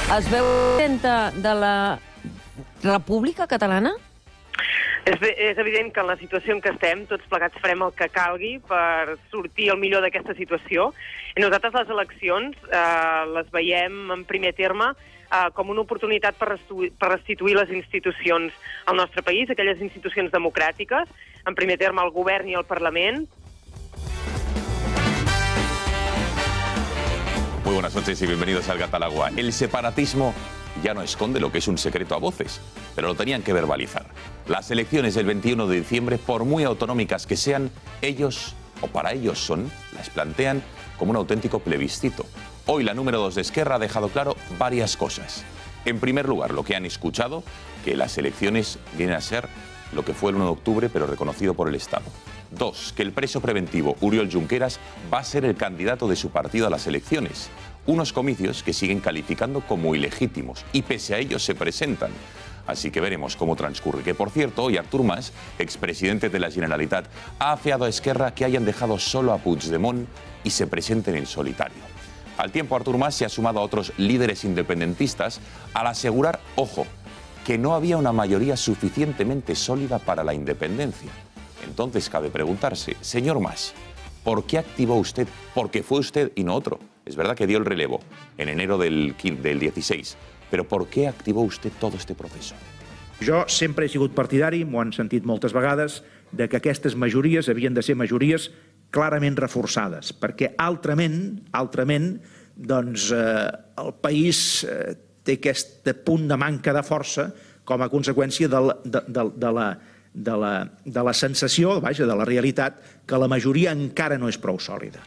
Es veu presidenta de la República Catalana? És evident que en la situació en què estem, tots plegats farem el que calgui per sortir el millor d'aquesta situació. I nosaltres les eleccions les veiem en primer terme com una oportunitat per restituir les institucions al nostre país, aquelles institucions democràtiques, en primer terme el govern i el Parlament. Muy buenas noches y bienvenidos al Gatalagua. El separatismo ya no esconde lo que es un secreto a voces, pero lo tenían que verbalizar. Las elecciones del 21 de diciembre, por muy autonómicas que sean, ellos, o para ellos son, las plantean como un auténtico plebiscito. Hoy la número 2 de Esquerra ha dejado claro varias cosas. En primer lugar, lo que han escuchado, que las elecciones vienen a ser lo que fue el 1 de octubre, pero reconocido por el Estado. 2, que el preso preventivo Oriol Junqueras va a ser el candidato de su partido a las elecciones. Unos comicios que siguen calificando como ilegítimos y pese a ello se presentan. Así que veremos cómo transcurre. Que por cierto, hoy Artur Mas, expresidente de la Generalitat, ha afeado a Esquerra que hayan dejado solo a Puigdemont y se presenten en solitario. Al tiempo, Artur Mas se ha sumado a otros líderes independentistas al asegurar, ojo, que no había una mayoría suficientemente sólida para la independencia. Entonces cabe preguntarse, señor Mas, ¿por qué activó usted? Porque fue usted y no otro. Es verdad que dio el relevo en enero del 16, pero ¿por qué activó usted todo este proceso? Jo sempre he sigut partidari, m'ho han sentit moltes vegades, de que aquestes majories havien de ser majories clarament reforçades, perquè altrament doncs, el país té aquest punt de manca de força com a conseqüència de la sensació, vaja, de la realitat, que la majoria encara no és prou sòlida.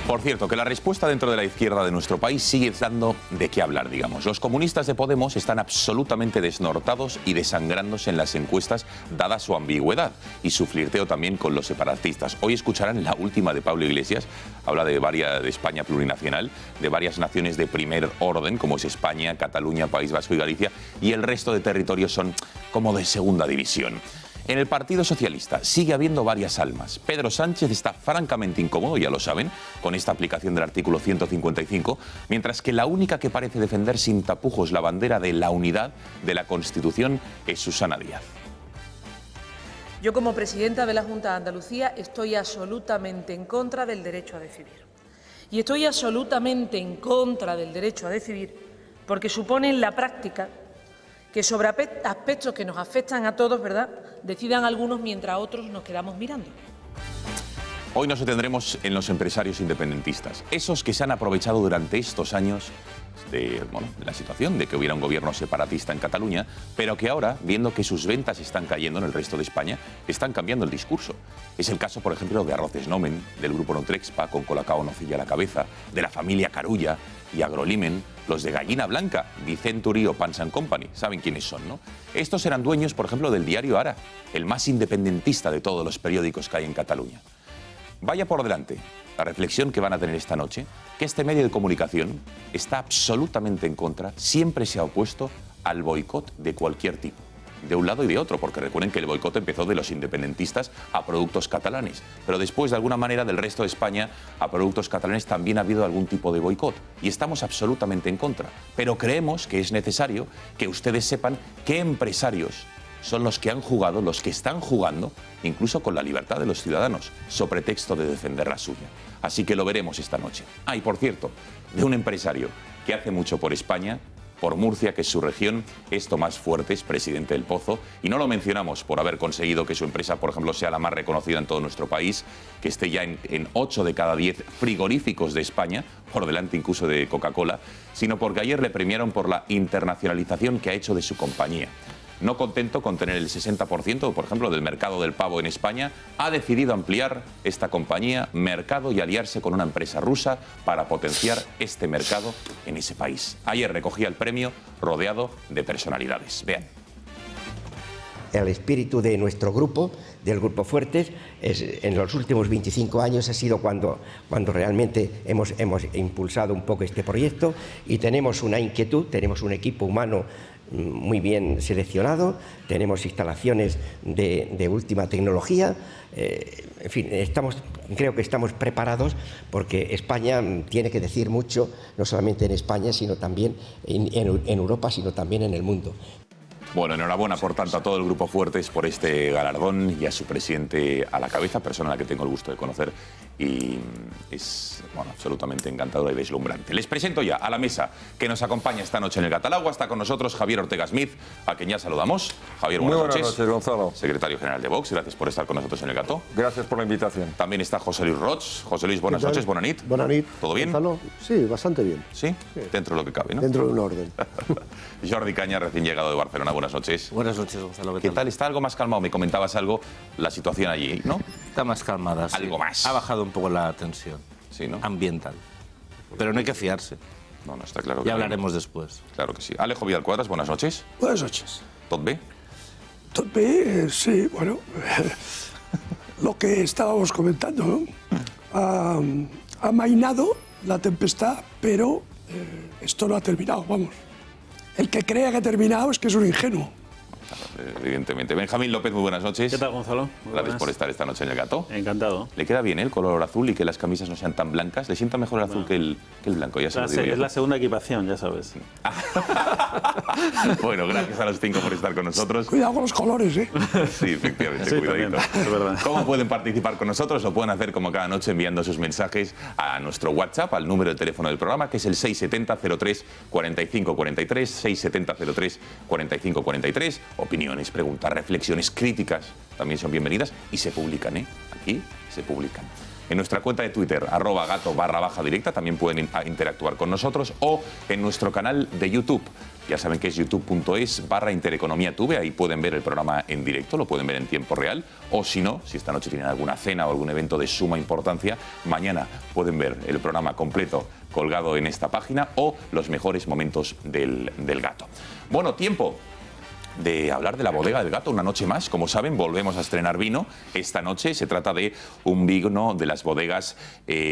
Por cierto, que la respuesta dentro de la izquierda de nuestro país sigue dando de qué hablar, digamos. Los comunistas de Podemos están absolutamente desnortados y desangrándose en las encuestas, dada su ambigüedad y su flirteo también con los separatistas. Hoy escucharán la última de Pablo Iglesias, habla de España plurinacional, de varias naciones de primer orden, como es España, Cataluña, País Vasco y Galicia, y el resto de territorios son como de segunda división. En el Partido Socialista sigue habiendo varias almas. Pedro Sánchez está francamente incómodo, ya lo saben, con esta aplicación del artículo 155, mientras que la única que parece defender sin tapujos la bandera de la unidad de la Constitución es Susana Díaz. Yo, como presidenta de la Junta de Andalucía, estoy absolutamente en contra del derecho a decidir. Y estoy absolutamente en contra del derecho a decidir porque supone en la práctica que sobre aspectos que nos afectan a todos, ¿verdad?, decidan algunos mientras otros nos quedamos mirando. Hoy nos detendremos en los empresarios independentistas, esos que se han aprovechado durante estos años de la situación de que hubiera un gobierno separatista en Cataluña, pero que ahora, viendo que sus ventas están cayendo en el resto de España, están cambiando el discurso. Es el caso, por ejemplo, de Arroces Nomen, del grupo Nutrexpa, con Colacao Nocilla a la cabeza, de la familia Carulla y Agrolimen, los de Gallina Blanca, Vicenturi o Pans & Company. ¿Saben quiénes son, no? Estos eran dueños, por ejemplo, del diario Ara, el más independentista de todos los periódicos que hay en Cataluña. Vaya por delante la reflexión que van a tener esta noche, que este medio de comunicación está absolutamente en contra, siempre se ha opuesto al boicot de cualquier tipo, de un lado y de otro, porque recuerden que el boicot empezó de los independentistas a productos catalanes, pero después, de alguna manera, del resto de España a productos catalanes también ha habido algún tipo de boicot, y estamos absolutamente en contra. Pero creemos que es necesario que ustedes sepan qué empresarios son los que han jugado, los que están jugando, incluso con la libertad de los ciudadanos, sobre texto de defender la suya. Así que lo veremos esta noche. Ah, y por cierto, de un empresario que hace mucho por España, por Murcia, que es su región, es Tomás Fuertes, presidente del Pozo, y no lo mencionamos por haber conseguido que su empresa, por ejemplo, sea la más reconocida en todo nuestro país, que esté ya en 8 de cada 10 frigoríficos de España, por delante incluso de Coca-Cola, sino porque ayer le premiaron por la internacionalización que ha hecho de su compañía. No contento con tener el 60%, por ejemplo, del mercado del pavo en España, ha decidido ampliar esta compañía mercado y aliarse con una empresa rusa para potenciar este mercado en ese país. Ayer recogía el premio rodeado de personalidades. Vean. El espíritu de nuestro grupo, del Grupo Fuertes, en los últimos 25 años ha sido cuando realmente hemos impulsado un poco este proyecto y tenemos una inquietud, tenemos un equipo humano muy bien seleccionado, tenemos instalaciones de última tecnología, en fin, creo que estamos preparados porque España tiene que decir mucho, no solamente en España, sino también en Europa, sino también en el mundo. Bueno, enhorabuena por tanto a todo el Grupo Fuertes por este galardón y a su presidente a la cabeza, persona a la que tengo el gusto de conocer y es absolutamente encantadora y deslumbrante. Les presento ya a la mesa que nos acompaña esta noche en el Gatalagua. Está con nosotros Javier Ortega Smith, a quien ya saludamos. Javier, buenas noches. Buenas noches, Gonzalo. Secretario General de Vox, gracias por estar con nosotros en el Gato. Gracias por la invitación. También está José Luis Roig. José Luis, buenas noches, buena nit. Buena nit. ¿Todo bien? Gonzalo, sí, bastante bien. ¿Sí? Dentro de lo que cabe, ¿no? Dentro de un orden. Jordi Cañas, recién llegado de Barcelona, buenas noches. Buenas noches, Gonzalo. ¿Qué tal? ¿Está algo más calmado? Me comentabas algo, la situación allí, ¿no? Está más calmada, sí. Algo más. Ha bajado un poco la tensión. Sí, ¿no? Ambiental. Pero no hay que fiarse. No, está claro que ya hablaremos después. Claro que sí. Alejo Vidal-Quadras, buenas noches. Buenas noches. ¿Tot bé? Tot bé, sí, bueno, lo que estábamos comentando, ¿no? Ha amainado la tempestad, pero esto no ha terminado, vamos. El que crea que ha terminado es que es un ingenuo. Evidentemente. Benjamín López, muy buenas noches. ¿Qué tal, Gonzalo? Gracias por estar esta noche en el Gato. Encantado. ¿Le queda bien el color azul y que las camisas no sean tan blancas? ¿Le sienta mejor el azul que el blanco? Ya se lo digo yo. Es la segunda equipación, ya sabes. Bueno, gracias a los 5 por estar con nosotros. Cuidado con los colores, ¿eh? Sí, efectivamente, sí, cuidadito. También, es verdad. ¿Cómo pueden participar con nosotros? Lo pueden hacer como cada noche enviando sus mensajes a nuestro WhatsApp, al número de teléfono del programa, que es el 670 03 45 43, 670 03 45 43. Opiniones, preguntas, reflexiones, críticas también son bienvenidas y se publican, ¿eh? Aquí se publican. En nuestra cuenta de Twitter, @gato_directa, también pueden interactuar con nosotros o en nuestro canal de YouTube. Ya saben que es youtube.es/intereconomiatv, ahí pueden ver el programa en directo, lo pueden ver en tiempo real, o si no, si esta noche tienen alguna cena o algún evento de suma importancia, mañana pueden ver el programa completo colgado en esta página o los mejores momentos del Gato. Bueno, tiempo de hablar de la bodega del Gato una noche más. Como saben, volvemos a estrenar vino esta noche. Se trata de un vino de las bodegas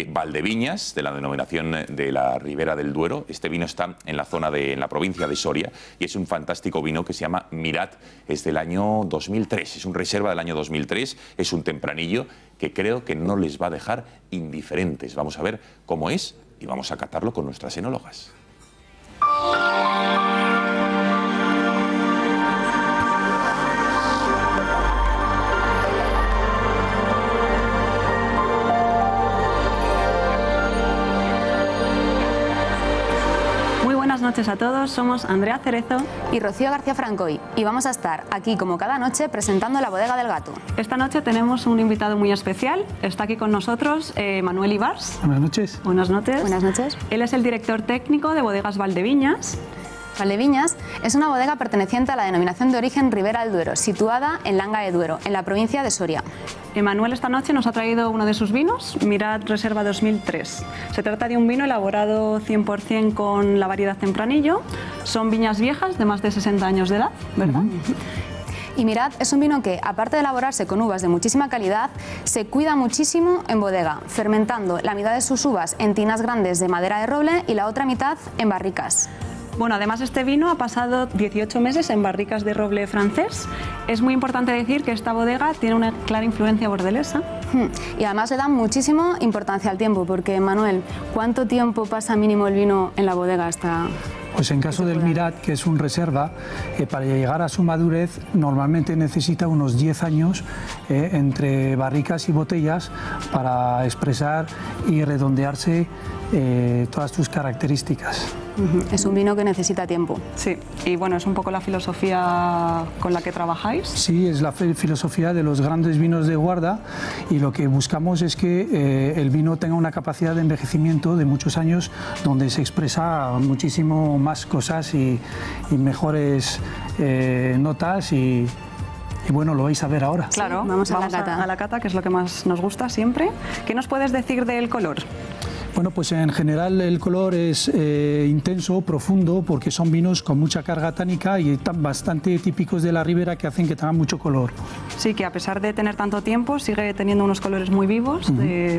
Valdeviñas, de la denominación de la Ribera del Duero. Este vino está en la zona en la provincia de Soria y es un fantástico vino que se llama Mirat. Es del año 2003, es un reserva del año 2003, es un tempranillo que creo que no les va a dejar indiferentes. Vamos a ver cómo es y vamos a catarlo con nuestras enólogas. Buenas noches a todos, somos Andrea Cerezo y Rocío García Francoy y vamos a estar aquí como cada noche presentando la bodega del Gato. Esta noche tenemos un invitado muy especial, está aquí con nosotros Manuel Ibars. Buenas noches. Buenas noches. Buenas noches. Él es el director técnico de Bodegas Valdeviñas. Valdeviñas es una bodega perteneciente a la denominación de origen Ribera del Duero, situada en Langa de Duero, en la provincia de Soria. Manuel esta noche nos ha traído uno de sus vinos, Mirat Reserva 2003. Se trata de un vino elaborado 100% con la variedad Tempranillo. Son viñas viejas de más de 60 años de edad, ¿verdad? Y Mirat es un vino que, aparte de elaborarse con uvas de muchísima calidad, se cuida muchísimo en bodega, fermentando la mitad de sus uvas en tinas grandes de madera de roble y la otra mitad en barricas. Bueno, además este vino ha pasado 18 meses en barricas de roble francés. Es muy importante decir que esta bodega tiene una clara influencia bordelesa. Y además le dan muchísima importancia al tiempo, porque, Manuel, ¿cuánto tiempo pasa mínimo el vino en la bodega hasta...? Pues en caso del Mirat, que es un reserva, para llegar a su madurez normalmente necesita unos 10 años entre barricas y botellas para expresar y redondearse todas sus características. Es un vino que necesita tiempo. Sí, y bueno, es un poco la filosofía con la que trabajáis. Sí, es la filosofía de los grandes vinos de guarda y lo que buscamos es que el vino tenga una capacidad de envejecimiento de muchos años donde se expresa muchísimo más cosas y mejores notas y bueno, lo vais a ver ahora. Claro, sí, vamos a la cata, que es lo que más nos gusta siempre. ¿Qué nos puedes decir del color? Bueno, pues en general el color es intenso, profundo, porque son vinos con mucha carga tánica y están bastante típicos de la ribera que hacen que tengan mucho color. Sí, que a pesar de tener tanto tiempo, sigue teniendo unos colores muy vivos,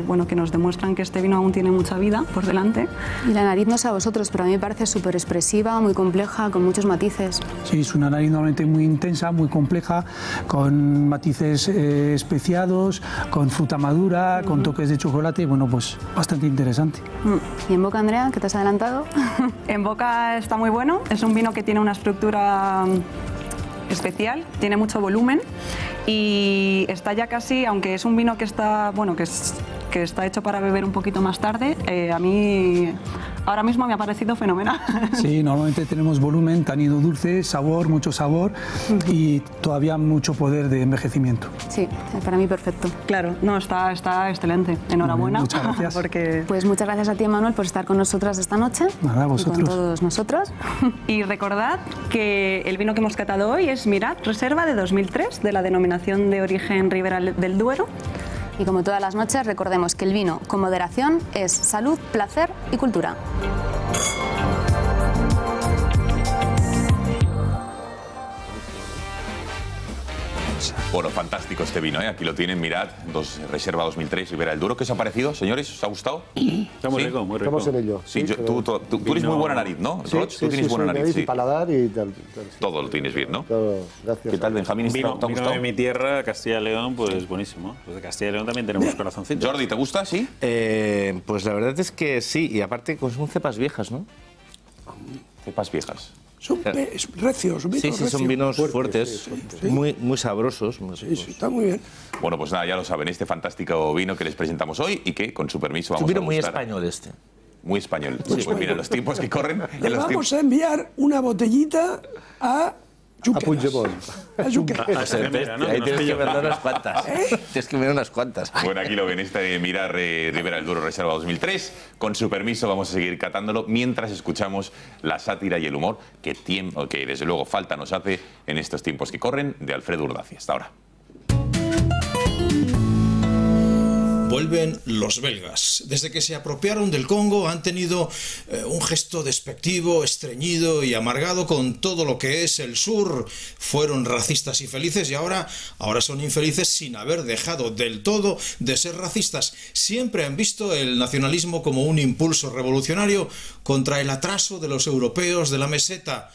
bueno, que nos demuestran que este vino aún tiene mucha vida por delante. Y la nariz no sé a vosotros, pero a mí me parece súper expresiva, muy compleja, con muchos matices. Sí, es una nariz normalmente muy intensa, muy compleja, con matices especiados, con fruta madura, con toques de chocolate, y bueno, pues bastante interesante. ¿Y en boca, Andrea, qué te has adelantado? En boca está muy bueno, es un vino que tiene una estructura especial, tiene mucho volumen y está ya casi, aunque es un vino que está, bueno, que está hecho para beber un poquito más tarde, a mí ahora mismo me ha parecido fenomenal. Sí, normalmente tenemos volumen, tanino dulce, sabor, mucho sabor y todavía mucho poder de envejecimiento. Sí, para mí perfecto. Claro, no, está excelente. Enhorabuena. Muchas gracias. Porque... Pues muchas gracias a ti, Manuel, por estar con nosotras esta noche. Nada, a vosotros. Y con todos nosotros. Y recordad que el vino que hemos catado hoy es Mirad Reserva de 2003, de la denominación de origen Ribera del Duero. Y como todas las noches, recordemos que el vino, con moderación, es salud, placer y cultura. Bueno, fantástico este vino, ¿eh? Aquí lo tienen, mirad, Reserva 2003, Ribera del Duero. ¿Qué os ha parecido, señores? ¿Os ha gustado? Está muy rico, muy rico. Estamos en ello. Sí, tú tienes muy buena nariz, ¿no? Sí, Roch, tú tienes buena nariz, y paladar y tal. Todo lo tienes bien, ¿no? Todo, gracias. ¿Qué tal, Benjamín? ¿Te ha Vino gustado? de mi tierra, Castilla y León, pues buenísimo. Pues de Castilla y León también tenemos corazoncito. Jordi, ¿te gusta? ¿Sí? Pues la verdad es que sí, y aparte son cepas viejas, ¿no? Cepas viejas. Son recios, son vinos Sí, recios. son vinos fuertes, sí. muy sabrosos. Sí, está muy bien. Bueno, pues nada, ya lo saben, este fantástico vino que les presentamos hoy y que, con su permiso, Es un vamos a vino muy degustar. español este. Muy español. Sí, pues mira, los tiempos que corren... Le vamos a enviar una botellita a Junqueras. A Puigdemont. A Junqueras. Ahí tienes que ver unas cuantas. Tienes que ver unas cuantas. Bueno, aquí lo ven, este Mirad Ribera del Duero Reserva 2003. Con su permiso vamos a seguir catándolo mientras escuchamos la sátira y el humor que desde luego falta nos hace en estos tiempos que corren, de Alfredo Urdaci. Hasta ahora. Vuelven los belgas. Desde que se apropiaron del Congo han tenido un gesto despectivo, estreñido y amargado con todo lo que es el sur. Fueron racistas y felices y ahora son infelices sin haber dejado del todo de ser racistas. Siempre han visto el nacionalismo como un impulso revolucionario contra el atraso de los europeos de la meseta,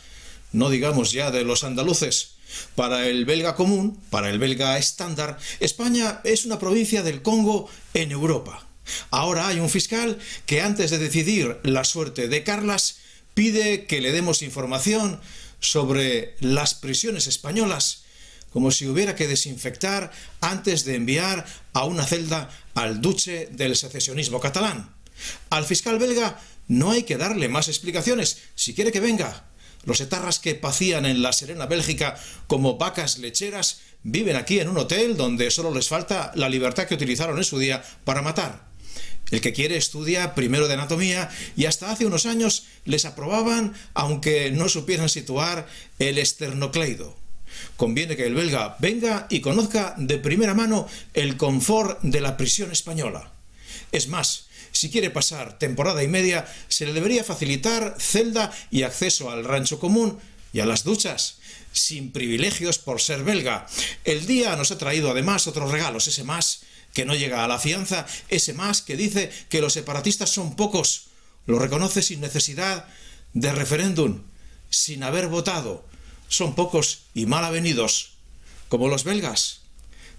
no digamos ya de los andaluces. Para el belga común, para el belga estándar, España es una provincia del Congo en Europa. Ahora hay un fiscal que antes de decidir la suerte de Carlas pide que le demos información sobre las prisiones españolas, como si hubiera que desinfectar antes de enviar a una celda al duce del secesionismo catalán. Al fiscal belga no hay que darle más explicaciones, si quiere que venga. Los etarras que pacían en La Serena, Bélgica, como vacas lecheras, viven aquí en un hotel donde solo les falta la libertad que utilizaron en su día para matar. El que quiere estudia primero de anatomía y hasta hace unos años les aprobaban aunque no supieran situar el esternocleido. Conviene que el belga venga y conozca de primera mano el confort de la prisión española. Es más, si quiere pasar temporada y media, se le debería facilitar celda y acceso al rancho común y a las duchas, sin privilegios por ser belga. El día nos ha traído además otros regalos, ese más que no llega a la fianza, ese más que dice que los separatistas son pocos, lo reconoce sin necesidad de referéndum, sin haber votado. Son pocos y mal avenidos, como los belgas.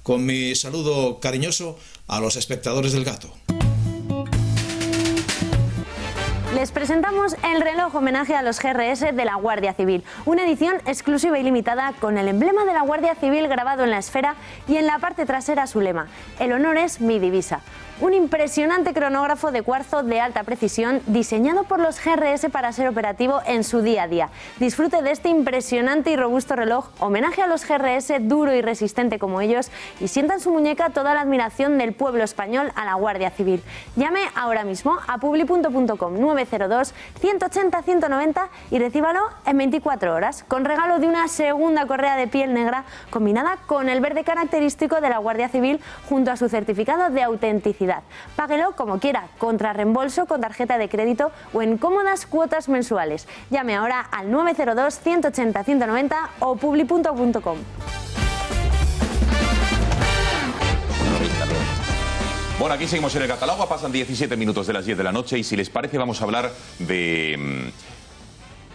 Con mi saludo cariñoso a los espectadores del Gato. Les presentamos el reloj homenaje a los GRS de la Guardia Civil, una edición exclusiva y limitada con el emblema de la Guardia Civil grabado en la esfera y en la parte trasera su lema: el honor es mi divisa. Un impresionante cronógrafo de cuarzo de alta precisión diseñado por los GRS para ser operativo en su día a día. Disfrute de este impresionante y robusto reloj, homenaje a los GRS, duro y resistente como ellos, y sienta en su muñeca toda la admiración del pueblo español a la Guardia Civil. Llame ahora mismo a publi.com 902 180 190 y recíbalo en 24 horas, con regalo de una segunda correa de piel negra combinada con el verde característico de la Guardia Civil junto a su certificado de autenticidad. Páguelo como quiera, contra reembolso, con tarjeta de crédito o en cómodas cuotas mensuales. Llame ahora al 902 180 190 o publi.com. Bueno, aquí seguimos en el Catalogua, pasan 17 minutos de las 10 de la noche y si les parece vamos a hablar de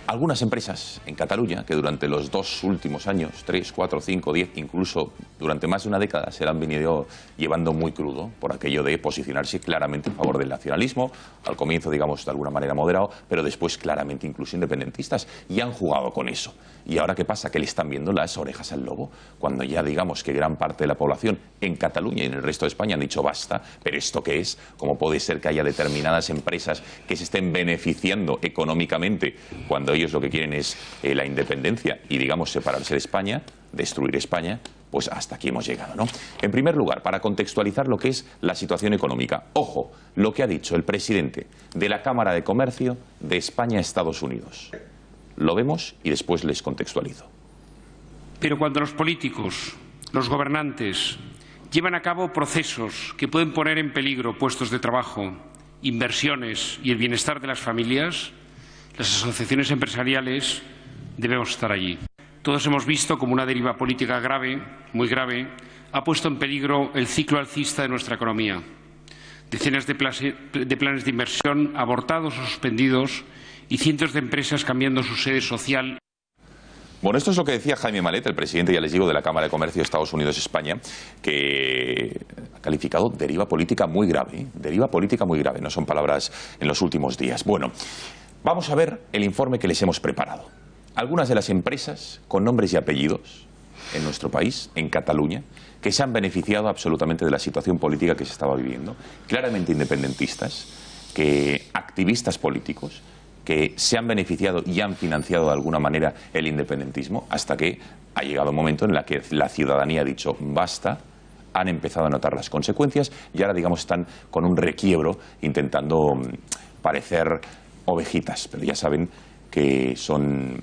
algunas empresas en Cataluña que durante los 2 últimos años, 3, 4, 5, 10, incluso durante más de una década se la han venido llevando muy crudo por aquello de posicionarse claramente en favor del nacionalismo, al comienzo digamos de alguna manera moderado, pero después claramente incluso independentistas y han jugado con eso. ¿Y ahora qué pasa? Que le están viendo las orejas al lobo cuando ya digamos que gran parte de la población en Cataluña y en el resto de España han dicho basta, pero ¿esto qué es? ¿Cómo puede ser que haya determinadas empresas que se estén beneficiando económicamente cuando ellos lo que quieren es la independencia y digamos separarse de España, destruir España? Pues hasta aquí hemos llegado, ¿no? En primer lugar, para contextualizar lo que es la situación económica, ojo, lo que ha dicho el presidente de la Cámara de Comercio de España-Estados Unidos. Lo vemos y después les contextualizo. Pero cuando los políticos, los gobernantes, llevan a cabo procesos que pueden poner en peligro puestos de trabajo, inversiones y el bienestar de las familias, las asociaciones empresariales debemos estar allí. Todos hemos visto como una deriva política grave, muy grave, ha puesto en peligro el ciclo alcista de nuestra economía. Decenas de planes de inversión abortados o suspendidos y cientos de empresas cambiando su sede social. Bueno, esto es lo que decía Jaime Malet, el presidente, ya les digo, de la Cámara de Comercio de Estados Unidos-España, que ha calificado deriva política muy grave, ¿eh? Deriva política muy grave, no son palabras en los últimos días. Bueno, vamos a ver el informe que les hemos preparado. Algunas de las empresas con nombres y apellidos en nuestro país, en Cataluña, que se han beneficiado absolutamente de la situación política que se estaba viviendo, claramente independentistas, que activistas políticos, que se han beneficiado y han financiado de alguna manera el independentismo, hasta que ha llegado un momento en el que la ciudadanía ha dicho basta, han empezado a notar las consecuencias y ahora digamos están con un requiebro intentando parecer ovejitas, pero ya saben que son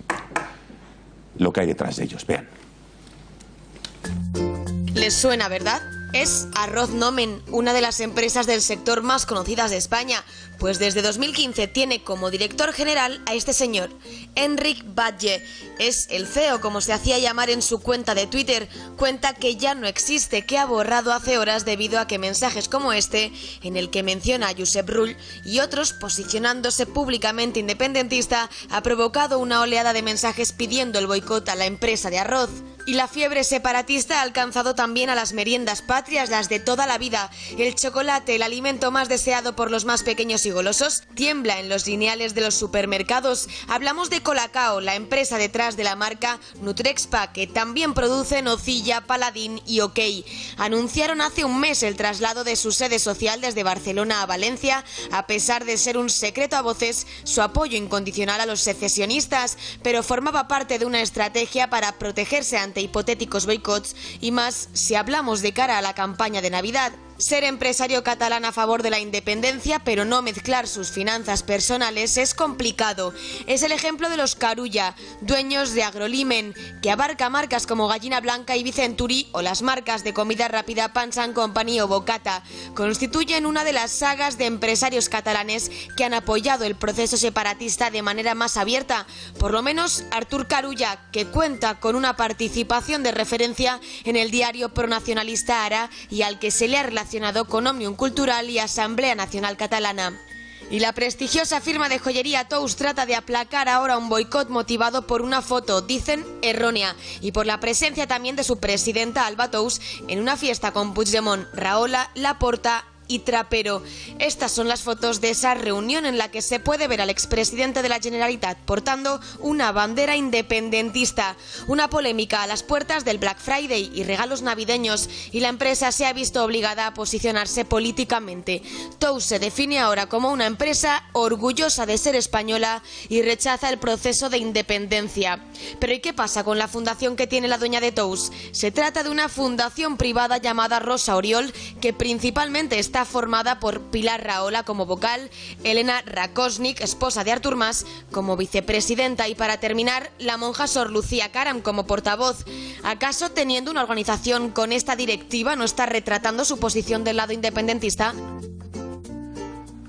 lo que hay detrás de ellos. Vean. ¿Les suena, verdad? Es Arroz Nomen, una de las empresas del sector más conocidas de España, pues desde 2015 tiene como director general a este señor, Enric Batlle. Es el CEO, como se hacía llamar en su cuenta de Twitter, cuenta que ya no existe, que ha borrado hace horas debido a que mensajes como este, en el que menciona a Josep Rull y otros posicionándose públicamente independentista, ha provocado una oleada de mensajes pidiendo el boicot a la empresa de arroz. Y la fiebre separatista ha alcanzado también a las meriendas patrias, las de toda la vida. El chocolate, el alimento más deseado por los más pequeños y golosos, tiembla en los lineales de los supermercados. Hablamos de Colacao, la empresa detrás de la marca Nutrexpa, que también produce nocilla, paladín y OK. Anunciaron hace un mes el traslado de su sede social desde Barcelona a Valencia, a pesar de ser un secreto a voces su apoyo incondicional a los secesionistas, pero formaba parte de una estrategia para protegerse ante hipotéticos boicots y más si hablamos de cara a la campaña de Navidad. Ser empresario catalán a favor de la independencia, pero no mezclar sus finanzas personales es complicado. Es el ejemplo de los Carulla, dueños de Agrolimen, que abarca marcas como Gallina Blanca y Vicenturi, o las marcas de comida rápida Pans & Company o Bocata. Constituyen una de las sagas de empresarios catalanes que han apoyado el proceso separatista de manera más abierta. Por lo menos Artur Carulla, que cuenta con una participación de referencia en el diario pronacionalista Ara y al que se le ha relacionado con Òmnium Cultural y Asamblea Nacional Catalana. Y la prestigiosa firma de joyería Tous trata de aplacar ahora un boicot motivado por una foto, dicen, errónea, y por la presencia también de su presidenta Alba Tous en una fiesta con Puigdemont, Rahola, Laporta y Trapero. Estas son las fotos de esa reunión en la que se puede ver al expresidente de la Generalitat portando una bandera independentista. Una polémica a las puertas del Black Friday y regalos navideños, y la empresa se ha visto obligada a posicionarse políticamente. Tous se define ahora como una empresa orgullosa de ser española y rechaza el proceso de independencia. Pero ¿y qué pasa con la fundación que tiene la dueña de Tous? Se trata de una fundación privada llamada Rosa Oriol, que principalmente está formada por Pilar Rahola como vocal, Elena Rakosnik, esposa de Artur Mas, como vicepresidenta y, para terminar, la monja Sor Lucía Caram como portavoz. ¿Acaso teniendo una organización con esta directiva no está retratando su posición del lado independentista?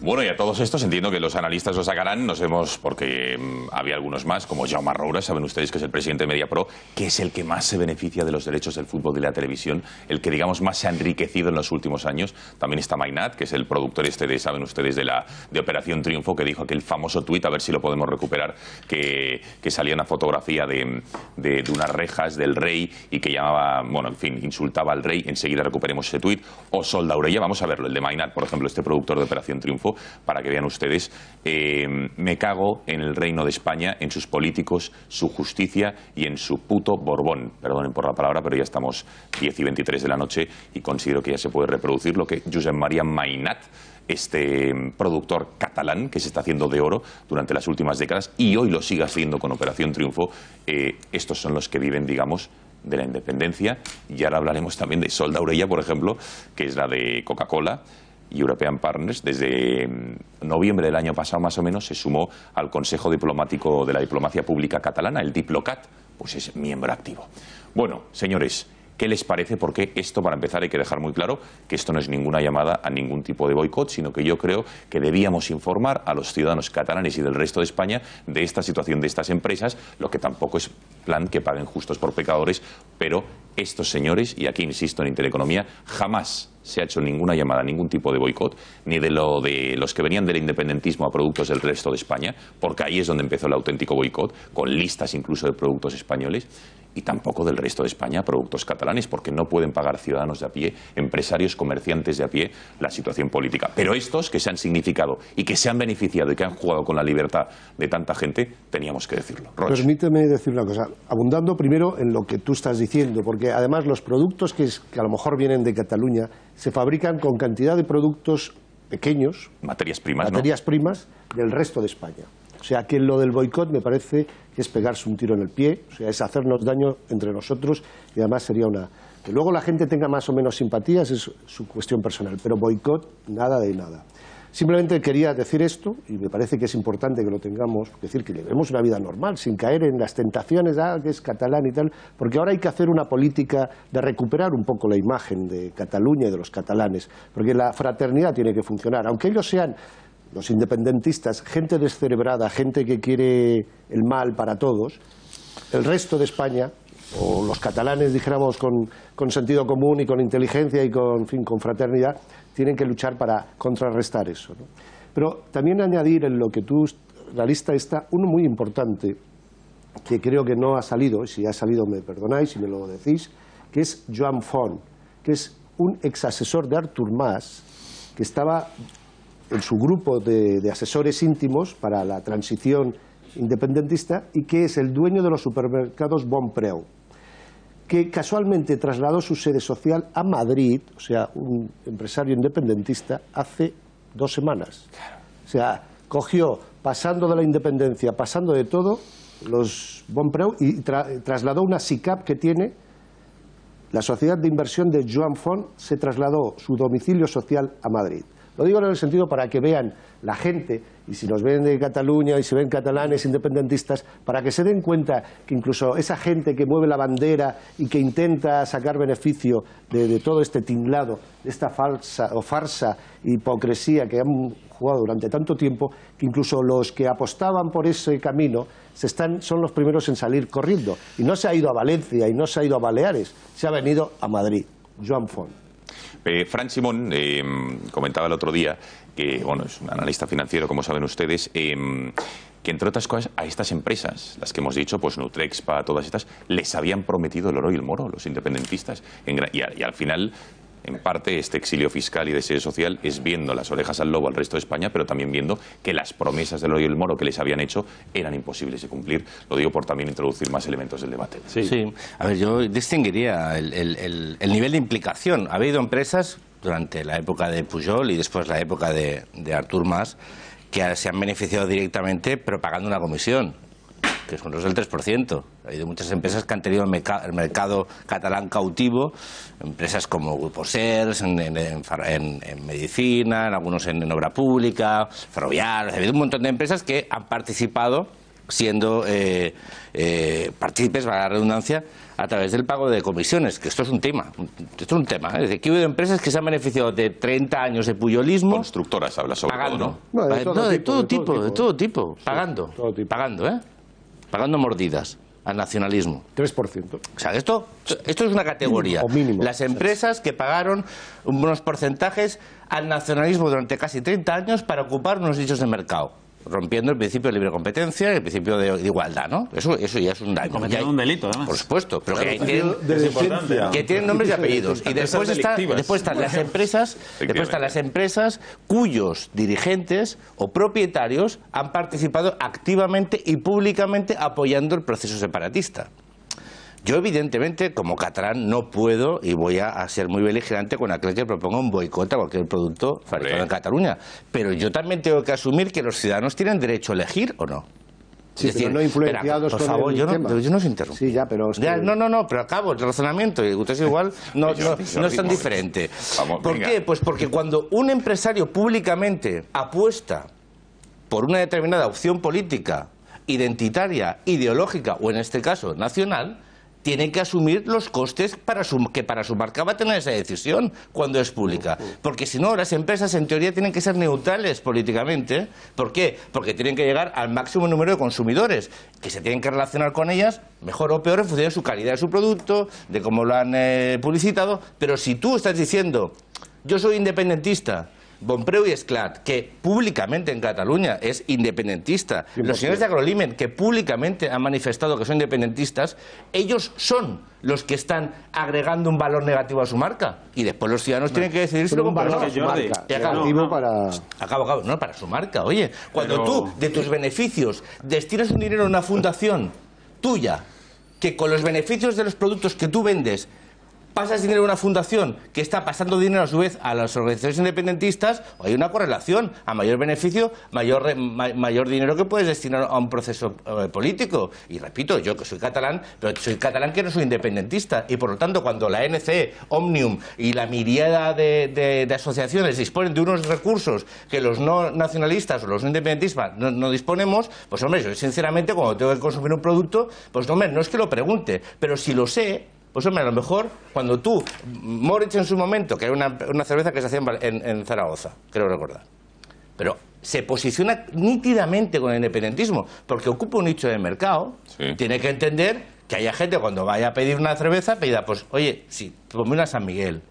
Bueno, y a todos estos entiendo que los analistas lo sacarán, nos hemos, porque había algunos más, como Jaume Roura, saben ustedes que es el presidente de Mediapro, que es el que más se beneficia de los derechos del fútbol de la televisión, el que, digamos, más se ha enriquecido en los últimos años. También está Mainat, que es el productor saben ustedes, de Operación Triunfo, que dijo aquel famoso tuit, a ver si lo podemos recuperar, que salía una fotografía de unas rejas del rey y que llamaba, bueno, en fin, insultaba al rey. Enseguida recuperemos ese tuit. O Sol Daurella, vamos a verlo, el de Mainat, por ejemplo, este productor de Operación Triunfo, para que vean ustedes. Me cago en el reino de España, en sus políticos, su justicia y en su puto Borbón. Perdonen por la palabra, pero ya estamos 10 y 23 de la noche y considero que ya se puede reproducir lo que Josep María Mainat, este productor catalán que se está haciendo de oro durante las últimas décadas y hoy lo sigue haciendo con Operación Triunfo, estos son los que viven, digamos, de la independencia. Y ahora hablaremos también de Sol Daurella, por ejemplo, que es la de Coca-Cola. European Partners, desde noviembre del año pasado más o menos, se sumó al Consejo Diplomático de la Diplomacia Pública Catalana, el Diplocat, pues es miembro activo. Bueno, señores, ¿qué les parece? Porque esto, para empezar, hay que dejar muy claro que esto no es ninguna llamada a ningún tipo de boicot, sino que yo creo que debíamos informar a los ciudadanos catalanes y del resto de España de esta situación de estas empresas, lo que tampoco es plan que paguen justos por pecadores, pero estos señores, y aquí insisto en Intereconomía, jamás se ha hecho ninguna llamada a ningún tipo de boicot, ni de los que venían del independentismo a productos del resto de España, porque ahí es donde empezó el auténtico boicot, con listas incluso de productos españoles, y tampoco del resto de España a productos catalanes, porque no pueden pagar ciudadanos de a pie, empresarios, comerciantes de a pie, la situación política. Pero estos que se han significado y que se han beneficiado y que han jugado con la libertad de tanta gente, teníamos que decirlo. Roche. Permíteme decir una cosa, abundando primero en lo que tú estás diciendo, porque además los productos que a lo mejor vienen de Cataluña se fabrican con cantidad de productos pequeños, materias primas del resto de España. O sea, que lo del boicot me parece que es pegarse un tiro en el pie, o sea, es hacernos daño entre nosotros y además sería una... Que luego la gente tenga más o menos simpatías es su cuestión personal, pero boicot, nada de nada. Simplemente quería decir esto, y me parece que es importante que lo tengamos, es decir, que llevemos una vida normal, sin caer en las tentaciones, que es catalán y tal, porque ahora hay que hacer una política de recuperar un poco la imagen de Cataluña y de los catalanes, porque la fraternidad tiene que funcionar, aunque ellos sean... los independentistas, gente descerebrada, gente que quiere el mal para todos, el resto de España, o los catalanes, dijéramos, con sentido común y con inteligencia y con fraternidad, tienen que luchar para contrarrestar eso, ¿no? Pero también añadir en lo que tú, la lista está, uno muy importante, que creo que no ha salido, y si ha salido me perdonáis si me lo decís, que es Joan Font, que es un exasesor de Artur Mas, que estaba en su grupo de asesores íntimos para la transición independentista y que es el dueño de los supermercados Bonpreu, que casualmente trasladó su sede social a Madrid, o sea, un empresario independentista, hace 2 semanas. O sea, cogió, pasando de la independencia, pasando de todo, los Bonpreu y trasladó una SICAP que tiene la sociedad de inversión de Joan Font, se trasladó su domicilio social a Madrid. Lo digo en el sentido para que vean la gente, y si nos ven de Cataluña y si ven catalanes independentistas, para que se den cuenta que incluso esa gente que mueve la bandera y que intenta sacar beneficio de todo este tinglado, de esta farsa hipocresía que han jugado durante tanto tiempo, que incluso los que apostaban por ese camino son los primeros en salir corriendo. Y no se ha ido a Valencia y no se ha ido a Baleares, se ha venido a Madrid. Joan Font. Fran Simón comentaba el otro día que, bueno, es un analista financiero, como saben ustedes, que entre otras cosas a estas empresas, las que hemos dicho, pues Nutrexpa, todas estas, les habían prometido el oro y el moro, los independentistas, y al final, en parte, este exilio fiscal y deseo social es viendo las orejas al lobo al resto de España, pero también viendo que las promesas del oro y el moro que les habían hecho eran imposibles de cumplir. Lo digo por también introducir más elementos del debate. Sí. A ver, yo distinguiría el nivel de implicación. Ha habido empresas durante la época de Pujol y después la época de Artur Mas que se han beneficiado directamente pero pagando una comisión, que son los del 3%. Ha habido muchas empresas que han tenido el mercado catalán cautivo, empresas como Grupo SERS, en medicina, en algunos en obra pública, Ferrovial. Ha habido un montón de empresas que han participado siendo partícipes, para la redundancia, a través del pago de comisiones, que esto es un tema. Es decir, que ha habido empresas que se han beneficiado de 30 años de puyolismo. Constructoras habla sobre pagando. todo, ¿no? De todo tipo. Pagando, pagando mordidas al nacionalismo. 3%. O sea, esto es una categoría. Mínimo. Las empresas que pagaron unos porcentajes al nacionalismo durante casi 30 años para ocupar unos nichos de mercado, rompiendo el principio de libre competencia y el principio de igualdad, ¿no? Eso ya es un daño. Cometiendo un delito, además. Por supuesto, pero Claro, que tienen nombres y apellidos. Y después están las empresas cuyos dirigentes o propietarios han participado activamente y públicamente apoyando el proceso separatista. Yo, evidentemente, como catalán, no puedo y voy a ser muy beligerante con aquel que proponga un boicot a cualquier producto fabricado en Cataluña. Pero yo también tengo que asumir que los ciudadanos tienen derecho a elegir o no. Sí, es decir, pero no influenciados por favor, con el tema. Yo no os interrumpo. Sí, ya, pero... No, pero acabo el razonamiento. Y ustedes igual no es tan diferente. ¿Por qué? Pues porque cuando un empresario públicamente apuesta por una determinada opción política, identitaria, ideológica o en este caso nacional, tiene que asumir los costes que para su marca va a tener esa decisión cuando es pública. Porque si no, las empresas en teoría tienen que ser neutrales políticamente. ¿Por qué? Porque tienen que llegar al máximo número de consumidores, que se tienen que relacionar con ellas, mejor o peor, en función de su calidad de su producto, de cómo lo han publicitado. Pero si tú estás diciendo, yo soy independentista, Bonpreu y Esclat, que públicamente en Cataluña es independentista, los señores de Agrolimen, que públicamente han manifestado que son independentistas, ellos son los que están agregando un valor negativo a su marca. Y después los ciudadanos tienen que decidir si luego para su marca. No, para su marca. Oye, cuando tú, de tus beneficios, destinas un dinero a una fundación tuya, que con los beneficios de los productos que tú vendes pasas dinero a una fundación que está pasando dinero a su vez a las organizaciones independentistas, hay una correlación. A mayor beneficio, mayor dinero que puedes destinar a un proceso político. Y repito, yo que soy catalán, pero soy catalán que no soy independentista. Y por lo tanto, cuando la ANC, Òmnium y la miríada de asociaciones disponen de unos recursos que los no nacionalistas o los no independentistas no disponemos, pues hombre, yo sinceramente cuando tengo que consumir un producto, pues hombre, no es que lo pregunte, pero si lo sé, pues hombre, a lo mejor cuando tú, Moritz en su momento, que era una cerveza que se hacía en Zaragoza, creo recordar, pero se posiciona nítidamente con el independentismo, porque ocupa un nicho de mercado, tiene que entender que haya gente cuando vaya a pedir una cerveza, pida, pues, oye, sí, ponme una San Miguel.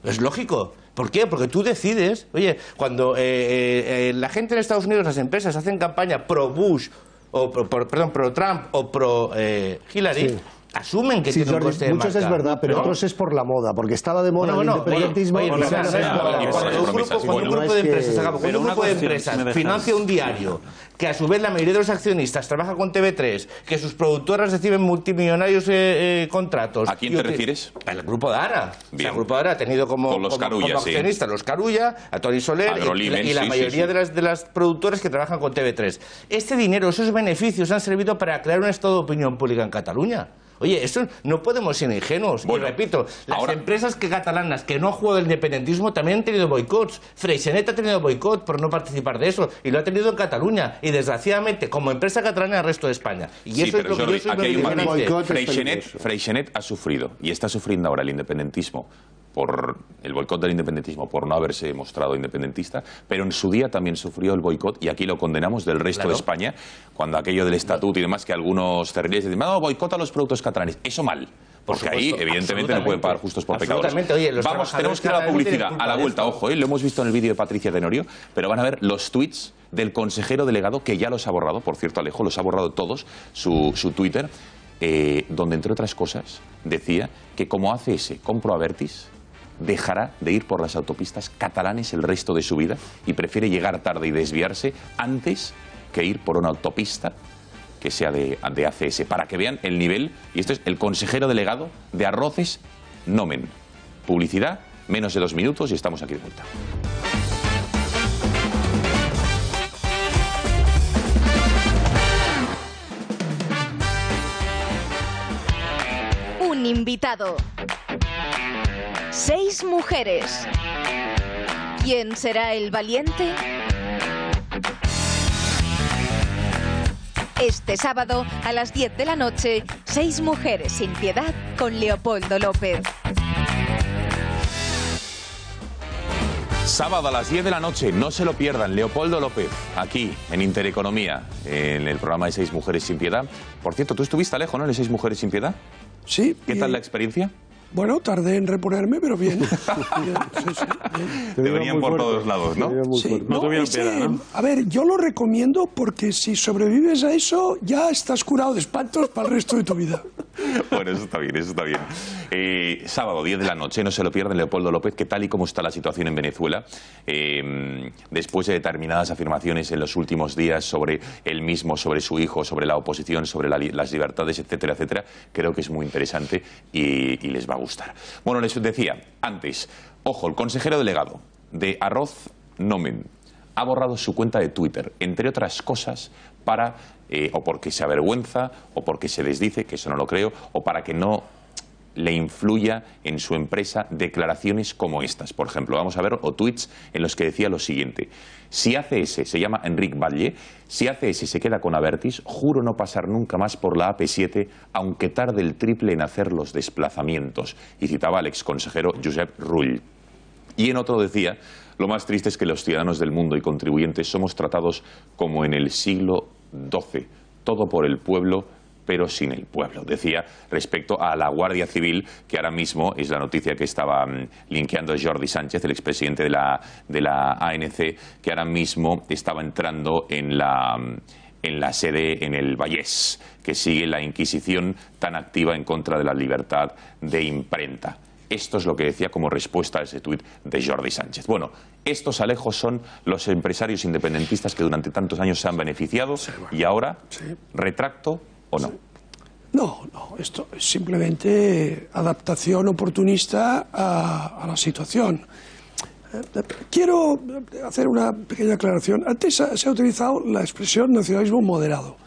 Es lógico. ¿Por qué? Porque tú decides, oye, cuando la gente en Estados Unidos, las empresas hacen campaña pro Bush, o pro Trump o pro Hillary, asumen que tiene un coste de marca. Muchos es verdad, pero otros es por la moda, porque estaba de moda el independentismo. Cuando un grupo de empresas financia un diario, que a su vez la mayoría de los accionistas trabaja con TV3, que sus productoras reciben multimillonarios contratos. ¿A quién te refieres? El grupo Dara. El grupo Dara ha tenido como accionistas los Carulla, a Toni Soler y la mayoría de las productoras que trabajan con TV3. Este dinero, esos beneficios han servido para crear un estado de opinión pública en Cataluña. Oye, eso no podemos ser ingenuos. Bueno, y repito, las empresas catalanas que no han jugado el independentismo también han tenido boicots. Freixenet ha tenido boicot por no participar de eso, y lo ha tenido en Cataluña. Y desgraciadamente, como empresa catalana, el resto de España. Y eso es lo que yo soy muy diferente. Freixenet ha sufrido, y está sufriendo ahora el independentismo, por el boicot del independentismo, por no haberse mostrado independentista, pero en su día también sufrió el boicot, y aquí lo condenamos, del resto de España, cuando aquello del estatuto y demás, que algunos terribles dicen, no, boicota los productos catalanes. Eso mal, porque ahí evidentemente no pueden pagar justos por pecadores. Oye, vamos, tenemos que ir a la publicidad, a la vuelta, ojo, lo hemos visto en el vídeo de Patricia Tenorio, pero van a ver los tweets del consejero delegado, que ya los ha borrado, por cierto, Alejo, los ha borrado todos, su Twitter, donde entre otras cosas decía que como ACS compró Abertis, dejará de ir por las autopistas catalanes el resto de su vida y prefiere llegar tarde y desviarse antes que ir por una autopista que sea de ACS, para que vean el nivel. Y este es el consejero delegado de Arroces Nomen. Publicidad, menos de 2 minutos y estamos aquí de vuelta. Un invitado. 6 mujeres. ¿Quién será el valiente? Este sábado a las 10 de la noche, 6 mujeres sin piedad con Leopoldo López. Sábado a las 10 de la noche, no se lo pierdan, Leopoldo López, aquí en Intereconomía, en el programa de 6 mujeres sin piedad. Por cierto, tú estuviste, Alejo, ¿no?, en 6 mujeres sin piedad. Sí. ¿Qué tal la experiencia? Bueno, tardé en reponerme, pero bien. Te venían por todos lados, ¿no? Sí. No tuvieron piedad, ¿no? A ver, yo lo recomiendo porque si sobrevives a eso, ya estás curado de espantos para el resto de tu vida. Bueno, eso está bien, eso está bien. Sábado, 10 de la noche, no se lo pierdan, Leopoldo López, que tal y como está la situación en Venezuela, después de determinadas afirmaciones en los últimos días sobre él mismo, sobre su hijo, sobre la oposición, sobre las libertades, etcétera, etcétera, creo que es muy interesante y les va a gustar. Bueno, les decía antes, ojo, el consejero delegado de Arroz Nomen ha borrado su cuenta de Twitter, entre otras cosas, para o porque se avergüenza, o porque se desdice, que eso no lo creo, o para que no le influya en su empresa declaraciones como estas. Por ejemplo, vamos a ver, o tweets en los que decía lo siguiente: si ACS, se llama Enric Batlle, si ACS se queda con Abertis, juro no pasar nunca más por la AP7, aunque tarde el triple en hacer los desplazamientos. Y citaba al exconsejero Josep Rull. Y en otro decía: lo más triste es que los ciudadanos del mundo y contribuyentes somos tratados como en el siglo XII, todo por el pueblo, pero sin el pueblo. Decía respecto a la Guardia Civil, que ahora mismo es la noticia que estaba linkeando Jordi Sánchez, el expresidente de la ANC, que ahora mismo estaba entrando en la sede en el Vallès, que sigue la Inquisición tan activa en contra de la libertad de imprenta. Esto es lo que decía como respuesta a ese tuit de Jordi Sánchez. Bueno, estos, Alejos, son los empresarios independentistas que durante tantos años se han beneficiado y ahora, ¿retracto o no? No, esto es simplemente adaptación oportunista a la situación. Quiero hacer una pequeña aclaración. Antes se ha utilizado la expresión nacionalismo moderado.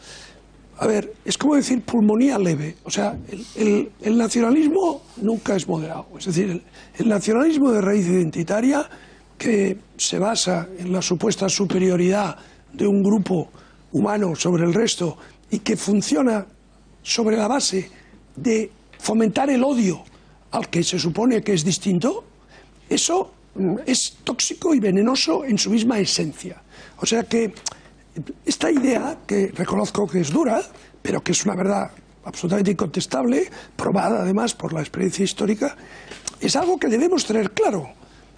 A ver, es como decir pulmonía leve. O sea, el nacionalismo nunca es moderado. Es decir, el nacionalismo de raíz identitaria, que se basa en la supuesta superioridad de un grupo humano sobre el resto y que funciona sobre la base de fomentar el odio al que se supone que es distinto, eso es tóxico y venenoso en su misma esencia. O sea que esta idea, que reconozco que es dura, pero que es una verdad absolutamente incontestable, probada además por la experiencia histórica, es algo que debemos tener claro.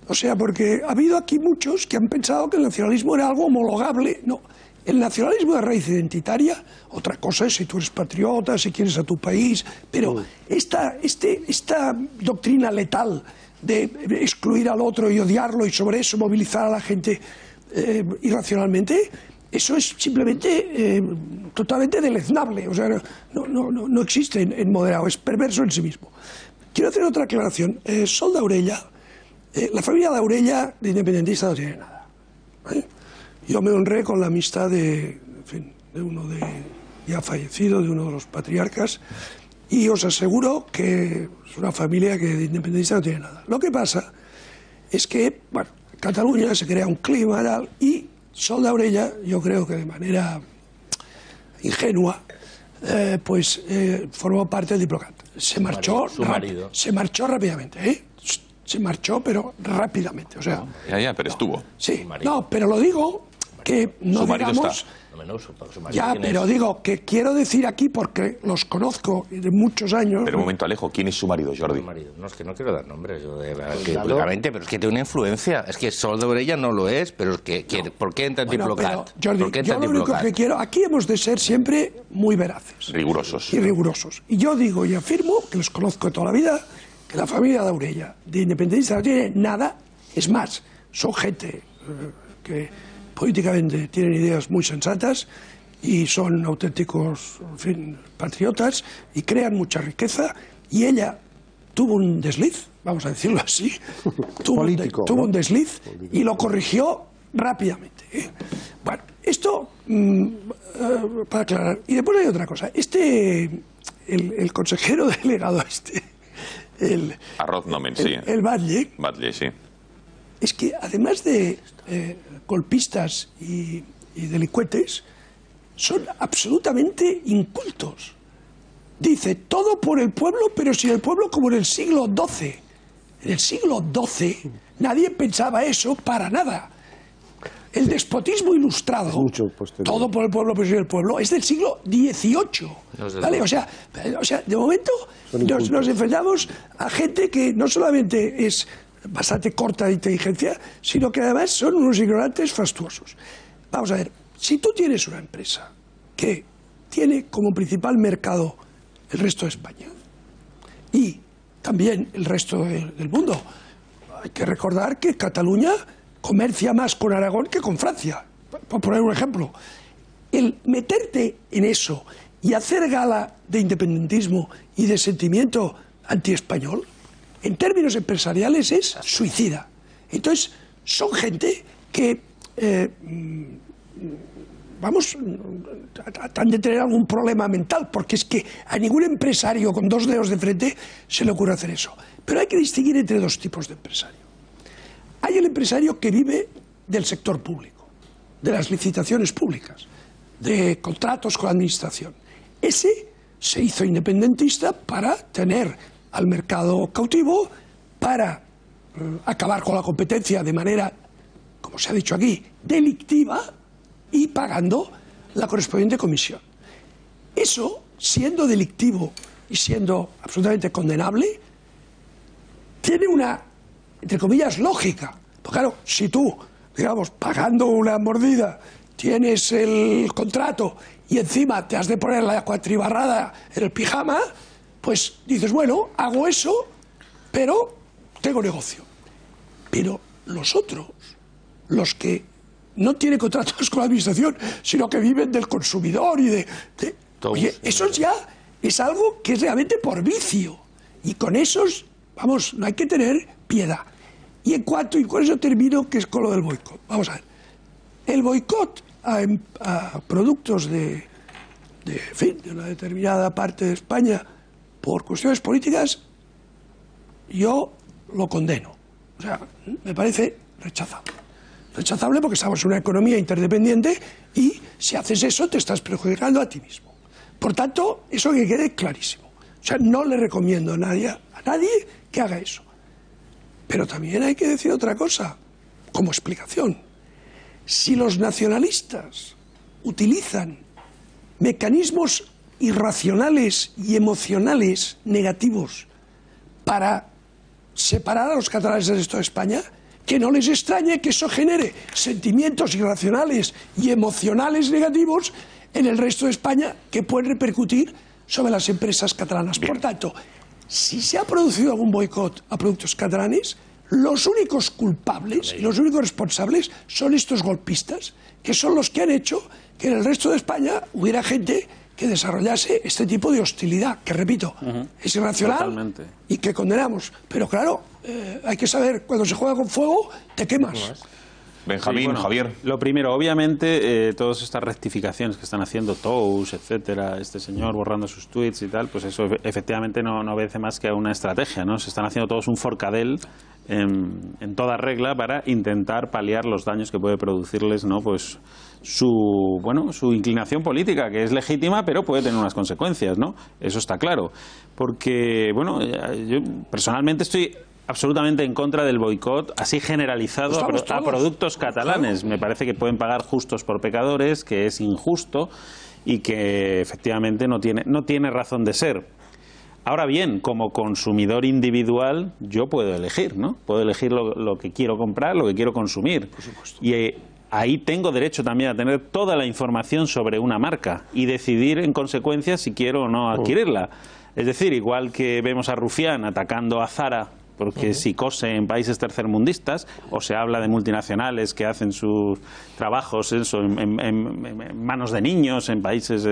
O sea, porque ha habido aquí muchos que han pensado que el nacionalismo era algo homologable. No, el nacionalismo de raíz identitaria, otra cosa es si tú eres patriota, si quieres a tu país, pero esta doctrina letal de excluir al otro y odiarlo y sobre eso movilizar a la gente irracionalmente, eso es simplemente totalmente deleznable. O sea, no existe en moderado, es perverso en sí mismo. Quiero hacer otra aclaración. Sol Daurella, la familia Daurella de independentista no tiene nada. Yo me honré con la amistad de uno ya fallecido, de uno de los patriarcas, y os aseguro que es una familia que de independentista no tiene nada. Lo que pasa es que, bueno, en Cataluña se crea un clima tal, y Sol Daurella, yo creo que de manera ingenua, formó parte del Diplocat. Se marchó rápidamente, Se marchó, pero rápidamente. O sea, pero estuvo. Sí, no, pero lo digo que no digamos. Ya, pero digo que quiero decir aquí, porque los conozco de muchos años. Pero un momento, Alejo, ¿quién es su marido, Jordi? No, es que no quiero dar nombres públicamente, pero es que tiene una influencia. Es que Sol Daurella no lo es, pero es que ¿por qué entra en Diplocat? Jordi, yo lo único que quiero, aquí hemos de ser siempre muy veraces. Rigurosos. Y rigurosos. Y yo digo y afirmo, que los conozco de toda la vida, que la familia Daurella de independentista no tiene nada. Es más, son gente que políticamente tienen ideas muy sensatas y son auténticos, patriotas, y crean mucha riqueza, y ella tuvo un desliz, vamos a decirlo así, tuvo un desliz y lo corrigió rápidamente. Bueno, esto para aclarar. Y después hay otra cosa. El consejero delegado Arroz Nomen, sí. El Batlle. Batlle, sí. Es que además de golpistas y delincuentes, son absolutamente incultos. Dice, todo por el pueblo, pero sin el pueblo, como en el siglo XII. En el siglo XII nadie pensaba eso para nada. El despotismo ilustrado, todo por el pueblo, pero sin el pueblo, es del siglo XVIII. ¿Vale? O sea, de momento nos enfrentamos a gente que no solamente es bastante corta de inteligencia, sino que además son unos ignorantes fastuosos. Vamos a ver, si tú tienes una empresa que tiene como principal mercado el resto de España y también el resto del mundo, hay que recordar que Cataluña comercia más con Aragón que con Francia, por poner un ejemplo. El meterte en eso y hacer gala de independentismo y de sentimiento antiespañol, en términos empresariales es suicida. Entonces, son gente que, han de tener algún problema mental, porque es que a ningún empresario con dos dedos de frente se le ocurre hacer eso. Pero hay que distinguir entre dos tipos de empresario. Hay el empresario que vive del sector público, de las licitaciones públicas, de contratos con la administración. Ese se hizo independentista para tener al mercado cautivo, para acabar con la competencia de manera, como se ha dicho aquí, delictiva y pagando la correspondiente comisión. Eso, siendo delictivo y siendo absolutamente condenable, tiene una, entre comillas, lógica. Porque claro, si tú, digamos, pagando una mordida, tienes el contrato y encima te has de poner la cuatribarrada en el pijama, pues dices, bueno, hago eso, pero tengo negocio. Pero los otros, los que no tienen contratos con la administración, sino que viven del consumidor y oye, eso ya es algo que es realmente por vicio. Y con esos, vamos, no hay que tener piedad. Y con eso termino, que es con lo del boicot. Vamos a ver. El boicot a productos de una determinada parte de España por cuestiones políticas, yo lo condeno. O sea, me parece rechazable. Rechazable porque estamos en una economía interdependiente y si haces eso te estás perjudicando a ti mismo. Por tanto, eso que quede clarísimo. O sea, no le recomiendo a nadie que haga eso. Pero también hay que decir otra cosa, como explicación. Si los nacionalistas utilizan mecanismos irracionales y emocionales negativos para separar a los catalanes del resto de España, que no les extrañe que eso genere sentimientos irracionales y emocionales negativos en el resto de España que pueden repercutir sobre las empresas catalanas. Por tanto, si se ha producido algún boicot a productos catalanes, los únicos culpables y los únicos responsables son estos golpistas, que son los que han hecho que en el resto de España hubiera gente que desarrollase este tipo de hostilidad, que repito, es irracional. Totalmente. Y que condenamos. Pero claro, hay que saber, cuando se juega con fuego, te quemas. Benjamín, sí, bueno, Javier. Lo primero, obviamente, todas estas rectificaciones que están haciendo Tous, etcétera, este señor borrando sus tweets y tal, pues eso efectivamente no obedece más que a una estrategia, ¿no? Se están haciendo todos un forcadell en toda regla para intentar paliar los daños que puede producirles, ¿no? Pues su inclinación política, que es legítima, pero puede tener unas consecuencias, ¿no? Eso está claro. Porque, bueno, yo personalmente estoy absolutamente en contra del boicot así generalizado a productos catalanes. Me parece que pueden pagar justos por pecadores, que es injusto y que efectivamente no tiene razón de ser. Ahora bien, como consumidor individual, yo puedo elegir, ¿no? Puedo elegir lo que quiero comprar, lo que quiero consumir. Por supuesto. Y ahí tengo derecho también a tener toda la información sobre una marca y decidir en consecuencia si quiero o no adquirirla. Es decir, igual que vemos a Rufián atacando a Zara porque si cose en países tercermundistas, o se habla de multinacionales que hacen sus trabajos en manos de niños, en países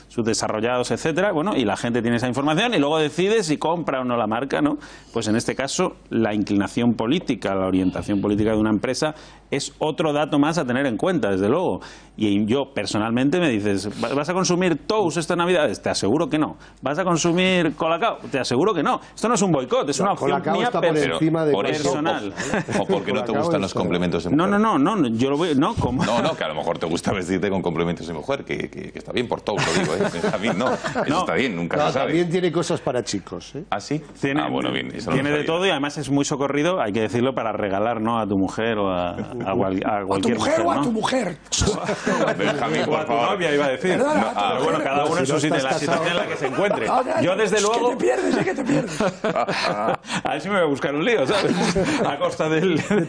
subdesarrollados, etcétera, bueno, y la gente tiene esa información y luego decide si compra o no la marca, ¿no? Pues en este caso, la inclinación política, la orientación política de una empresa es otro dato más a tener en cuenta, desde luego. Y yo, personalmente, me dices, ¿vas a consumir toast esta Navidad? Te aseguro que no. ¿Vas a consumir Colacao? Te aseguro que no. Esto no es un boicot, es una opción mía personal. ¿O porque no te gustan los complementos de mujer? No, yo lo voy... No, ¿cómo? No, que a lo mejor te gusta vestirte con complementos de mujer, que está bien por toast, lo digo, ¿eh? También, eso está bien, nunca se sabe. También tiene cosas para chicos, ¿eh? ¿Ah, sí? Bueno, bien. Tiene de todo y además es muy socorrido, hay que decirlo, para regalar, ¿no?, a tu mujer o a cualquier mujer, ¿no? O a tu mujer. Benjamín, por favor. Novia, iba a decir. Pero bueno, cada uno en su sitio, en la situación en la que se encuentre. Yo, desde luego... que te pierdes. A ver si me voy a buscar un lío, ¿sabes? A costa de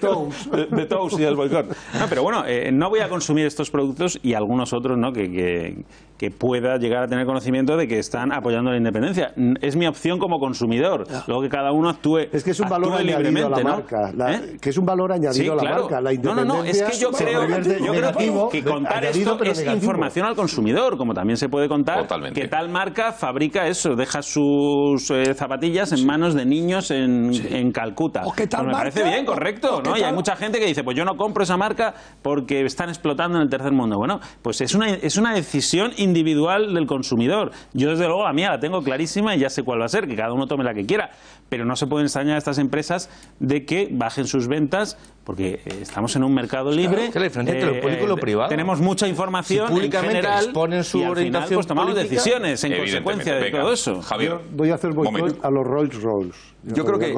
toast y del boicot. No, pero bueno, no voy a consumir estos productos y algunos otros, ¿no?, que pueda llegar a tener conocimiento de que están apoyando la independencia. Es mi opción como consumidor. Luego que cada uno actúe libremente. Es que es un valor añadido a la marca. Que es un valor añadido a la marca. La independencia. Es que yo creo que contar esto es información al consumidor, como también se puede contar que tal marca fabrica eso, deja sus zapatillas en manos de niños en Calcuta. Me parece bien, correcto, ¿no? Y hay mucha gente que dice, pues yo no compro esa marca porque están explotando en el tercer mundo. Bueno, pues es una decisión individual del consumidor. Yo, desde luego, la mía la tengo clarísima y ya sé cuál va a ser, que cada uno tome la que quiera, pero no se pueden extrañar a estas empresas de que bajen sus ventas, porque estamos en un mercado libre. Claro, entre lo público y lo privado. Tenemos mucha información, si públicamente en general, exponen su y al final pues tomamos política, decisiones en consecuencia de todo eso. Javier, voy a hacer boicot a los Rolls Royce. Yo creo que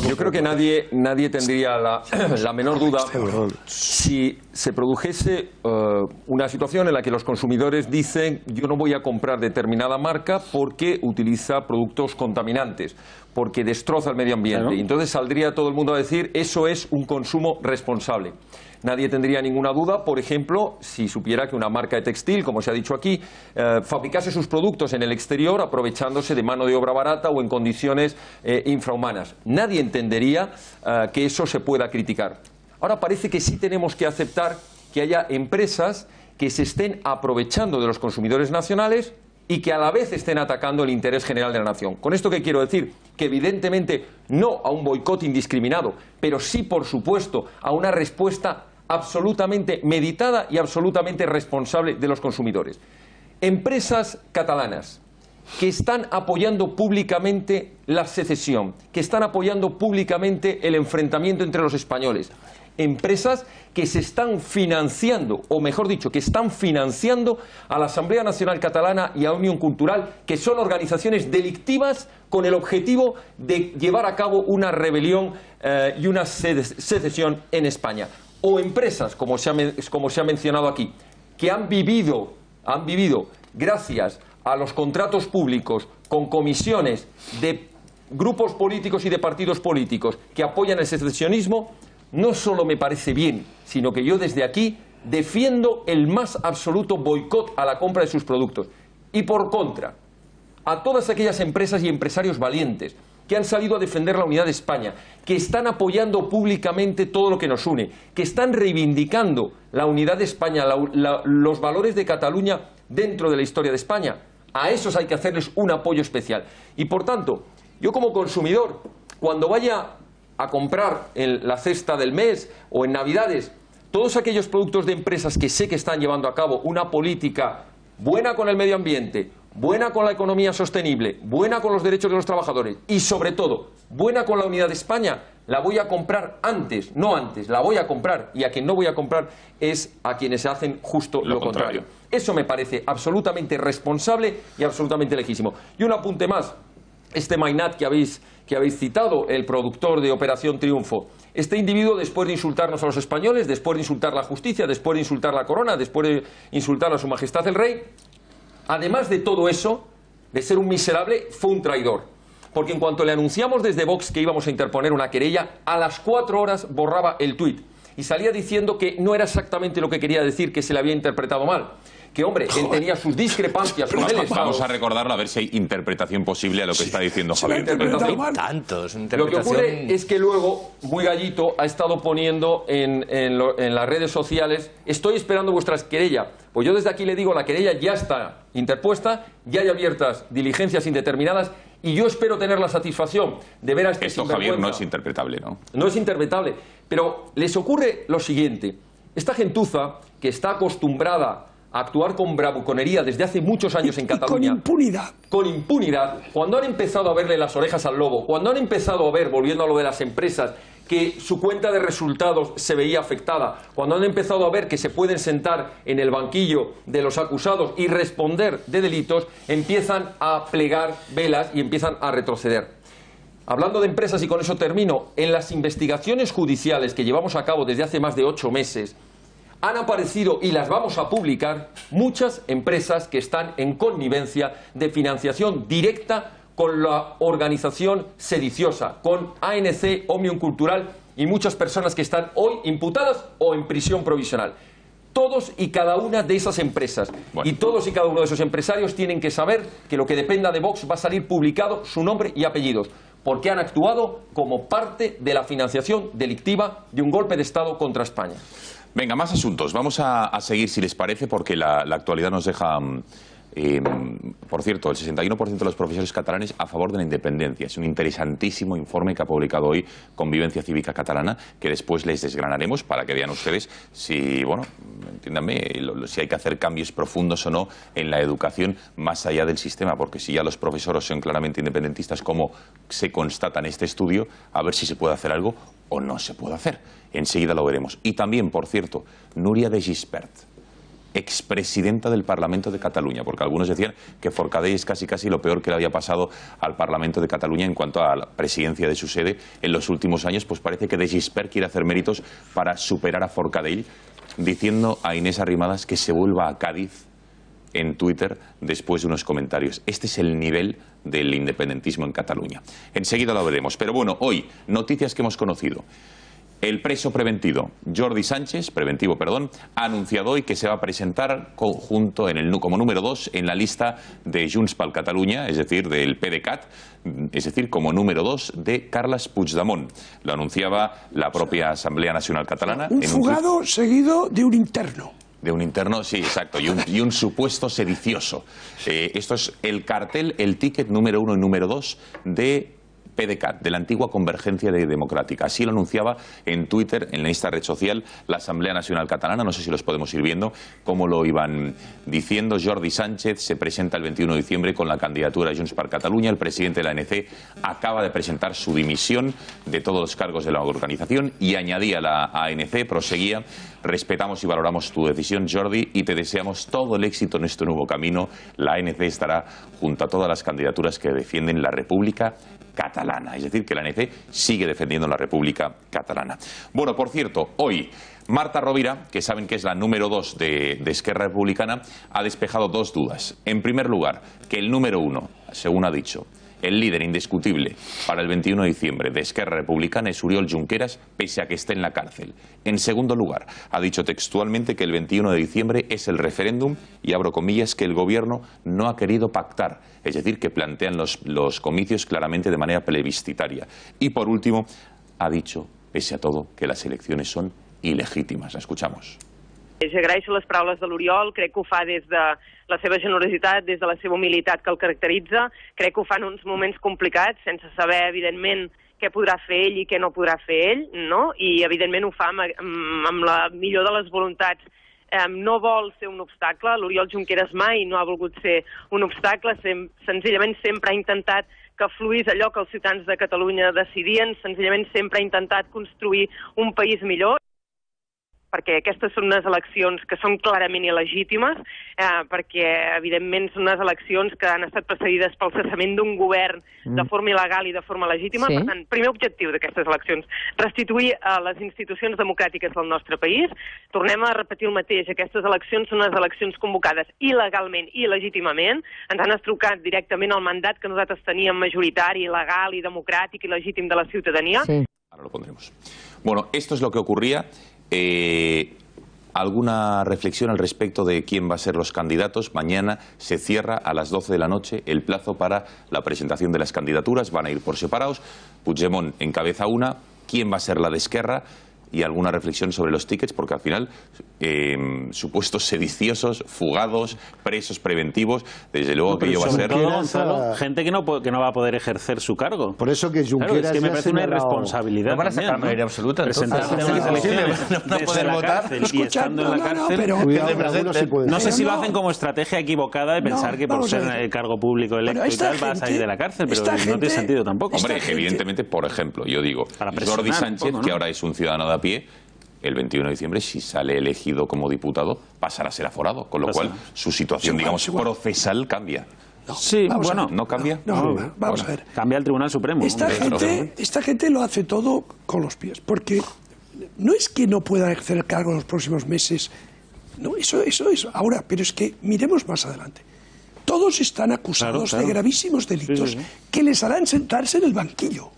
yo creo que nadie tendría la menor duda si se produjese una situación en la que los consumidores dicen yo no voy a comprar determinada marca porque utiliza productos contaminantes, porque destroza el medio ambiente. Claro. Y entonces saldría todo el mundo a decir eso es un consumo responsable. Nadie tendría ninguna duda, por ejemplo, si supiera que una marca de textil, como se ha dicho aquí, fabricase sus productos en el exterior aprovechándose de mano de obra barata o en condiciones infrahumanas. Nadie entendería que eso se pueda criticar. Ahora parece que sí tenemos que aceptar que haya empresas que se estén aprovechando de los consumidores nacionales y que a la vez estén atacando el interés general de la nación. ¿Con esto qué quiero decir? Que evidentemente no a un boicot indiscriminado, pero sí, por supuesto, a una respuesta absolutamente meditada y absolutamente responsable de los consumidores. Empresas catalanas que están apoyando públicamente la secesión, que están apoyando públicamente el enfrentamiento entre los españoles. Empresas que se están financiando, o mejor dicho, que están financiando a la Asamblea Nacional Catalana y a Unión Cultural, que son organizaciones delictivas con el objetivo de llevar a cabo una rebelión y una secesión en España. O empresas, como se ha mencionado aquí, que han vivido gracias a los contratos públicos con comisiones de grupos políticos y de partidos políticos que apoyan el secesionismo. No solo me parece bien, sino que yo desde aquí defiendo el más absoluto boicot a la compra de sus productos. Y por contra, a todas aquellas empresas y empresarios valientes que han salido a defender la unidad de España, que están apoyando públicamente todo lo que nos une, que están reivindicando la unidad de España, los valores de Cataluña dentro de la historia de España, a esos hay que hacerles un apoyo especial. Y por tanto, yo como consumidor, cuando vaya a comprar en la cesta del mes o en Navidades todos aquellos productos de empresas que sé que están llevando a cabo una política buena con el medio ambiente, buena con la economía sostenible, buena con los derechos de los trabajadores y sobre todo buena con la unidad de España, la voy a comprar antes, no antes, la voy a comprar, y a quien no voy a comprar es a quienes hacen justo lo contrario. Eso me parece absolutamente responsable y absolutamente legítimo. Y un apunte más, este Mainat que habéis citado, el productor de Operación Triunfo, este individuo, después de insultarnos a los españoles, después de insultar la justicia, después de insultar la corona, después de insultar a su majestad el rey, además de todo eso, de ser un miserable, fue un traidor. Porque en cuanto le anunciamos desde Vox que íbamos a interponer una querella, a las 4 horas borraba el tuit y salía diciendo que no era exactamente lo que quería decir, que se le había interpretado mal. Que, hombre, él tenía sus discrepancias con el Estado. Vamos a recordarlo a ver si hay interpretación posible a lo que está diciendo Javier. Lo que ocurre es que luego, muy gallito, ha estado poniendo en las redes sociales, estoy esperando vuestras querellas. Pues yo desde aquí le digo, la querella ya está interpuesta, ya hay abiertas diligencias indeterminadas Y yo espero tener la satisfacción de ver a este Esto, sinvergüenza. Javier, no es interpretable, ¿no? No es interpretable, pero les ocurre lo siguiente. Esta gentuza, que está acostumbrada a actuar con bravuconería desde hace muchos años en Cataluña. Con impunidad. Con impunidad. Cuando han empezado a verle las orejas al lobo, cuando han empezado a ver, volviendo a lo de las empresas, que su cuenta de resultados se veía afectada, cuando han empezado a ver que se pueden sentar en el banquillo de los acusados y responder de delitos, empiezan a plegar velas y empiezan a retroceder. Hablando de empresas, y con eso termino, en las investigaciones judiciales que llevamos a cabo desde hace más de 8 meses, han aparecido, y las vamos a publicar, muchas empresas que están en connivencia de financiación directa con la organización sediciosa, con ANC, Òmnium Cultural y muchas personas que están hoy imputadas o en prisión provisional. Todos y cada una de esas empresas y todos y cada uno de esos empresarios tienen que saber que lo que dependa de Vox va a salir publicado su nombre y apellidos, porque han actuado como parte de la financiación delictiva de un golpe de Estado contra España. Venga, más asuntos. Vamos a seguir, si les parece, porque la actualidad nos deja... por cierto, el 61% de los profesores catalanes a favor de la independencia. Es un interesantísimo informe que ha publicado hoy Convivencia Cívica Catalana, que después les desgranaremos para que vean ustedes si, bueno, entiéndanme, si hay que hacer cambios profundos o no en la educación más allá del sistema, porque si ya los profesores son claramente independentistas, como se constata en este estudio, a ver si se puede hacer algo o no se puede hacer. Enseguida lo veremos. Y también, por cierto, Núria de Gispert, expresidenta del Parlamento de Cataluña, porque algunos decían que Forcadell es casi lo peor que le había pasado al Parlamento de Cataluña en cuanto a la presidencia de su sede en los últimos años. Pues parece que de Gispert quiere hacer méritos para superar a Forcadell, diciendo a Inés Arrimadas que se vuelva a Cádiz en Twitter después de unos comentarios. Este es el nivel del independentismo en Cataluña. Enseguida lo veremos. Pero bueno, hoy, noticias que hemos conocido. El preso preventivo, Jordi Sánchez, ha anunciado hoy que se va a presentar como número 2 en la lista de Junts per Catalunya, es decir, del PDeCAT, es decir, como número 2 de Carles Puigdemont. Lo anunciaba la propia Asamblea Nacional Catalana. Un fugado seguido de un interno. De un interno, sí, exacto, y un supuesto sedicioso. Esto es el cartel, el ticket número 1 y número 2 de PDeCAT, de la antigua Convergencia Democrática. Así lo anunciaba en Twitter, en esta red social, la Asamblea Nacional Catalana. No sé si los podemos ir viendo cómo lo iban diciendo. Jordi Sánchez se presenta el 21 de diciembre con la candidatura de Junts per Catalunya. El presidente de la ANC acaba de presentar su dimisión de todos los cargos de la organización y añadía la ANC, proseguía: respetamos y valoramos tu decisión, Jordi, y te deseamos todo el éxito en este nuevo camino. La ANC estará junto a todas las candidaturas que defienden la República Catalana. Es decir, que la ANC sigue defendiendo la República Catalana. Bueno, por cierto, hoy Marta Rovira, que saben que es la número 2 de Esquerra Republicana, ha despejado dos dudas. En primer lugar, que el número 1, según ha dicho, el líder indiscutible para el 21 de diciembre de Esquerra Republicana es Oriol Junqueras, pese a que esté en la cárcel. En segundo lugar, ha dicho textualmente que el 21 de diciembre es el referéndum y, abro comillas, que el gobierno no ha querido pactar. Es decir, que plantean los comicios claramente de manera plebiscitaria. Y por último, ha dicho, pese a todo, que las elecciones son ilegítimas. La escuchamos. Agraeixo les paraules de l'Oriol, crec que ho fa des de la seva generositat, des de la seva humilitat que el caracteritza. Crec que ho fa en uns moments complicats, sense saber, evidentment, què podrà fer ell i què no podrà fer ell, no? I, evidentment, ho fa amb la millor de les voluntats. No vol ser un obstacle, l'Oriol Junqueras mai no ha volgut ser un obstacle, senzillament sempre ha intentat que fluís allò que els ciutadans de Catalunya decidien, senzillament sempre ha intentat construir un país millor, perquè aquestes són unes eleccions que són clarament il·legítimes, perquè, evidentment, són unes eleccions que han estat precedides pel cessament d'un govern de forma il·legal i de forma legítima. Sí. Per tant, primer objectiu d'aquestes eleccions, restituir les institucions democràtiques del nostre país. Tornem a repetir el mateix, aquestes eleccions són unes eleccions convocades il·legalment i legítimament. Ens han estrucat directament el mandat que nosaltres teníem majoritari, legal i democràtic i legítim de la ciutadania. Sí. Ahora lo pondremos. Bueno, esto es lo que ocurría. ¿Alguna reflexión al respecto de quién va a ser los candidatos? Mañana se cierra a las 12 de la noche el plazo para la presentación de las candidaturas. Van a ir por separados. Puigdemont encabeza una. ¿Quién va a ser la de Esquerra? y alguna reflexión sobre los tickets, porque al final supuestos sediciosos, fugados, presos preventivos, desde luego que ello va a ser... Gonzalo, gente que no va a poder ejercer su cargo. Por eso que Junqueras, claro, es que me parece una irresponsabilidad. No van a sacar mayoría absoluta. Presentarse en unas elecciones no poder votar y estando en la cárcel. No sé si lo hacen como estrategia equivocada de pensar que por ser cargo público electo y tal vas a salir de la cárcel, pero no tiene sentido tampoco. Hombre, evidentemente, por ejemplo, yo digo, Jordi Sánchez, que ahora es un ciudadano de a pie, el 21 de diciembre, si sale elegido como diputado, pasará a ser aforado, con lo cual su situación, digamos, procesal cambia. Sí, bueno, ¿no cambia? No, vamos a ver. Cambia el Tribunal Supremo. Esta gente lo hace todo con los pies, porque no es que no pueda ejercer el cargo en los próximos meses, no, eso es ahora, pero es que miremos más adelante. Todos están acusados de gravísimos delitos que les harán sentarse en el banquillo.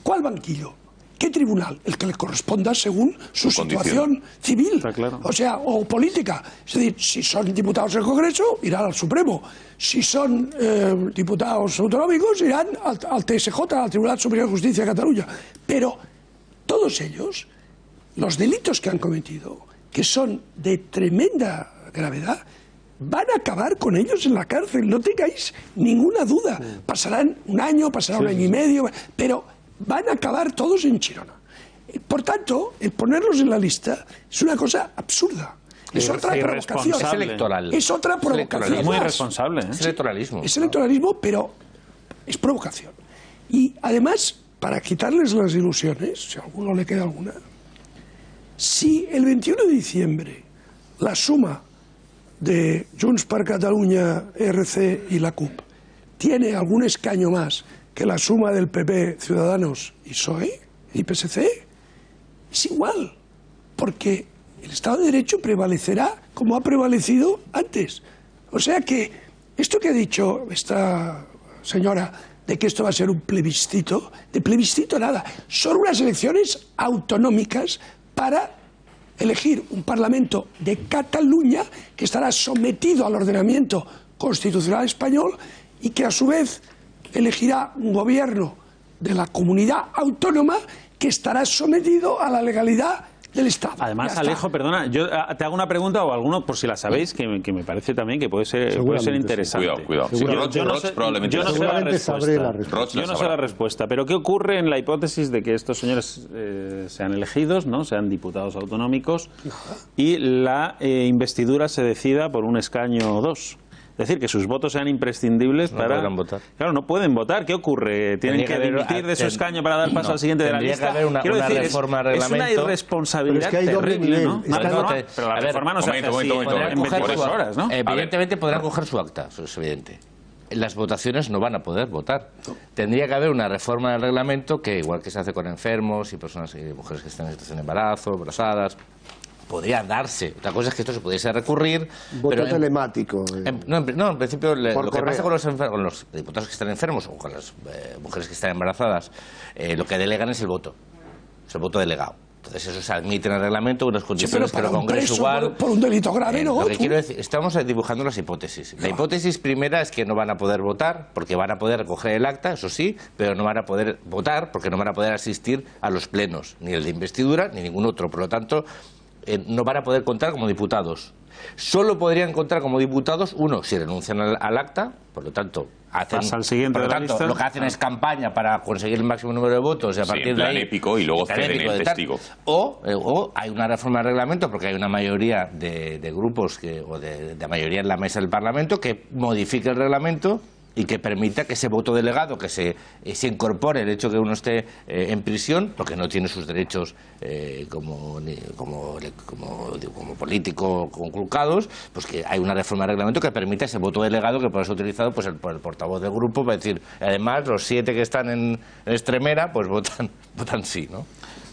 ¿Cuál banquillo? ¿Qué tribunal? El que le corresponda según su situación civil, o sea, o política. Es decir, si son diputados del Congreso, irán al Supremo. Si son diputados autonómicos, irán al TSJ, al Tribunal Superior de Justicia de Cataluña. Pero todos ellos, los delitos que han cometido, que son de tremenda gravedad, van a acabar con ellos en la cárcel, no tengáis ninguna duda. Pasarán un año, pasará un año y medio, pero van a acabar todos en Chirona. Por tanto, el ponerlos en la lista es una cosa absurda. Es otra provocación. Es electoral. Es otra provocación. Es muy irresponsable. Es electoralismo. Es electoralismo, pero es provocación. Y además, para quitarles las ilusiones, si a alguno le queda alguna, si el 21 de diciembre la suma de Junts per Catalunya, ERC y la CUP tiene algún escaño más que la suma del PP, Ciudadanos y PSOE y PSC, es igual, porque el Estado de Derecho prevalecerá como ha prevalecido antes. O sea que esto que ha dicho esta señora de que esto va a ser un plebiscito, de plebiscito nada, son unas elecciones autonómicas para elegir un Parlamento de Cataluña que estará sometido al ordenamiento constitucional español y que a su vez elegirá un gobierno de la comunidad autónoma que estará sometido a la legalidad del Estado. Además, Alejo, perdona, yo te hago una pregunta o alguno, por si la sabéis, que me parece también que puede ser interesante. Cuidado. Yo no sé la respuesta, pero ¿qué ocurre en la hipótesis de que estos señores sean elegidos, ¿no? Sean diputados autonómicos y la investidura se decida por un escaño o dos? Es decir, que sus votos sean imprescindibles para... No podrán votar. Claro, no pueden votar. ¿Qué ocurre? ¿Tienen que dimitir de su escaño para dar paso al siguiente de la lista? Que haber una reforma de reglamento. Es una irresponsabilidad terrible, ¿no? Pero la reforma no se hace así en 24 horas, ¿no? Evidentemente podrán coger su acta, eso es evidente. Las votaciones no van a poder votar. Tendría que haber una reforma del reglamento que, igual que se hace con enfermos y personas y mujeres que están en situación de embarazo, embarazadas, podría darse. Otra cosa es que esto se pudiese recurrir. Voto telemático. En principio, lo que pasa con los diputados que están enfermos o con las mujeres que están embarazadas, lo que delegan es el voto. Es el voto delegado. Entonces eso se admite en el reglamento, unas condiciones que el Congreso igual. Por un delito grave, ¿no? Lo que quiero decir, estamos dibujando las hipótesis. La hipótesis primera es que no van a poder votar, porque van a poder recoger el acta, eso sí, pero no van a poder votar, porque no van a poder asistir a los plenos, ni el de investidura, ni ningún otro. Por lo tanto, no van a poder contar como diputados. Solo podrían contar como diputados, uno, si renuncian al acta, por lo tanto, lo que hacen es campaña para conseguir el máximo número de votos y a partir de ahí épico y luego ceden el testigo. O hay una reforma del reglamento porque hay una mayoría de grupos de mayoría en la mesa del Parlamento que modifique el reglamento y que permita que ese voto delegado, que se incorpore el hecho que uno esté en prisión, porque no tiene sus derechos como político conculcados, pues que hay una reforma del reglamento que permita ese voto delegado que puede ser utilizado pues por el portavoz del grupo para decir, además los 7 que están en Extremera pues votan sí, ¿no?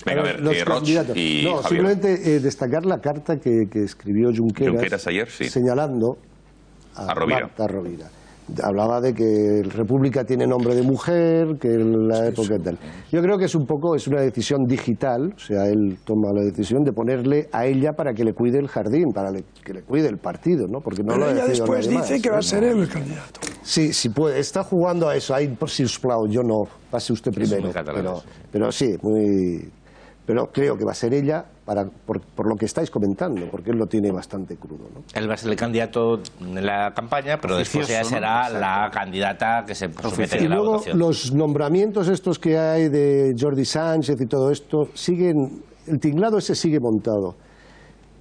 Venga, a ver, Roch y no, Javier. simplemente destacar la carta que escribió Junqueras ayer, sí, señalando a Marta Rovira. Hablaba de que República tiene nombre de mujer, que en la época tal. Yo creo que es una decisión digital, o sea, él toma la decisión de ponerle a ella para que le cuide el jardín, para que le cuide el partido, ¿no? Porque no pero lo ella después dice más, que va a ser él el candidato. Sí, puede, está jugando a eso. Ahí, por si os plau, yo no, pase usted primero. Pero sí, muy... pero creo que va a ser ella por lo que estáis comentando, porque él lo tiene bastante crudo, ¿no? Él va a ser el candidato en la campaña, pero después ella será la candidata que se somete a la y luego votación. Los nombramientos estos que hay de Jordi Sánchez y todo esto, el tinglado ese sigue montado.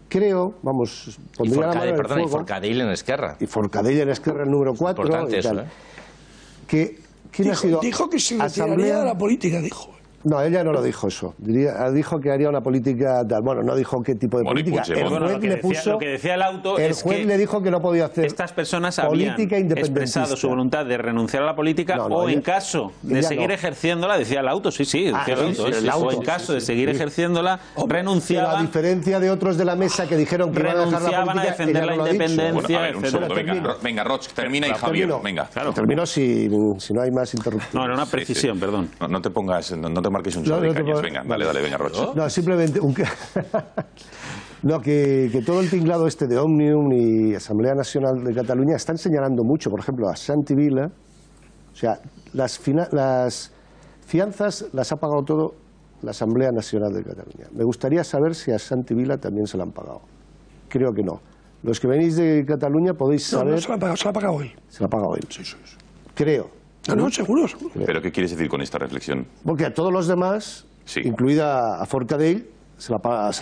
Creo, vamos, pondría la mano en el fuego. Y Forcadell en Esquerra. Y Forcadell en Esquerra, el número 4. Importante eso, ¿eh? ¿Quién ha sido? Dijo que se retiraría de la política, dijo. No, ella no lo dijo eso. Dijo que haría una política tal. Bueno, no dijo qué tipo de política. El juez le puso. Lo que decía el auto el es juez que le dijo que no podía hacer. Estas personas habían política independentista. expresado su voluntad de renunciar a la política o en caso de seguir ejerciéndola, decía el auto, decía el auto, o en caso de seguir ejerciéndola, renunciaban. A diferencia de otros de la mesa que dijeron que iban a dejar la política, a defender la independencia. Bueno, un segundo, venga, Roch, termina y Javier, venga. Termino si no hay más interrupciones. No, era una precisión, perdón. No te pongas, no te marques un show de cañas. Venga, dale, venga, Rocha. No, simplemente que todo el tinglado este de Òmnium y Asamblea Nacional de Cataluña están señalando mucho, por ejemplo, a Santi Vila. O sea, las fianzas las ha pagado todo la Asamblea Nacional de Cataluña. Me gustaría saber si a Santi Vila también se la han pagado. Creo que no. Los que venís de Cataluña podéis saber... No, se la ha pagado él. Se la ha pagado él. Sí. Creo. No, seguro. ¿Pero qué quieres decir con esta reflexión? Porque a todos los demás, incluida a Forcadell, se la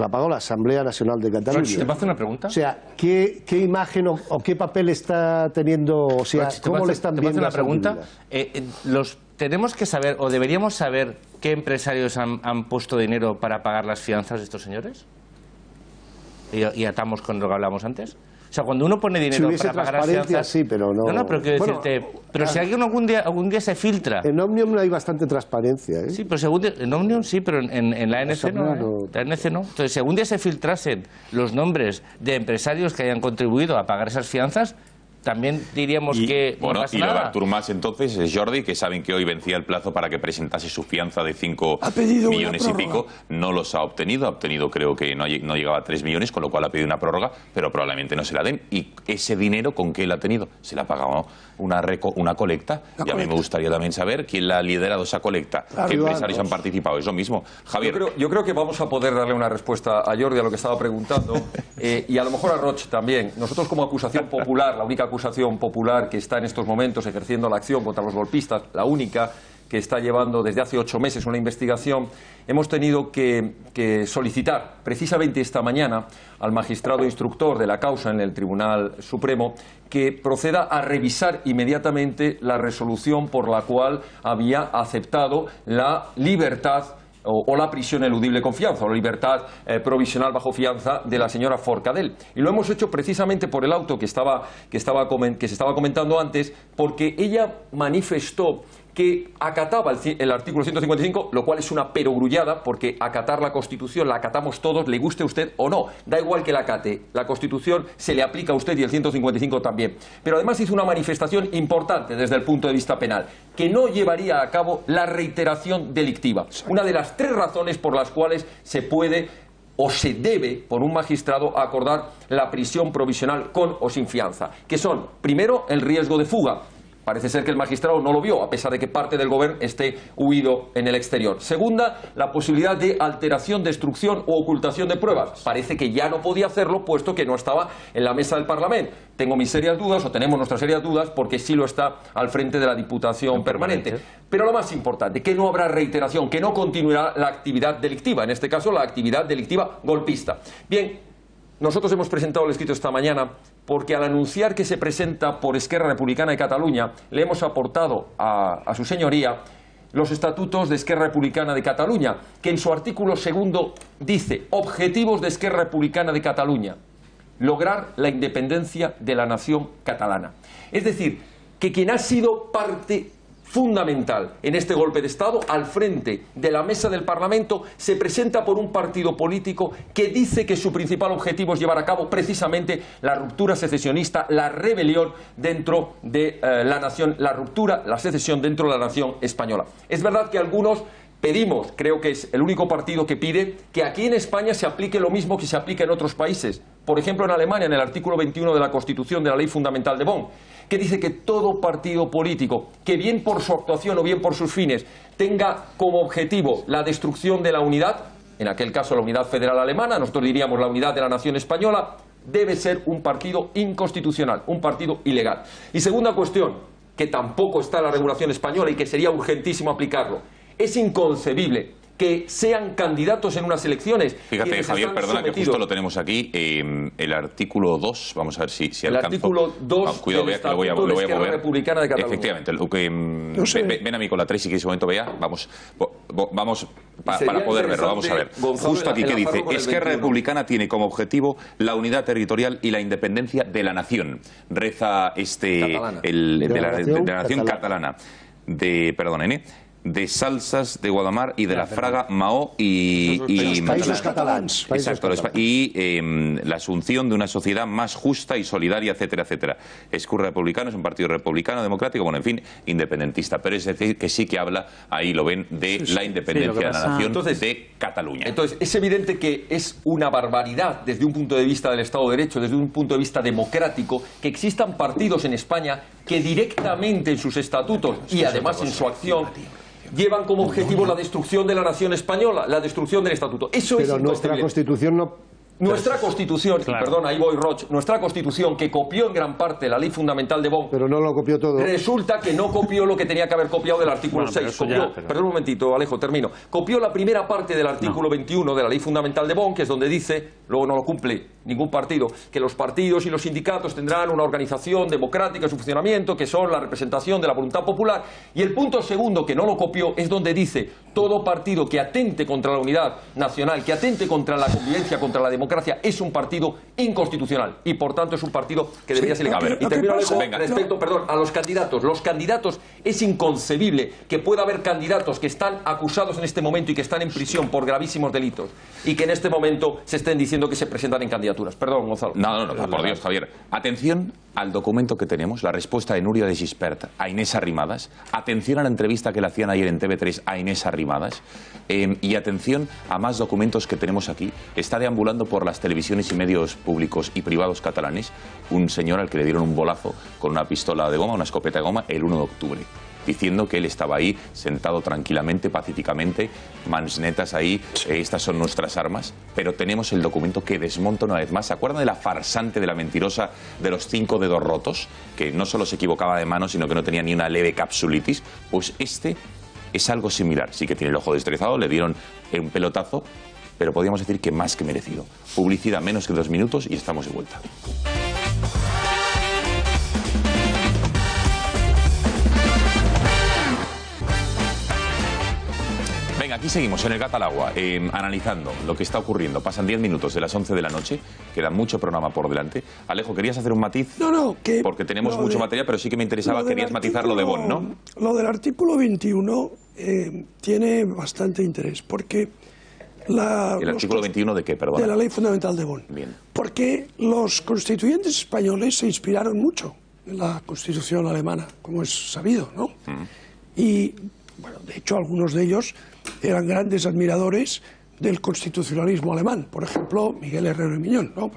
pagó la Asamblea Nacional de Cataluña. ¿Te puedo hacer una pregunta? O sea, ¿qué imagen o qué papel está teniendo? O sea, ¿cómo le están viendo a Santi Vila? ¿Tenemos que saber o deberíamos saber qué empresarios han puesto dinero para pagar las fianzas de estos señores? ¿Y atamos con lo que hablamos antes? O sea, cuando uno pone dinero para pagar las fianzas... sí, pero no... No, pero quiero decirte... Pero si alguien algún día se filtra... En Òmnium hay bastante transparencia, ¿eh? Sí, pero en Òmnium sí, pero en la ANC no, ¿eh? La ANC no. Entonces, si algún día se filtrasen los nombres de empresarios que hayan contribuido a pagar esas fianzas, también diríamos que no pasa lo de nada. Artur Mas entonces es Jordi, que saben que hoy vencía el plazo para que presentase su fianza de 5 millones y pico. No los ha obtenido, creo que no llegaba a 3 millones, con lo cual ha pedido una prórroga, pero probablemente no se la den. ¿Y ese dinero con qué él ha tenido? Se le ha pagado una colecta. Y a mí me gustaría también saber quién la ha liderado esa colecta, qué empresarios han participado. Es lo mismo. Javier. Yo creo que vamos a poder darle una respuesta a Jordi a lo que estaba preguntando y a lo mejor a Roch también. Nosotros como acusación popular, la única acusación popular que está en estos momentos ejerciendo la acción contra los golpistas, la única que está llevando desde hace 8 meses una investigación, hemos tenido que solicitar precisamente esta mañana al magistrado instructor de la causa en el Tribunal Supremo que proceda a revisar inmediatamente la resolución por la cual había aceptado la libertad o la prisión eludible con fianza, o la libertad provisional bajo fianza de la señora Forcadell. Y lo hemos hecho precisamente por el auto que se estaba comentando antes, porque ella manifestó que acataba el artículo 155, lo cual es una perogrullada, porque acatar la Constitución la acatamos todos, le guste a usted o no, da igual que la acate, la Constitución se le aplica a usted y el 155 también. Pero además hizo una manifestación importante desde el punto de vista penal, que no llevaría a cabo la reiteración delictiva. Una de las 3 razones por las cuales se puede o se debe, por un magistrado, acordar la prisión provisional con o sin fianza, que son, primero, el riesgo de fuga. Parece ser que el magistrado no lo vio, a pesar de que parte del gobierno esté huido en el exterior. Segunda, la posibilidad de alteración, destrucción u ocultación de pruebas. Parece que ya no podía hacerlo, puesto que no estaba en la mesa del Parlamento. Tengo mis serias dudas, o tenemos nuestras serias dudas, porque sí lo está al frente de la Diputación Permanente. Pero lo más importante, que no habrá reiteración, que no continuará la actividad delictiva, en este caso la actividad delictiva golpista. Bien, nosotros hemos presentado el escrito esta mañana porque al anunciar que se presenta por Esquerra Republicana de Cataluña, le hemos aportado a su señoría los estatutos de Esquerra Republicana de Cataluña, que en su artículo 2 dice: objetivos de Esquerra Republicana de Cataluña, lograr la independencia de la nación catalana. Es decir, que quien ha sido parte fundamental en este golpe de Estado, al frente de la mesa del Parlamento, se presenta por un partido político que dice que su principal objetivo es llevar a cabo precisamente la ruptura secesionista, la rebelión dentro de la nación, la secesión dentro de la nación española. Es verdad que algunos pedimos, creo que es el único partido que pide, que aquí en España se aplique lo mismo que se aplica en otros países. Por ejemplo, en Alemania, en el artículo 21 de la Constitución de la Ley Fundamental de Bonn, que dice que todo partido político que bien por su actuación o bien por sus fines tenga como objetivo la destrucción de la unidad, en aquel caso la unidad federal alemana, nosotros diríamos la unidad de la nación española, debe ser un partido inconstitucional, un partido ilegal. Y segunda cuestión, que tampoco está en la regulación española y que sería urgentísimo aplicarlo, es inconcebible que sean candidatos en unas elecciones. Fíjate, Javier, perdona que justo lo tenemos aquí, el artículo 2, vamos a ver si el alcanzo. Artículo 2 cuidado, del vea que lo voy a Estatuto mover. Republicana de Cataluña. Efectivamente, ven a mí con la 3 si quieres un momento, vea, vamos para poder verlo, vamos a ver. Justo aquí que dice, Esquerra Republicana tiene como objetivo la unidad territorial y la independencia de la nación. Reza de la nación catalana. De Salsas, de Guadamar y de la Fraga, Mahó y países catalans. Exacto, y la asunción de una sociedad más justa y solidaria, etcétera, etcétera. Esquerra Republicano es un partido republicano, democrático, bueno, en fin, independentista, pero es decir que sí que habla, ahí lo ven, de la independencia de la nación de Cataluña. Entonces, es evidente que es una barbaridad desde un punto de vista del Estado de Derecho, desde un punto de vista democrático, que existan partidos en España que directamente en sus estatutos y además en su acción llevan como objetivo la destrucción de la nación española, la destrucción del estatuto. Eso es inconcebible. Nuestra Constitución no... Nuestra Constitución, perdón, ahí voy, Roch, nuestra Constitución, que copió en gran parte la Ley Fundamental de Bonn, pero no lo copió todo. Resulta que no copió lo que tenía que haber copiado del artículo 6. Perdón un momentito, Alejo, termino. Copió la primera parte del artículo 21 de la Ley Fundamental de Bonn, que es donde dice, luego no lo cumple ningún partido, que los partidos y los sindicatos tendrán una organización democrática en su funcionamiento, que son la representación de la voluntad popular. Y el punto segundo, que no lo copió, es donde dice, todo partido que atente contra la unidad nacional, que atente contra la convivencia, contra la democracia, es un partido inconstitucional y por tanto es un partido que debería ser ilegal. Y termino respecto, perdón, a los candidatos. Los candidatos, es inconcebible que pueda haber candidatos que están acusados en este momento y que están en prisión por gravísimos delitos y que en este momento se estén diciendo que se presentan en candidaturas. Perdón, Gonzalo. No, por Dios, Javier. Atención al documento que tenemos, la respuesta de Núria de Gispert a Inés Arrimadas. Atención a la entrevista que le hacían ayer en TV3 a Inés Arrimadas. Y atención a más documentos que tenemos aquí. Está deambulando por las televisiones y medios públicos y privados catalanes un señor al que le dieron un bolazo con una pistola de goma, una escopeta de goma, el 1 de octubre. Diciendo que él estaba ahí sentado tranquilamente, pacíficamente, mans netas ahí, estas son nuestras armas, pero tenemos el documento que desmonta una vez más. ¿Se acuerdan de la farsante, de la mentirosa de los 5 dedos rotos? Que no solo se equivocaba de mano, sino que no tenía ni una leve capsulitis. Pues este es algo similar. Sí que tiene el ojo destrozado, le dieron un pelotazo, pero podríamos decir que más que merecido. Publicidad, menos que 2 minutos y estamos de vuelta. Venga, aquí seguimos en el Gata al Agua, analizando lo que está ocurriendo. Pasan 10 minutos de las 11 de la noche, queda mucho programa por delante. Alejo, ¿querías hacer un matiz? No, porque tenemos mucho material, pero sí que me interesaba, querías matizar lo de Bonn, ¿no? Lo del artículo 21 tiene bastante interés, porque... ¿El artículo 21 de qué, perdón? De la Ley Fundamental de Bonn. Bien. Porque los constituyentes españoles se inspiraron mucho en la Constitución alemana, como es sabido, ¿no? Y, bueno, de hecho, algunos de ellos eran grandes admiradores del constitucionalismo alemán. Por ejemplo, Miguel Herrero y Miñón, ¿no?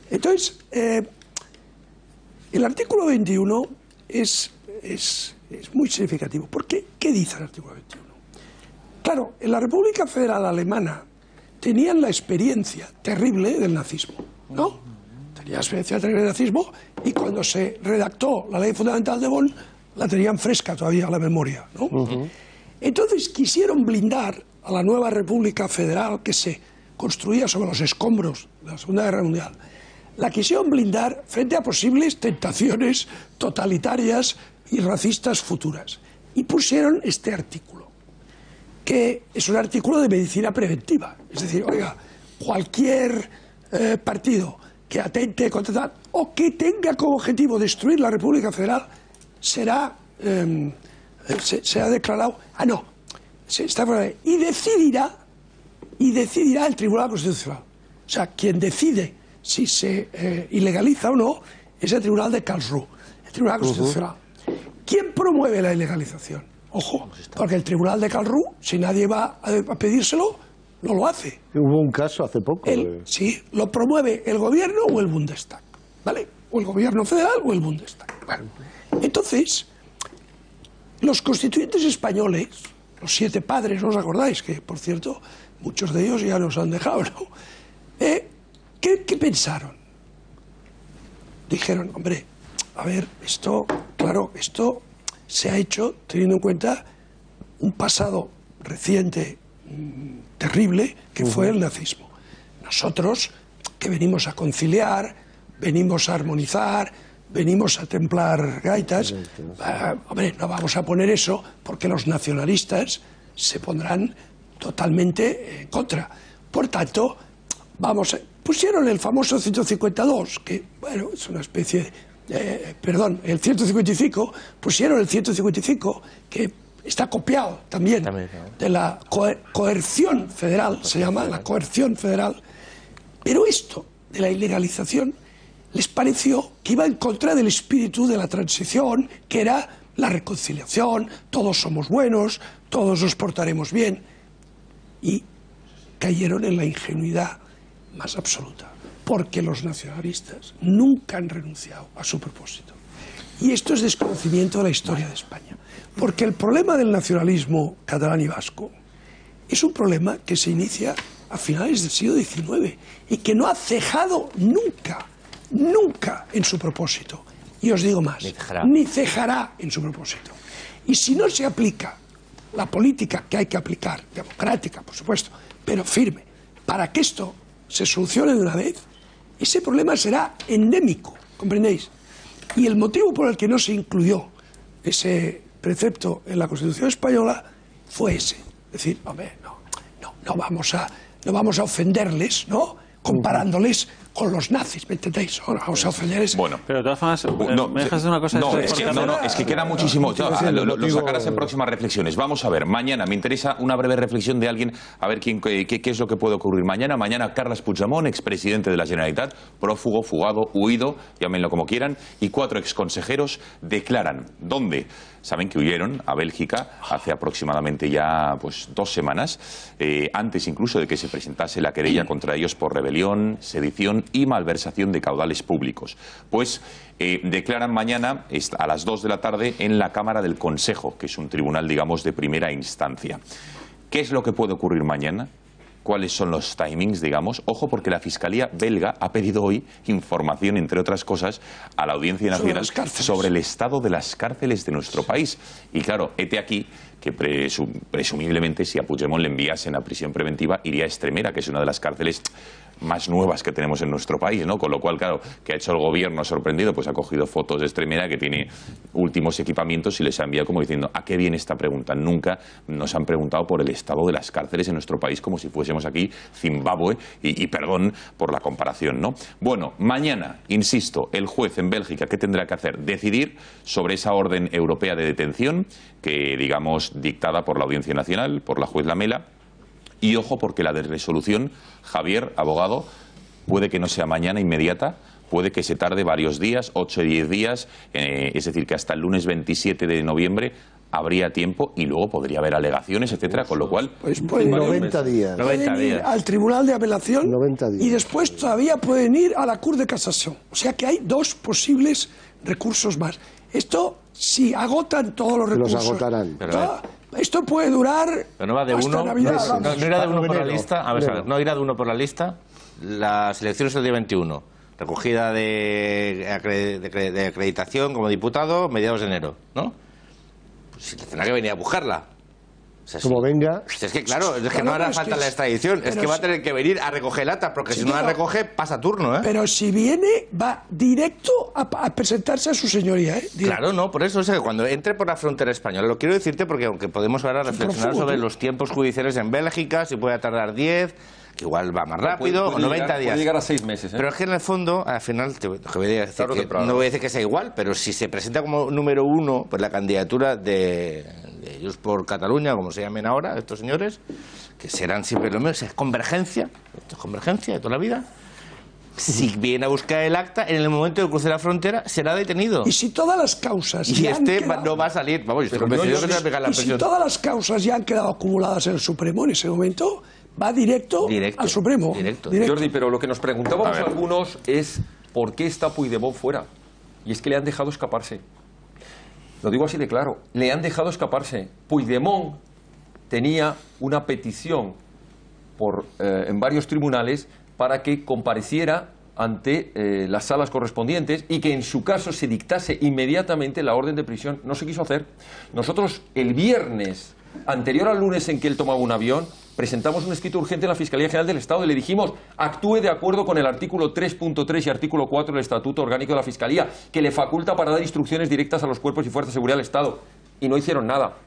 Entonces, el artículo 21 es muy significativo. ¿Por qué? ¿Qué dice el artículo 21? Claro, en la República Federal Alemana tenían la experiencia terrible del nazismo, ¿no? Tenían la experiencia terrible del nazismo y cuando se redactó la Ley Fundamental de Bonn la tenían fresca todavía a la memoria, ¿no? Entonces quisieron blindar a la nueva República Federal que se construía sobre los escombros de la Segunda Guerra Mundial. La quisieron blindar frente a posibles tentaciones totalitarias y racistas futuras. Y pusieron este artículo, que es un artículo de medicina preventiva. Es decir, oiga, cualquier partido que atente contra tal o que tenga como objetivo destruir la República Federal será declarado, y decidirá el Tribunal Constitucional. O sea, quien decide si se ilegaliza o no es el Tribunal de Karlsruhe, el Tribunal Constitucional. ¿Quién promueve la ilegalización? Ojo, porque el Tribunal de Karlsruhe, si nadie va a pedírselo, no lo hace. Hubo un caso hace poco. Sí, lo promueve el gobierno o el Bundestag, ¿vale? O el gobierno federal o el Bundestag. Bueno, entonces, los constituyentes españoles, los 7 padres, ¿no os acordáis? Que, por cierto, muchos de ellos ya nos han dejado, ¿no? ¿Qué pensaron? Dijeron, hombre, a ver, esto, claro, esto se ha hecho teniendo en cuenta un pasado reciente terrible que fue el nazismo. Nosotros, que venimos a conciliar, venimos a armonizar, venimos a templar gaitas, hombre, no vamos a poner eso porque los nacionalistas se pondrán totalmente en contra. Por tanto, pusieron el famoso 152, que, bueno, es una especie de... el 155, pusieron el 155, que está copiado también de la coerción federal, se llama la coerción federal. Pero esto de la ilegalización les pareció que iba en contra del espíritu de la transición, que era la reconciliación, todos somos buenos, todos nos portaremos bien. Y cayeron en la ingenuidad más absoluta, porque los nacionalistas nunca han renunciado a su propósito. Y esto es desconocimiento de la historia de España, porque el problema del nacionalismo catalán y vasco es un problema que se inicia a finales del siglo XIX y que no ha cejado nunca, nunca en su propósito. Y os digo más, ni cejará en su propósito. Y si no se aplica la política que hay que aplicar, democrática, por supuesto, pero firme, para que esto se solucione de una vez, ese problema será endémico, ¿comprendéis? Y el motivo por el que no se incluyó ese precepto en la Constitución española fue ese. Es decir, hombre, no vamos a ofenderles, ¿no? Comparándoles con los nazis, ¿me entendéis? Ahora vamos a ofenderles. Bueno, pero de todas formas, ¿me dejas de una cosa? Es que queda muchísimo. Lo sacarás en próximas reflexiones. Vamos a ver, mañana me interesa una breve reflexión de alguien, a ver qué es lo que puede ocurrir mañana. Mañana Carles Puigdemont, expresidente de la Generalitat, prófugo, fugado, huido, llámenlo como quieran, y 4 exconsejeros declaran. ¿Dónde? Saben que huyeron a Bélgica hace aproximadamente ya 2 semanas, antes incluso de que se presentase la querella contra ellos por rebelión, sedición y malversación de caudales públicos. Pues declaran mañana a las 2 de la tarde en la Cámara del Consejo, que es un tribunal, digamos, de primera instancia. ¿Qué es lo que puede ocurrir mañana? ¿Cuáles son los timings, digamos? Ojo, porque la Fiscalía belga ha pedido hoy información, entre otras cosas, a la Audiencia Nacional sobre el estado de las cárceles de nuestro país. Y claro, hete aquí que presumiblemente, si a Puigdemont le enviasen a prisión preventiva, iría a Extremera, que es una de las cárceles más nuevas que tenemos en nuestro país, ¿no? Con lo cual, claro, ¿qué ha hecho el gobierno sorprendido? Pues ha cogido fotos de Extremera, que tiene últimos equipamientos, y les ha enviado como diciendo, ¿a qué viene esta pregunta? Nunca nos han preguntado por el estado de las cárceles en nuestro país, como si fuésemos aquí Zimbabue, y perdón por la comparación, ¿no? Bueno, mañana, insisto, el juez en Bélgica, ¿qué tendrá que hacer? Decidir sobre esa orden europea de detención, que, digamos, dictada por la Audiencia Nacional, por la juez Lamela. Y ojo, porque la de resolución, Javier, abogado, puede que no sea mañana inmediata, puede que se tarde varios días, 8 o 10 días, es decir, que hasta el lunes 27 de noviembre habría tiempo y luego podría haber alegaciones, etcétera, con lo cual... Pues pueden 90 días. Pueden ir al Tribunal de Apelación 90 días. Y después todavía pueden ir a la Cour de Casación. O sea que hay 2 posibles recursos más. Esto, si agotan todos los recursos... Los agotarán. Esto puede durar. Pero no va de hasta uno. Navidad, No irá de uno por la lista. A ver, no irá de uno por la lista. Las elecciones el día 21. Recogida de acreditación como diputado, mediados de enero, ¿no? Pues tendrá que venir a buscarla. O sea, como venga. Es que claro, es que no hará falta la extradición, es que va a tener que venir a recoger el acta, porque si no la recoge, pasa turno, ¿eh? Pero si viene, va directo a presentarse a su señoría, ¿eh? Directo. Claro, no, por eso es que cuando entre por la frontera española, lo quiero decirte porque aunque podemos ahora reflexionar sobre los tiempos judiciales en Bélgica, si puede tardar 10, que igual va más rápido, o 90 días. Puede llegar a 6 meses, ¿eh? Pero es que en el fondo, al final, no voy a decir que sea igual, pero si se presenta como número 1, pues la candidatura de Junts por Cataluña, como se llamen ahora, estos señores, que serán siempre lo mismo, es convergencia, esto es convergencia de toda la vida. Si viene a buscar el acta, en el momento de cruce la frontera, será detenido. Y si todas las causas y no va a salir, vamos, estoy convencido que se va a pegar la presión. Y si todas las causas ya han quedado acumuladas en el Supremo en ese momento, va directo al Supremo. Directo. Jordi, pero lo que nos preguntábamos algunos es ¿por qué está Puigdemont fuera? Y es que le han dejado escaparse. Lo digo así de claro, le han dejado escaparse. Puigdemont tenía una petición en varios tribunales para que compareciera ante las salas correspondientes y que en su caso se dictase inmediatamente la orden de prisión. No se quiso hacer. Nosotros el viernes anterior al lunes en que él tomaba un avión, presentamos un escrito urgente en la Fiscalía General del Estado y le dijimos: actúe de acuerdo con el artículo 3.3 y artículo 4 del Estatuto Orgánico de la Fiscalía, que le faculta para dar instrucciones directas a los cuerpos y fuerzas de seguridad del Estado. Y no hicieron nada.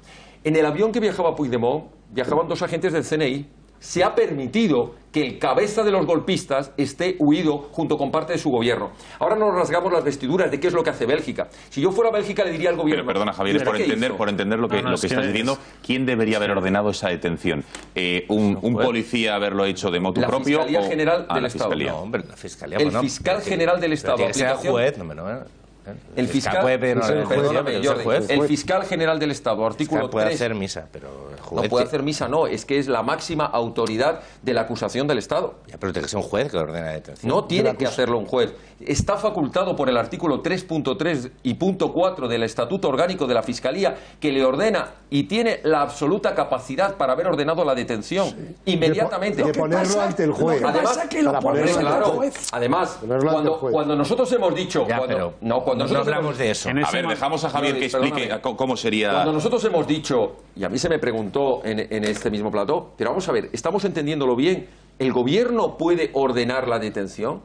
En el avión que viajaba Puigdemont, viajaban 2 agentes del CNI. Se ha permitido que el cabeza de los golpistas esté huido junto con parte de su gobierno. Ahora nos rasgamos las vestiduras de qué es lo que hace Bélgica. Si yo fuera Bélgica le diría al gobierno... Pero perdona, Javier, es por entender lo que estás diciendo. ¿Quién debería haber ordenado esa detención? ¿Un policía haberlo hecho de motu propio? La Fiscalía General del Estado. Estado. No, hombre, la Fiscalía... El fiscal general del Estado. Tiene que ser juez, el fiscal, el fiscal general del Estado, artículo 3. Puede hacer misa, pero el juez... No puede hacer misa, no, es que es la máxima autoridad de la acusación del Estado. Ya, pero tiene que ser un juez que ordena la detención. No tiene que hacerlo un juez. Está facultado por el artículo 3.3 y punto 4 del Estatuto Orgánico de la Fiscalía, que le ordena y tiene la absoluta capacidad para haber ordenado la detención inmediatamente. De ponerlo ante el juez. Además, cuando nosotros hemos dicho... No hablamos de eso. A ver, dejamos a Javier que explique cómo sería... Cuando nosotros hemos dicho, y a mí se me preguntó en este mismo plató, pero vamos a ver, ¿estamos entendiéndolo bien? ¿El gobierno puede ordenar la detención?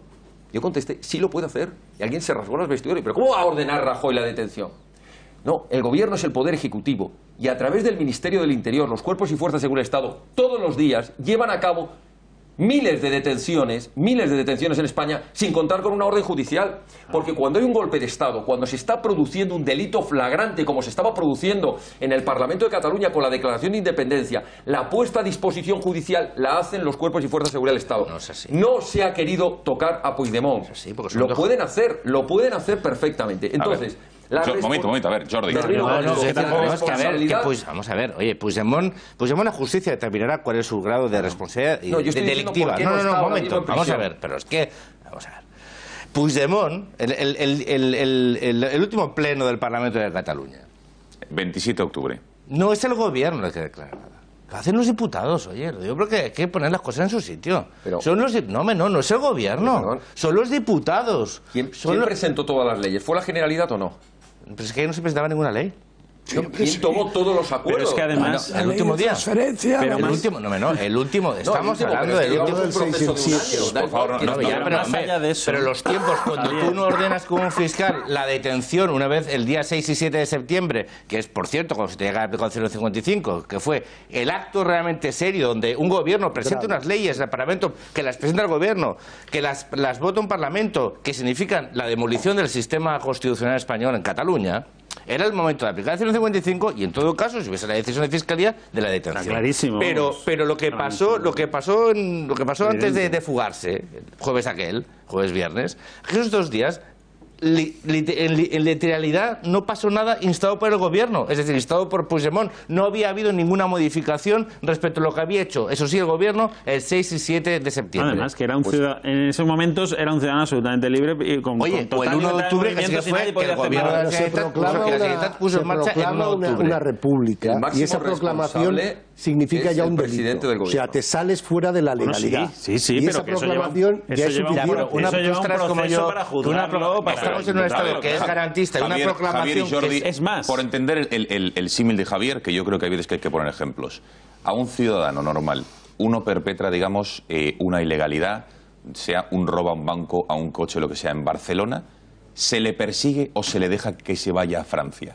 Yo contesté, sí lo puede hacer. Y alguien se rasgó las vestiduras. ¿Pero cómo va a ordenar Rajoy la detención? No, el gobierno es el poder ejecutivo. Y a través del Ministerio del Interior, los cuerpos y fuerzas de seguridad del Estado, todos los días llevan a cabo miles de detenciones en España sin contar con una orden judicial. Porque cuando hay un golpe de Estado, cuando se está produciendo un delito flagrante como se estaba produciendo en el Parlamento de Cataluña con la declaración de independencia, la puesta a disposición judicial la hacen los cuerpos y fuerzas de seguridad del Estado. No es así. No se ha querido tocar a Puigdemont. No es así, porque lo pueden hacer perfectamente. Entonces... Momento, a ver, Jordi. Vamos a ver, oye, Puigdemont la justicia determinará cuál es su grado de responsabilidad delictiva. No, momento, vamos a ver, pero es que, vamos a ver. Puigdemont, el último pleno del Parlamento de Cataluña. 27 de octubre. No es el gobierno el que declara nada. Lo hacen los diputados, oye. Yo creo que hay que poner las cosas en su sitio. No es el gobierno. Son los diputados. ¿Quién presentó todas las leyes? ¿Fue la Generalidad o no? Pero es que no se presentaba ninguna ley. ¿Quién tomó todos los acuerdos? Pero es que además... el último día. Pero el último... Estamos hablando del último del 6 por favor, pero los tiempos, cuando tú no ordenas como un fiscal la detención una vez el día 6 y 7 de septiembre, que es, por cierto, cuando se te llega a aplicar el 055, que fue el acto realmente serio donde un gobierno presenta unas leyes al Parlamento, que las presenta el gobierno, que las vota un Parlamento, que significan la demolición del sistema constitucional español en Cataluña, era el momento de aplicar el 155 y en todo caso, si hubiese la decisión de fiscalía, de la detención. Está clarísimo. Pero lo que pasó antes de fugarse, jueves viernes, esos 2 días, en literalidad no pasó nada instado por el gobierno, es decir, instado por Puigdemont. No había habido ninguna modificación respecto a lo que había hecho, eso sí, el gobierno el 6 y 7 de septiembre. Además, que era un ciudadano, en esos momentos era un ciudadano absolutamente libre y con total el 1 de octubre casi que fue que el gobierno de la Generalitat puso en marcha el 1 de octubre. Una república y esa proclamación significa ya un delito. O sea, te sales fuera de la legalidad. Sí, y esa proclamación ya es suficiente. Una proceso para juzgarlo, estamos en un estado que es garantista y una proclamación Javier y Jordi, es más. Por entender el símil de Javier, que yo creo que hay veces que hay que poner ejemplos. A un ciudadano normal, uno perpetra, digamos, una ilegalidad, sea un robo a un banco, a un coche, lo que sea, en Barcelona, ¿se le persigue o se le deja que se vaya a Francia?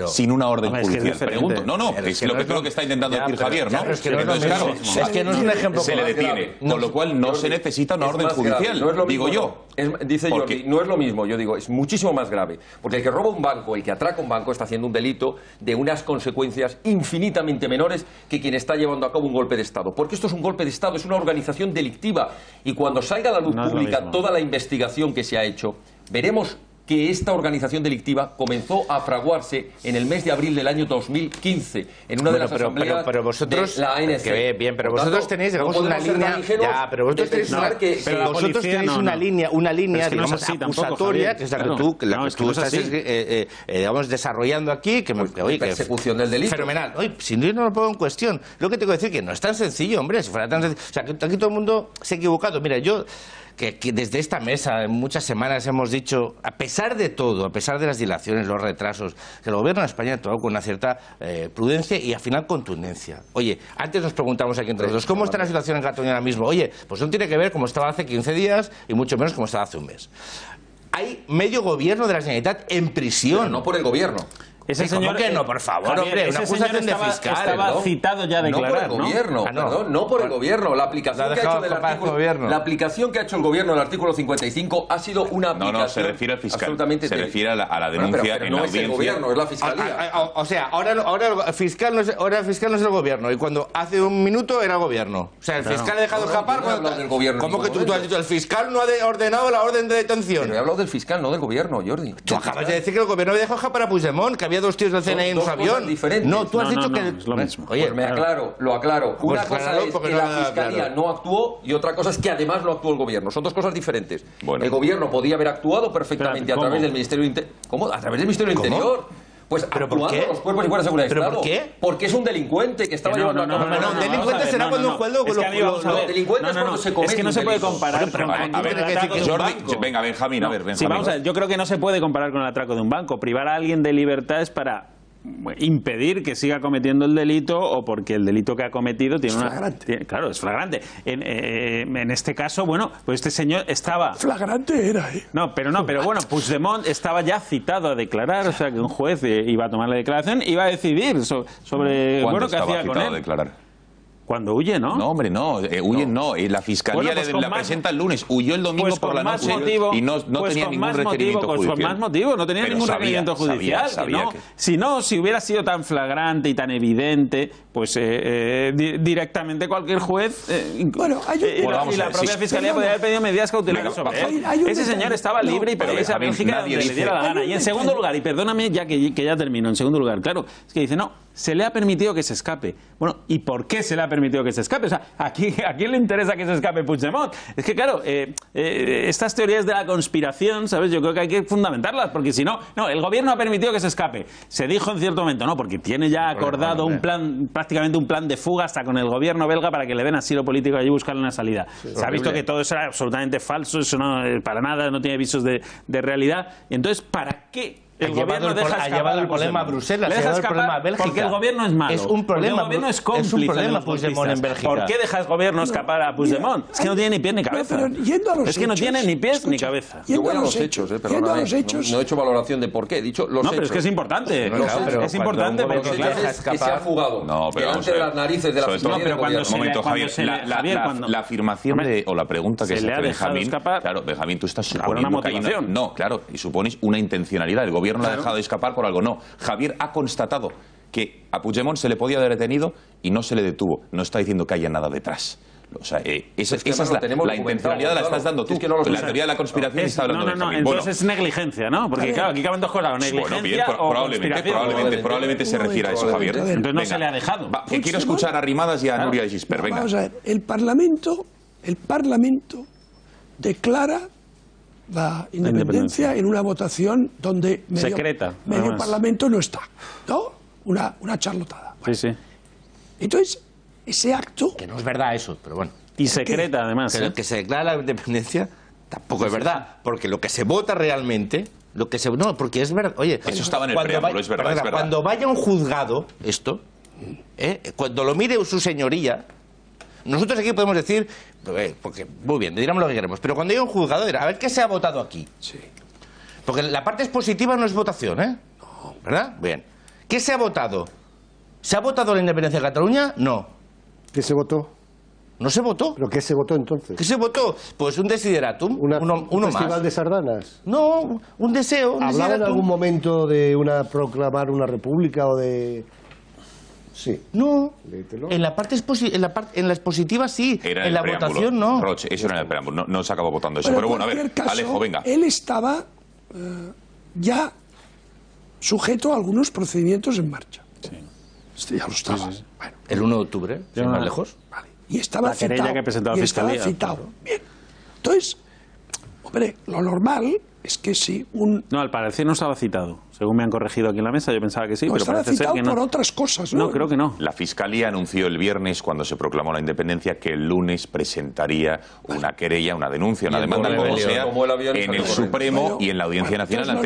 Sin una orden judicial. Pregunto. Es lo que creo que está intentando decir Javier, ¿no? Es que no es un ejemplo. Se le detiene, con lo cual no se necesita una orden judicial, digo yo. Dice Jordi, no es lo mismo, yo digo, es muchísimo más grave. Porque el que roba un banco, el que atraca un banco, está haciendo un delito de unas consecuencias infinitamente menores que quien está llevando a cabo un golpe de Estado. Porque esto es un golpe de Estado, es una organización delictiva. Y cuando salga a la luz pública toda la investigación que se ha hecho, veremos que esta organización delictiva comenzó a fraguarse en el mes de abril del año 2015 en una de las asambleas pero vosotros, de la ANC. Que bien, pero vosotros tenéis, digamos, una línea, ya, pero vosotros tenéis una línea, digamos, acusatoria, que es la que tú estás, digamos, desarrollando aquí, que persecución del delito. Fenomenal. Oye, si no lo pongo en cuestión, lo que tengo que decir que no es tan sencillo, hombre, si fuera tan sencillo, o sea, que aquí todo el mundo se ha equivocado. Mira, yo que desde esta mesa en muchas semanas hemos dicho, a pesar de todo, a pesar de las dilaciones, los retrasos, que el gobierno de España ha actuado con una cierta prudencia y al final contundencia. Oye, antes nos preguntamos aquí entre nosotros, ¿cómo está la situación en Cataluña ahora mismo? Oye, pues no tiene que ver cómo estaba hace 15 días y mucho menos cómo estaba hace un mes. Hay medio gobierno de la Generalitat en prisión. Pero no por el gobierno. Ese señor que no, por favor, Javier, hombre, una acusación de fiscal. Estaba citado ya a declarar, no por el gobierno, perdón, no por el gobierno. La aplicación que ha hecho el gobierno del artículo 55 ha sido una aplicación. No, se refiere al fiscal. Se refiere a la denuncia en la audiencia. No es el gobierno, es la fiscalía. O sea, ahora el fiscal no es el gobierno y cuando hace un minuto era el gobierno. O sea, el fiscal ha dejado escapar. ¿Cómo que tú has dicho? El fiscal no ha ordenado la orden de detención. Pero he hablado del fiscal, no del gobierno, Jordi. Tú acabas de decir que el gobierno había dejado escapar a Puigdemont, que había dos tíos del CNI en su avión. No, tú has dicho que es lo mismo. Oye, pues lo aclaro. Una cosa es que la fiscalía no actuó y otra cosa es que además no actuó el gobierno. Son dos cosas diferentes. El gobierno podía haber actuado perfectamente a través del Ministerio del Interior. ¿Cómo? ¿A través del Ministerio del Interior? Pues actuando los cuerpos y fuerzas de seguridad del Estado. ¿Por qué? Porque es un delincuente que estaba llevando a cabo. No, un delincuente será cuando un juez lo delincuentes cuando se comete. Es que no se puede comparar. Venga, Benjamín, a ver, Benjamín. Sí, vamos a ver, yo creo que no se puede comparar con el atraco de un banco. Privar a alguien de libertad es para impedir que siga cometiendo el delito o porque el delito que ha cometido tiene claro, es flagrante. En este caso, bueno, pues este señor estaba... Flagrante era, ¿eh? No, pero bueno, Puigdemont estaba ya citado a declarar, o sea que un juez iba a tomar la declaración y iba a decidir sobre qué hacía con él. A declarar? Cuando huye, ¿no? No, hombre, no, huyen no. La fiscalía la presenta el lunes, huyó el domingo por la noche y no tenía ningún requerimiento judicial. Con más motivo, no tenía ningún requerimiento judicial. Si hubiera sido tan flagrante y tan evidente, pues directamente cualquier juez y la propia fiscalía podría haber pedido medidas cautelares sobre él. Ese señor estaba libre y podía irse a Bélgica donde le diera la gana. Y en segundo lugar, y perdóname ya que ya termino, en segundo lugar, claro, es que dice, no, se le ha permitido que se escape. Bueno, ¿y por qué se le ha permitido que se escape? O sea, ¿a quién le interesa que se escape Puigdemont? Es que, claro, estas teorías de la conspiración, ¿sabes? Yo creo que hay que fundamentarlas, porque si no, el gobierno ha permitido que se escape. Se dijo en cierto momento, no, porque tiene ya acordado prácticamente un plan de fuga hasta con el gobierno belga para que le den asilo político allí y buscarle una salida. Se ha visto que todo eso era absolutamente falso, eso no, para nada, no tiene visos de realidad. Y entonces, ¿para qué? El gobierno ha llevado el problema a Bruselas, ha llevado el problema a Bélgica. Porque el gobierno es malo. Es un problema. El gobierno es cómplice. Es un problema Puigdemont en Bélgica. ¿Por qué dejas gobierno escapar a Puigdemont? Es que no tiene ni pies ni cabeza. Es que no tiene ni pies ni cabeza. Yo voy a los hechos, perdóname. No he hecho valoración de por qué. He dicho los hechos. No, pero es que es importante. Es importante porque que se ha fugado delante de las narices de la fiscalía. No, pero cuando se le... La afirmación o la pregunta que se hace Benjamín, claro, Benjamín, tú estás suponiendo que hay una... No, claro, y supones una intencionalidad. El gobierno la ha dejado escapar por algo. No, Javier ha constatado que a Puigdemont se le podía haber detenido y no se le detuvo. No está diciendo que haya nada detrás. O sea, esa es la intencionalidad, la estás dando tú. La teoría de la conspiración está hablando de Javier. Entonces es negligencia, ¿no? Porque claro, aquí caben dos cosas, negligencia o conspiración. Probablemente se refiere a eso, Javier. Entonces no se le ha dejado. Que quiero escuchar a Rimadas y a Núria de Gispert. Venga. Vamos a ver, el Parlamento declara la independencia en una votación donde medio Parlamento no está, ¿no? Una charlotada. Sí, sí. Entonces, ese acto... Que no es verdad eso, pero bueno. Y secreta, además. Pero que se declara la independencia tampoco es verdad, porque lo que se vota realmente... No, porque es verdad. Oye, eso estaba en el preámbulo, es verdad. Cuando vaya a un juzgado, esto, cuando lo mire su señoría... Nosotros aquí podemos decir, porque muy bien, diremos lo que queremos, pero cuando hay un juzgado, a ver qué se ha votado aquí. Sí. Porque la parte expositiva no es votación, ¿eh? No. ¿Verdad? Bien. ¿Qué se ha votado? ¿Se ha votado la independencia de Cataluña? No. ¿Qué se votó? ¿No se votó? ¿Pero qué se votó entonces? ¿Qué se votó? Pues un desideratum, ¿Un festival más. de sardanas? No, un deseo, ¿Hablaba en algún momento de proclamar una república o de...? Sí. No, en la parte en la expositiva sí, en la votación no. Roche, eso era en el preámbulo, no se acabó votando eso. Pero bueno, a ver, Alejo, venga. Él estaba ya sujeto a algunos procedimientos en marcha. Este ya lo estaba. Sí. Bueno, el 1 de octubre, más lejos. Vale. Y estaba citado. Que presentó la Fiscalía. Estaba citado. Bien. Entonces, hombre, lo normal es que si un... No, al parecer no estaba citado. Según me han corregido aquí en la mesa, yo pensaba que sí, pero parece ser que no. por otras cosas, ¿no? No, creo que no. La Fiscalía anunció el viernes, cuando se proclamó la independencia, que el lunes presentaría una querella, una denuncia, una demanda, como sea, en el Supremo y en la Audiencia Nacional,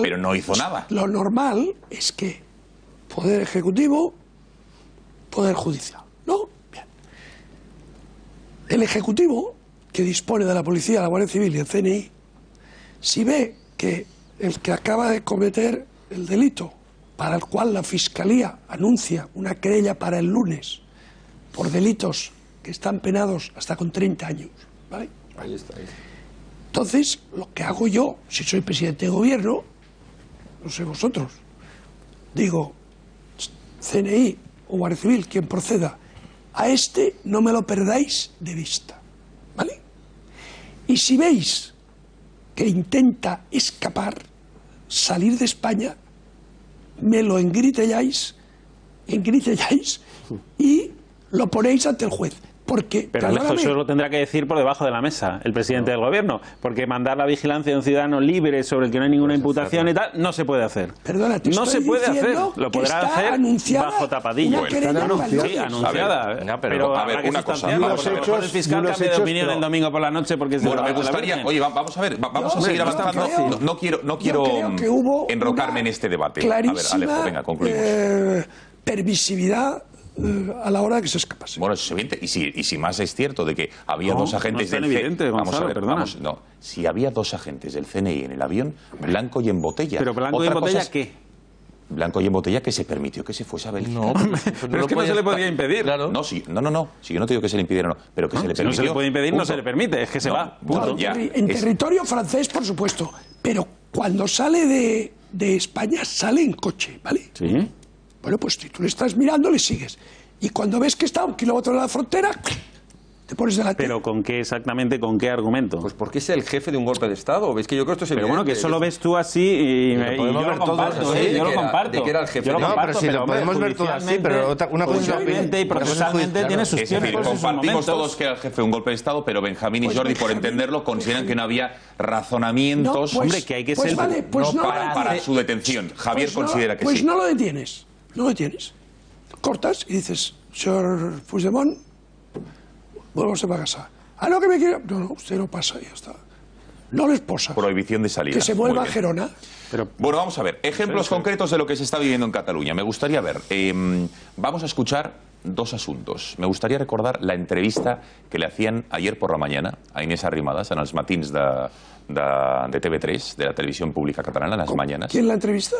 pero no hizo nada. Lo normal es que Poder Ejecutivo, Poder Judicial, ¿no? Bien. El Ejecutivo, que dispone de la Policía, la Guardia Civil y el CNI, si ve que el que acaba de cometer el delito, para el cual la Fiscalía anuncia una querella para el lunes, por delitos que están penados hasta con 30 años, ¿vale? Ahí está. Entonces, lo que hago yo, si soy presidente de gobierno, no sé vosotros, digo, CNI o Guardia Civil, quien proceda, a este no me lo perdáis de vista, ¿vale? Y si veis que intenta escapar, salir de España, me lo engritelláis y lo ponéis ante el juez. Porque, pero Alejo, eso lo tendrá que decir por debajo de la mesa el presidente del gobierno, porque mandar la vigilancia de un ciudadano libre sobre el que no hay ninguna imputación y tal, no se puede hacer. Perdona, no se puede hacer, lo podrá hacer bajo tapadillo. Sí, anunciada. Pero a ver, una cosa. El fiscal cambia de opinión el domingo por la noche porque bueno, me gustaría, oye, vamos a ver, vamos a seguir avanzando. No quiero enrocarme en este debate. A ver, Alejo, venga, concluimos. Permisividad a la hora de que se escapase. Bueno, eso es evidente. Y si más es cierto de que había dos agentes del CNI... Vamos a ver, si había dos agentes del CNI en el avión, blanco y en botella. ¿Pero blanco y en botella qué? Blanco y en botella que se permitió que se fuese a Bélgica. No, pero es que no se le podía impedir. Claro. No, si yo no te digo que se le impidiera, pero que se le permitió. Si no se le puede impedir, no se le permite, es que se va. Punto. En territorio francés, por supuesto, pero cuando sale de España, sale en coche, ¿vale? Sí. Bueno, pues si tú le estás mirando, le sigues. Y cuando ves que está a 1 kilómetro de la frontera, te pones delante. ¿Pero con qué exactamente, con qué argumento? Pues porque es el jefe de un golpe de Estado. ¿Veis que yo creo que esto es evidente? Pero bueno, que eso lo ves tú así y yo lo comparto. Yo lo comparto. De que era el jefe. Yo lo comparto, pero si lo podemos ver todo así, pero una judicialmente y procesalmente tiene sus tiempos. Compartimos todos que era el jefe de un golpe de Estado, pero Benjamín y Jordi, por entenderlo, consideran que no había razonamientos hombre, que hay que ser para su detención. Javier considera que sí. Pues no lo detienes. No lo detienes. Cortas y dices, señor Puigdemont, vuélvase para casa. Ah, no, que me quiera. No, usted no pasa y ya está. No les posa. Prohibición de salida. Que se vuelva a Gerona. Bueno, vamos a ver. Ejemplos concretos de lo que se está viviendo en Cataluña. Me gustaría ver. Vamos a escuchar dos asuntos. Me gustaría recordar la entrevista que le hacían ayer por la mañana a Inés Arrimadas en els matins de TV3, de la televisión pública catalana, en las mañanas. ¿Quién la entrevista?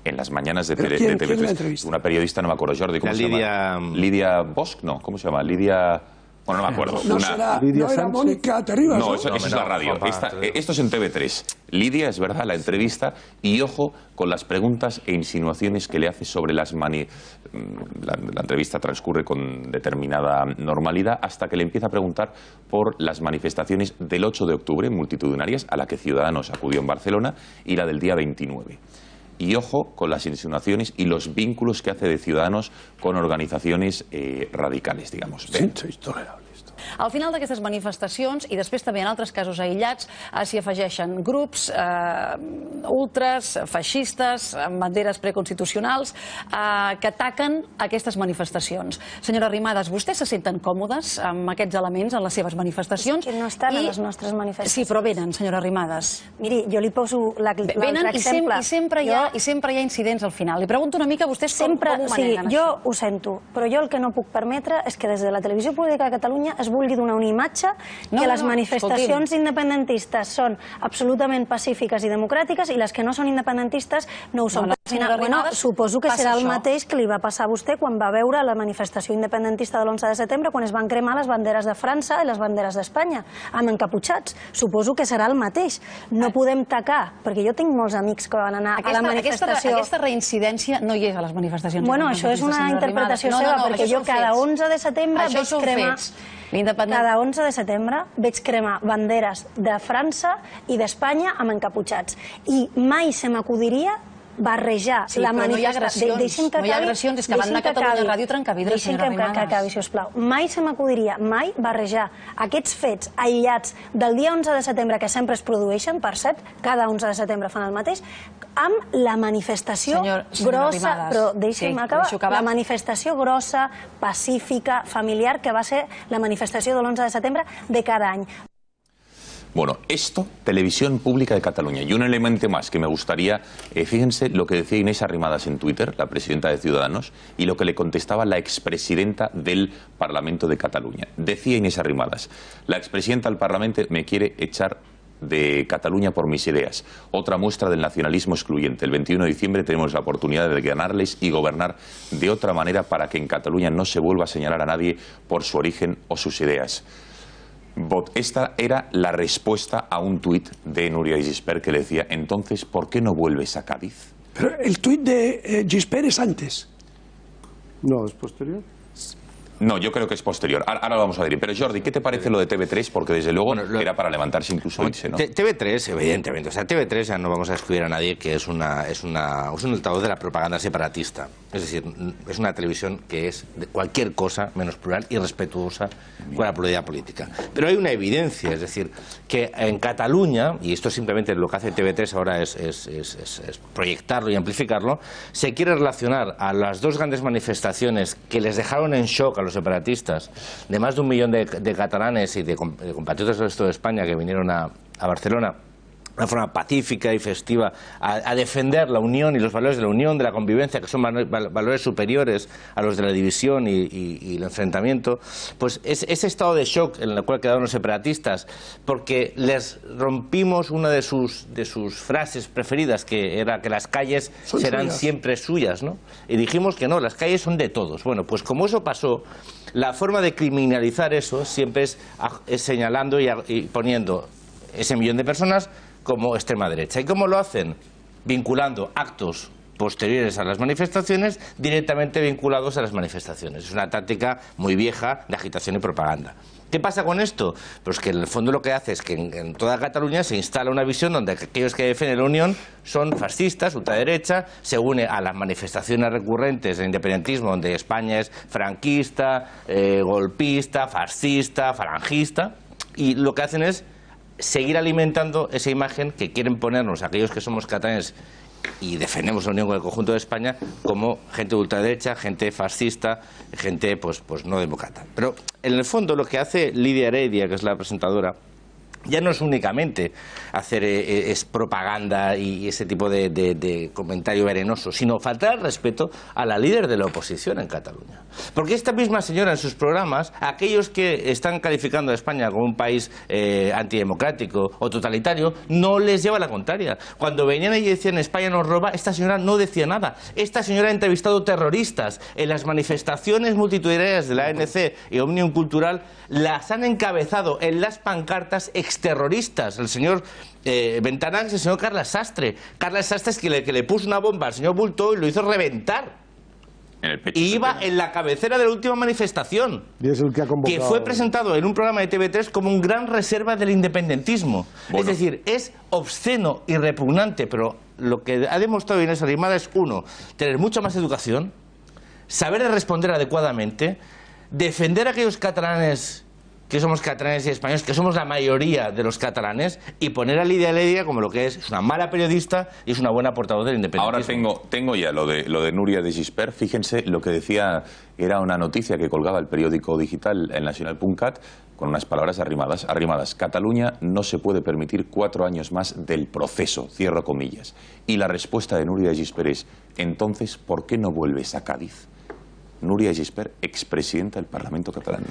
En las mañanas de TV3. ¿Quién la entrevista? Una periodista, no me acuerdo, Jordi, ¿cómo se llama? Lidia Bosch, no, ¿cómo se llama? Lidia... Bueno, no me acuerdo. No era Mónica Terribas, no, eso es la radio. Esto es en TV3. Lidia, es verdad, la entrevista, y ojo con las preguntas e insinuaciones que le hace sobre las la entrevista transcurre con determinada normalidad hasta que le empieza a preguntar por las manifestaciones del 8 de octubre, multitudinarias, a la que Ciudadanos acudió en Barcelona, y la del día 29. Y ojo con las insinuaciones y los vínculos que hace de Ciudadanos con organizaciones radicales, digamos. Al final d'aquestes manifestacions, i després també en altres casos aïllats, s'hi afegeixen grups ultras, feixistes, amb banderes preconstitucionals, que ataquen aquestes manifestacions. Senyora Arrimadas, vostès se senten còmodes amb aquests elements en les seves manifestacions? Que no estan a les nostres manifestacions. Sí, però venen, senyora Arrimadas. Miri, jo li poso l'altre exemple. I sempre hi ha incidents al final. Li pregunto una mica a vostès com ho manegen, això. Jo ho sento, però jo el que no puc permetre és que des de la televisió pública de Catalunya es vulgui donar una imatge que les manifestacions independentistes són absolutament pacífiques i democràtiques i les que no són independentistes no ho són. Bueno, suposo que serà el mateix que li va passar a vostè quan va veure la manifestació independentista de l'11 de setembre, quan es van cremar les banderes de França i les banderes d'Espanya, amb encaputxats. Suposo que serà el mateix. No podem tacar, perquè jo tinc molts amics que van anar a la manifestació. Aquesta reincidència no hi és a les manifestacions. Bueno, això és una interpretació seva, perquè jo cada 11 de setembre veig cremar... Cada 11 de setembre veig cremar banderes de França i d'Espanya amb encaputxats. I mai se m'acudiria barrejar la manifestació... No hi ha agressions, és que van anar a Catalunya Ràdio Trencavidres, senyora Arrimadas. Deixi'm que acabi, sisplau. Mai se m'acudiria, mai barrejar aquests fets aïllats del dia 11 de setembre, que sempre es produeixen, per cert, cada 11 de setembre fan el mateix, amb la manifestació grossa, però deixi'm acabar, la manifestació grossa, pacífica, familiar, que va ser la manifestació de l'11 de setembre de cada any. Bueno, esto, Televisión Pública de Cataluña. Y un elemento más que me gustaría, fíjense lo que decía Inés Arrimadas en Twitter, la presidenta de Ciudadanos, y lo que le contestaba la expresidenta del Parlamento de Cataluña. Decía Inés Arrimadas, la expresidenta del Parlamento me quiere echar de Cataluña por mis ideas. Otra muestra del nacionalismo excluyente. El 21 de diciembre tenemos la oportunidad de ganarles y gobernar de otra manera para que en Cataluña no se vuelva a señalar a nadie por su origen o sus ideas. Esta era la respuesta a un tuit de Núria de Gispert que le decía, entonces, ¿por qué no vuelves a Cádiz? Pero el tuit de Gispert es antes. No, es posterior. No, yo creo que es posterior. Ahora lo vamos a decir. Pero Jordi, ¿qué te parece lo de TV3? Porque desde luego era para levantarse incluso irse, ¿no? TV3, evidentemente. O sea, TV3 ya no vamos a excluir a nadie que es un altavoz de la propaganda separatista. Es decir, es una televisión que es de cualquier cosa menos plural y respetuosa con la pluralidad política. Pero hay una evidencia, es decir, que en Cataluña, y esto simplemente lo que hace TV3 ahora es proyectarlo y amplificarlo, se quiere relacionar a las dos grandes manifestaciones que les dejaron en shock a los separatistas, de más de 1 millón de catalanes y de compatriotas del resto de España que vinieron a Barcelona de una forma pacífica y festiva a defender la unión y los valores de la unión, de la convivencia, que son valores superiores a los de la división y el enfrentamiento, pues ese estado de shock en el cual quedaron los separatistas, porque les rompimos una de sus frases preferidas, que era que las calles serán siempre suyas, ¿no? Y dijimos que no, las calles son de todos. Bueno, pues como eso pasó, la forma de criminalizar eso siempre es señalando y poniendo ese millón de personas como extrema derecha. ¿Y cómo lo hacen? Vinculando actos posteriores a las manifestaciones directamente vinculados a las manifestaciones. Es una táctica muy vieja de agitación y propaganda. ¿Qué pasa con esto? Pues que en el fondo lo que hace es que en toda Cataluña se instala una visión donde aquellos que defienden la unión son fascistas, ultraderecha, se une a las manifestaciones recurrentes del independentismo donde España es franquista, golpista, fascista, falangista, y lo que hacen es seguir alimentando esa imagen que quieren ponernos aquellos que somos catalanes y defendemos la unión con el conjunto de España como gente de ultraderecha, gente fascista, gente pues no demócrata. Pero en el fondo lo que hace Lidia Heredia, que es la presentadora, ya no es únicamente hacer es propaganda y ese tipo de comentario venenoso, sino faltar al respeto a la líder de la oposición en Cataluña. Porque esta misma señora en sus programas, aquellos que están calificando a España como un país antidemocrático o totalitario, no les lleva la contraria. Cuando venían y decían España nos roba, esta señora no decía nada. Esta señora ha entrevistado terroristas en las manifestaciones multitudinarias de la ANC y Òmnium Cultural, las han encabezado en las pancartas exterroristas. El señor Bentanás y el señor Carles Sastre. Carles Sastre es que le puso una bomba al señor Bultó y lo hizo reventar. Y iba en la cabecera de la última manifestación, que fue presentado en un programa de TV3 como un gran reserva del independentismo. Es decir, es obsceno y repugnante, pero lo que ha demostrado Inés Arrimadas es, uno, tener mucha más educación, saber responder adecuadamente, defender a aquellos catalanes que somos catalanes y españoles, que somos la mayoría de los catalanes, y poner a Lidia Heredia como lo que es una mala periodista y es una buena portavoz del independentismo. Ahora tengo ya lo de Núria de Gispert. Fíjense lo que decía, era una noticia que colgaba el periódico digital El Nacional.cat con unas palabras arrimadas. Cataluña no se puede permitir 4 años más del proceso, cierro comillas. Y la respuesta de Núria de Gispert es, entonces, ¿por qué no vuelves a Cádiz? Núria de Gispert, expresidenta del Parlamento catalán.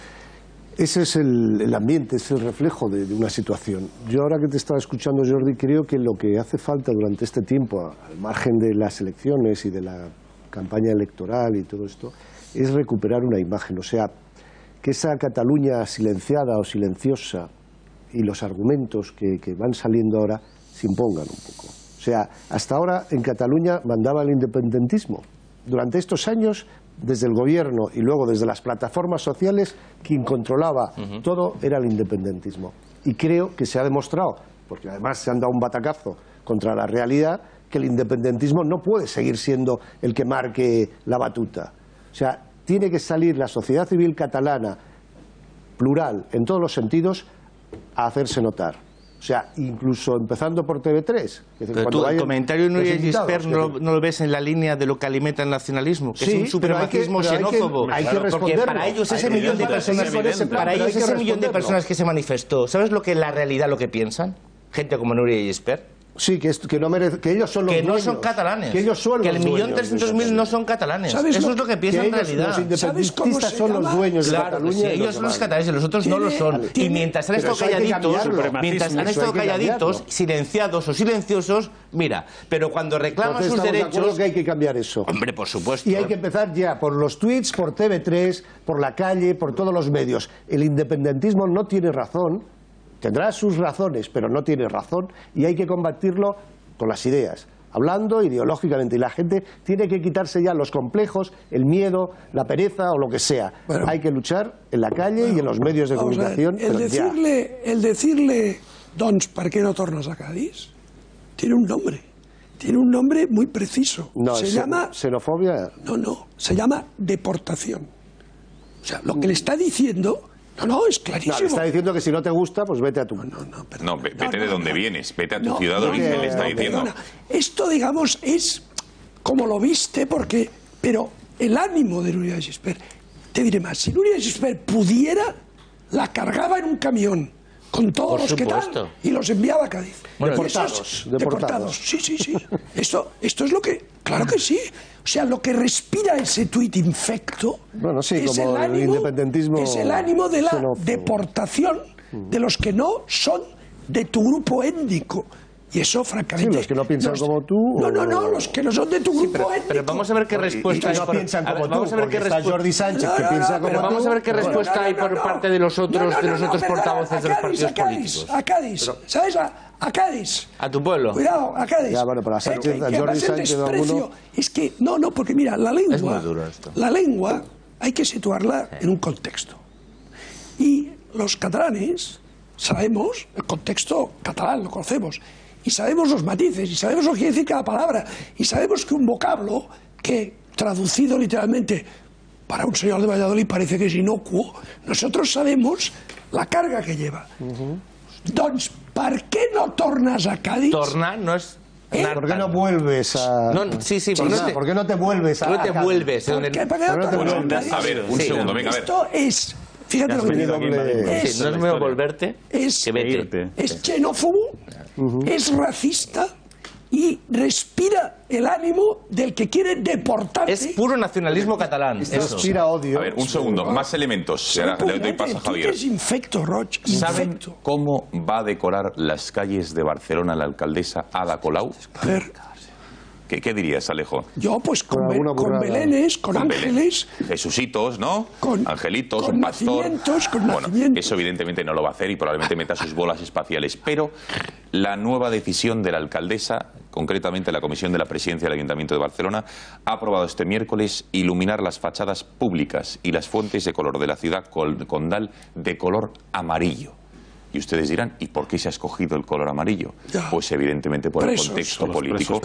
Ese es el ambiente, es el reflejo de una situación. Yo ahora que te estaba escuchando, Jordi, creo que lo que hace falta durante este tiempo, al margen de las elecciones y de la campaña electoral y todo esto, es recuperar una imagen. O sea, que esa Cataluña silenciada o silenciosa y los argumentos que van saliendo ahora se impongan un poco. O sea, hasta ahora en Cataluña mandaba el independentismo. Durante estos años, desde el gobierno y luego desde las plataformas sociales, quien controlaba todo era el independentismo. Y creo que se ha demostrado, porque además se han dado un batacazo contra la realidad, que el independentismo no puede seguir siendo el que marque la batuta. O sea, tiene que salir la sociedad civil catalana, plural en todos los sentidos, a hacerse notar. O sea, incluso empezando por TV3. Pero tú, el comentario de Núria Gispert no lo ves en la línea de lo que alimenta el nacionalismo, que sí, es un supremacismo xenófobo. Hay que porque para ellos ese millón de personas que se manifestó, ¿sabes lo que en la realidad lo que piensan? Gente como Núria Gispert. Sí, que ellos son los que dueños. No son catalanes. Que ellos son que los el 1.300.000 no son catalanes. Eso es lo que piensan en realidad. Los independentistas son los dueños de Cataluña. Sí, ellos son los catalanes, los otros no lo son. Y mientras han estado calladitos, silenciados o silenciosos, mira, pero cuando reclaman sus derechos... que hay que cambiar eso. Hombre, por supuesto. Y hay que empezar ya por los tweets, por TV3, por la calle, por todos los medios. El independentismo no tiene razón. Tendrá sus razones, pero no tiene razón, y hay que combatirlo con las ideas, hablando ideológicamente. Y la gente tiene que quitarse ya los complejos, el miedo, la pereza o lo que sea. Bueno, hay que luchar en la calle y en los medios de comunicación. El decirle, doncs, ¿por qué no tornas a Cádiz? Tiene un nombre muy preciso. No, se llama xenofobia. No, se llama deportación. O sea, lo que le está diciendo... No, es clarísimo. Le está diciendo que si no te gusta, pues vete a tu... No, vete de donde vienes, vete a tu ciudad de origen, le está diciendo. Perdona. Esto, digamos, es como lo viste, pero el ánimo de Núria Gispert, te diré más, si Núria Gispert pudiera, la cargaba en un camión con todos los que tal y los enviaba a Cádiz. Bueno, deportados. Sí. Esto es lo que... Claro que sí. O sea, lo que respira ese tuit infecto es el ánimo de la deportación de los que no son de tu grupo étnico. Y eso, francamente... Sí, los que no piensan como tú... No, los que no son de tu grupo étnico. Pero vamos a ver qué respuesta hay. No piensan como tú, porque está Jordi Sánchez que piensa como tú. Pero vamos a ver qué respuesta hay por parte de los otros portavoces de los partidos políticos. A Cádiz, ¿sabes? A Cádiz. A tu pueblo. Cuidado, a Cádiz. Ya, bueno, pero a Sánchez, a Jordi Sánchez de alguno... Es que, no, porque mira, la lengua... Es muy duro esto. La lengua hay que situarla en un contexto. Y los catalanes sabemos, el contexto catalán lo conocemos, y sabemos los matices, y sabemos lo que quiere decir cada palabra, y sabemos que un vocablo que, traducido literalmente para un señor de Valladolid, parece que es inocuo, nosotros sabemos la carga que lleva. Doncs, ¿por qué no tornas a Cádiz? Tornar no es... ¿Por qué no vuelves a...? ¿Por qué no te vuelves a...? No te vuelves. A ver, un segundo, venga, a ver. Esto es... Fíjate lo que digo. No es mejor volverte que vete. Es xenófobo, es racista y respira el ánimo del que quiere deportarte. Es puro nacionalismo catalán. Respira odio. A ver, un segundo, más elementos. Le doy paso a Javier. Es infecto, Roig. ¿Saben cómo va a decorar las calles de Barcelona la alcaldesa Ada Colau? A ver... ¿Qué dirías, Alejo? Yo, pues con belenes, con ángeles... Jesucitos, ¿no? Angelitos, un pastor... Bueno, eso evidentemente no lo va a hacer y probablemente meta sus bolas espaciales. Pero la nueva decisión de la alcaldesa, concretamente la Comisión de la Presidencia del Ayuntamiento de Barcelona, ha aprobado este miércoles iluminar las fachadas públicas y las fuentes de color de la ciudad condal de color amarillo. Y ustedes dirán, ¿y por qué se ha escogido el color amarillo? Pues evidentemente por el contexto político,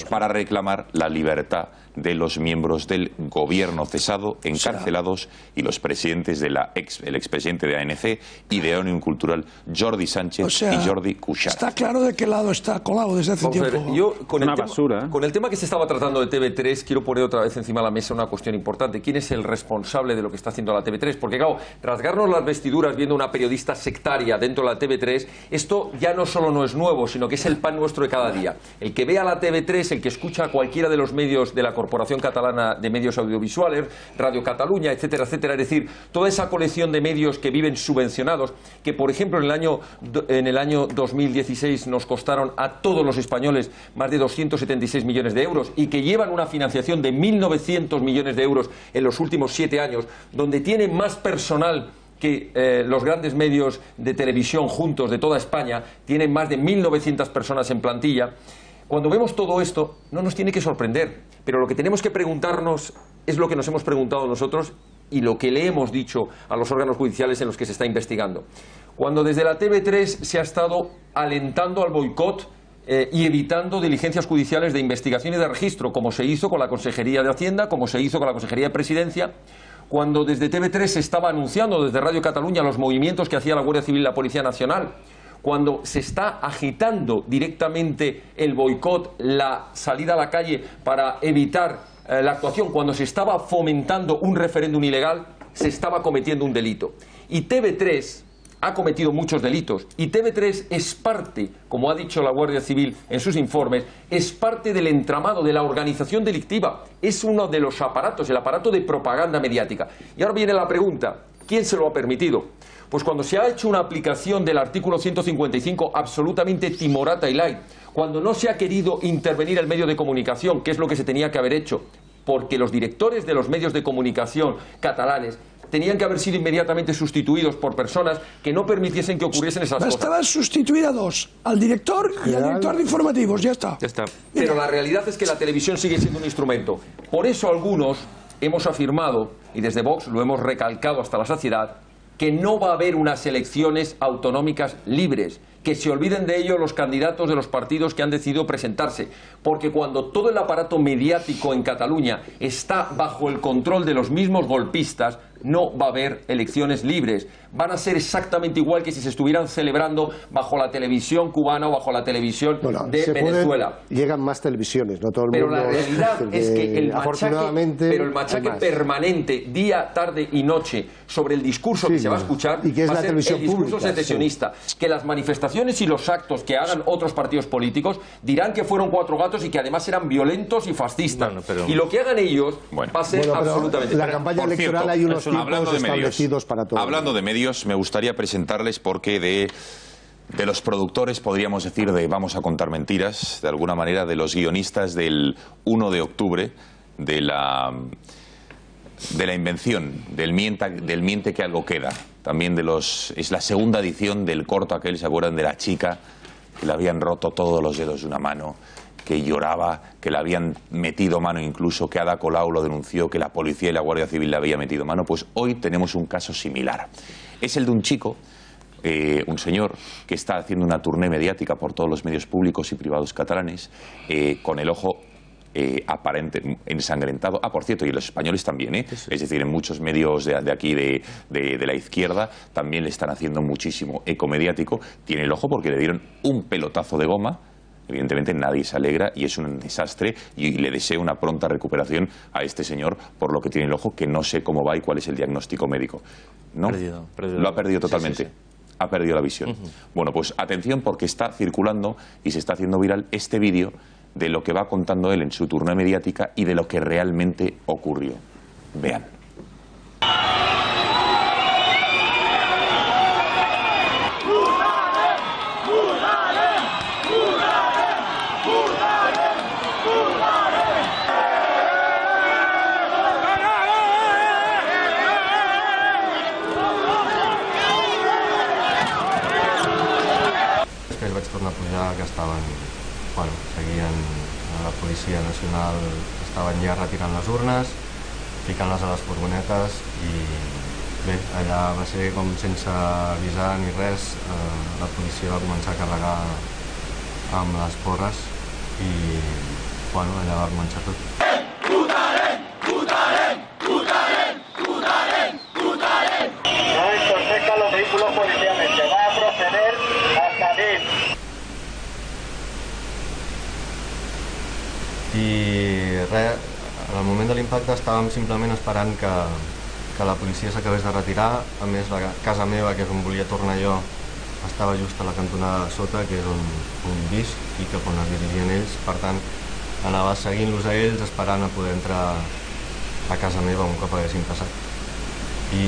para reclamar la libertad de los miembros del gobierno cesado, encarcelados, y los presidentes el expresidente de ANC y de Òmnium Cultural, Jordi Sánchez y Jordi Cuixart. Está claro de qué lado está Colau desde hace tiempo. Yo, con el tema que se estaba tratando de TV3, quiero poner otra vez encima de la mesa una cuestión importante. ¿Quién es el responsable de lo que está haciendo la TV3? Porque, claro, rasgarnos las vestiduras viendo una periodista sectaria dentro concreto la TV3, esto ya no solo no es nuevo, sino que es el pan nuestro de cada día. El que vea la TV3, el que escucha cualquiera de los medios de la Corporación Catalana de Medios Audiovisuales, Radio Cataluña, etcétera, etcétera, es decir, toda esa colección de medios que viven subvencionados, que por ejemplo en el año 2016 nos costaron a todos los españoles más de 276 millones de euros y que llevan una financiación de 1.900 millones de euros en los últimos 7 años, donde tienen más personal que los grandes medios de televisión juntos de toda España, tienen más de 1.900 personas en plantilla. Cuando vemos todo esto, no nos tiene que sorprender, pero lo que tenemos que preguntarnos es lo que nos hemos preguntado nosotros y lo que le hemos dicho a los órganos judiciales en los que se está investigando. Cuando desde la TV3 se ha estado alentando al boicot y evitando diligencias judiciales de investigación y de registro, como se hizo con la Consejería de Hacienda, como se hizo con la Consejería de Presidencia, cuando desde TV3 se estaba anunciando desde Radio Cataluña los movimientos que hacía la Guardia Civil y la Policía Nacional, cuando se está agitando directamente el boicot, la salida a la calle para evitar la actuación, cuando se estaba fomentando un referéndum ilegal, se estaba cometiendo un delito. Y TV3 ha cometido muchos delitos y TV3 es parte, como ha dicho la Guardia Civil en sus informes, es parte del entramado de la organización delictiva, es uno de los aparatos, el aparato de propaganda mediática. Y ahora viene la pregunta, ¿quién se lo ha permitido? Pues cuando se ha hecho una aplicación del artículo 155 absolutamente timorata y light, cuando no se ha querido intervenir el medio de comunicación, que es lo que se tenía que haber hecho, porque los directores de los medios de comunicación catalanes tenían que haber sido inmediatamente sustituidos por personas que no permitiesen que ocurriesen esas cosas. Bastaban sustituir a dos, al director y al director de informativos, ya está. Ya está. Pero la realidad es que la televisión sigue siendo un instrumento. Por eso algunos hemos afirmado, y desde Vox lo hemos recalcado hasta la saciedad, que no va a haber unas elecciones autonómicas libres, que se olviden de ello los candidatos de los partidos que han decidido presentarse, porque cuando todo el aparato mediático en Cataluña está bajo el control de los mismos golpistas, no va a haber elecciones libres. Van a ser exactamente igual que si se estuvieran celebrando bajo la televisión cubana o bajo la televisión de Venezuela. Llegan más televisiones, no todo el pero mundo. La realidad es que el machaque permanente, día, tarde y noche, sobre el discurso que se va a escuchar, ¿y qué es va la a ser televisión el discurso pública? secesionista. Que las manifestaciones y los actos que hagan otros partidos políticos dirán que fueron cuatro gatos y que además eran violentos y fascistas. Y lo que hagan ellos va a ser absolutamente... La campaña electoral hay unos hablando de establecidos para todo. Hablando de medios, me gustaría presentarles porque de los productores, podríamos decir, de Vamos a contar mentiras, de alguna manera, de los guionistas del 1 de octubre, de la invención, del miente que algo queda. También es la segunda edición del corto aquel, ¿se acuerdan? De la chica que le habían roto todos los dedos de una mano, que lloraba, que le habían metido mano incluso, que Ada Colau lo denunció, que la policía y la Guardia Civil le había metido mano. Pues hoy tenemos un caso similar. Es el de un chico, un señor, que está haciendo una tournée mediática por todos los medios públicos y privados catalanes, con el ojo aparente, ensangrentado. Por cierto, y los españoles también, es decir, en muchos medios de aquí de la izquierda también le están haciendo muchísimo eco mediático. Tiene el ojo porque le dieron un pelotazo de goma. Evidentemente nadie se alegra y es un desastre, y le deseo una pronta recuperación a este señor por lo que tiene el ojo, que no sé cómo va y cuál es el diagnóstico médico. ¿No? Lo ha perdido totalmente. Sí. Ha perdido la visión. Bueno, pues atención, porque está circulando y se está haciendo viral este vídeo de lo que va contando él en su tournée mediática y de lo que realmente ocurrió. Vean. Després vaig tornar a pujar, que estaven, bueno, seguien a la Policia Nacional, estaven ja retirant les urnes, ficant-les a les furgonetes, i bé, allà va ser com sense avisar ni res, la policia va començar a carregar amb les porres i, bueno, allà va començar tot. ¡Votarem! ¡Votarem! ¡Votarem! ¡Votarem! ¡Votarem! No entorpezcan los vehículos policiales, se va a proceder a salir. I res, en el moment de l'impacte estàvem simplement esperant que la policia s'acabés de retirar. A més, la casa meva, que és on volia tornar jo, estava just a la cantonada de sota, que era un disc, i cap on es dirigien ells. Per tant, anava seguint-los a ells, esperant a poder entrar a casa meva un cop haguessin passat. I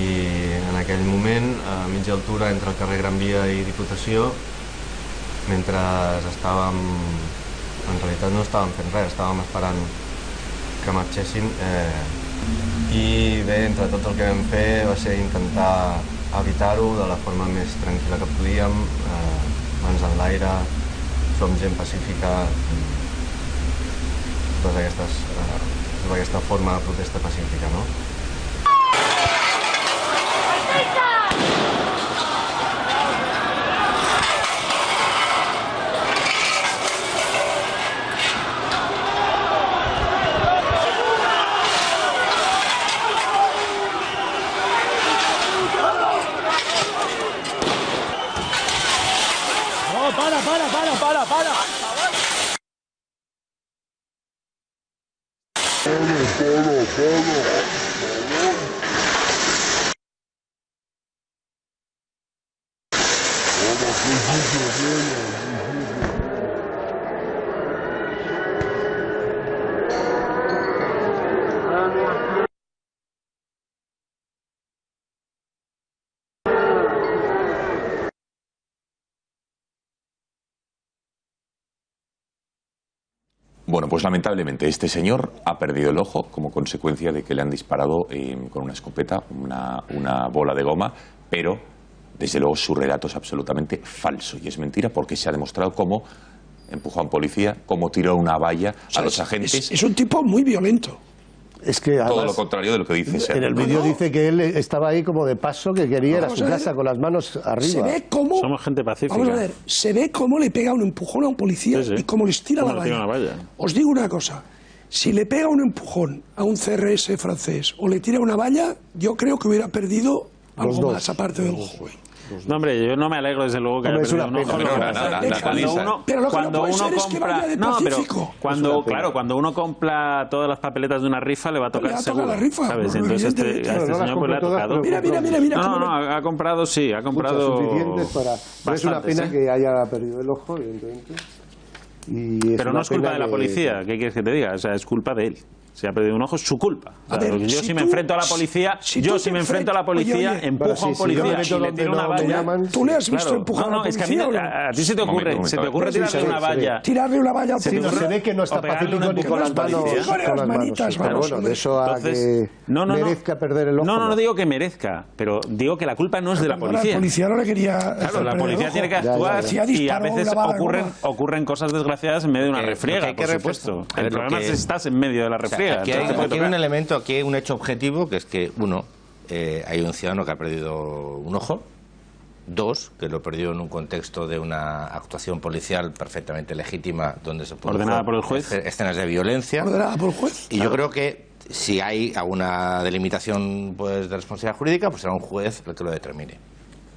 en aquell moment, a mitja altura entre el carrer Gran Via i Diputació, mentre estàvem... En realitat no estàvem fent res, estàvem esperant que marxessin, i bé, entre tot el que vam fer va ser intentar evitar-ho de la forma més tranquil·la que podíem, mans en l'aire, som gent pacífica, tota aquesta forma de protesta pacífica, no? Para. Bueno, pues lamentablemente este señor ha perdido el ojo como consecuencia de que le han disparado con una escopeta, una bola de goma, pero desde luego su relato es absolutamente falso y es mentira porque se ha demostrado cómo empujó a un policía, cómo tiró una valla a los agentes. Es un tipo muy violento. Es que además, todo lo contrario de lo que dice Sergio. En el vídeo dice que él estaba ahí como de paso, que quería ir a su casa con las manos arriba. Se ve cómo... Somos gente pacífica. Vamos a ver, se ve cómo le pega un empujón a un policía y cómo les tira la valla. Os digo una cosa, si le pega un empujón a un CRS francés o le tira una valla, yo creo que hubiera perdido algo más aparte del ojo. No, hombre, yo no me alegro desde luego que haya perdido un ojo. Cuando uno compra... No, pero cuando uno compra todas las papeletas de una rifa le va a tocar seguro, ¿sabes? Entonces a este señor pues le ha tocado. Mira. No, ha comprado, sí, ha comprado suficientes para... Es una pena que haya perdido el ojo, evidentemente. Pero no es culpa de la policía, ¿qué quieres que te diga? O sea, es culpa de él. Si ha perdido un ojo, es su culpa. O sea, yo si me enfrento a la policía, empujo a un policía y le tiro una valla. ¿Tú le has visto empujar a la policía? A ti se te ocurre tirarle una valla. Tirarle una valla al policía. Se ve que no está pacífico ni con las manos. Pero bueno, de eso a que merezca perder el ojo. No digo que merezca, pero digo que la culpa no es de la policía. La policía no le quería... Claro, la policía tiene que actuar y a veces ocurren cosas desgraciadas en medio de una refriega, por supuesto. El problema es que estás en medio de la refriega. Aquí hay un elemento, aquí hay un hecho objetivo, que es que, uno, hay un ciudadano que ha perdido un ojo. Dos, que lo perdió en un contexto de una actuación policial perfectamente legítima, donde se produjo ordenada por el juez, escenas de violencia. Ordenada por el juez. Y yo creo que si hay alguna delimitación pues de responsabilidad jurídica, pues será un juez el que lo determine.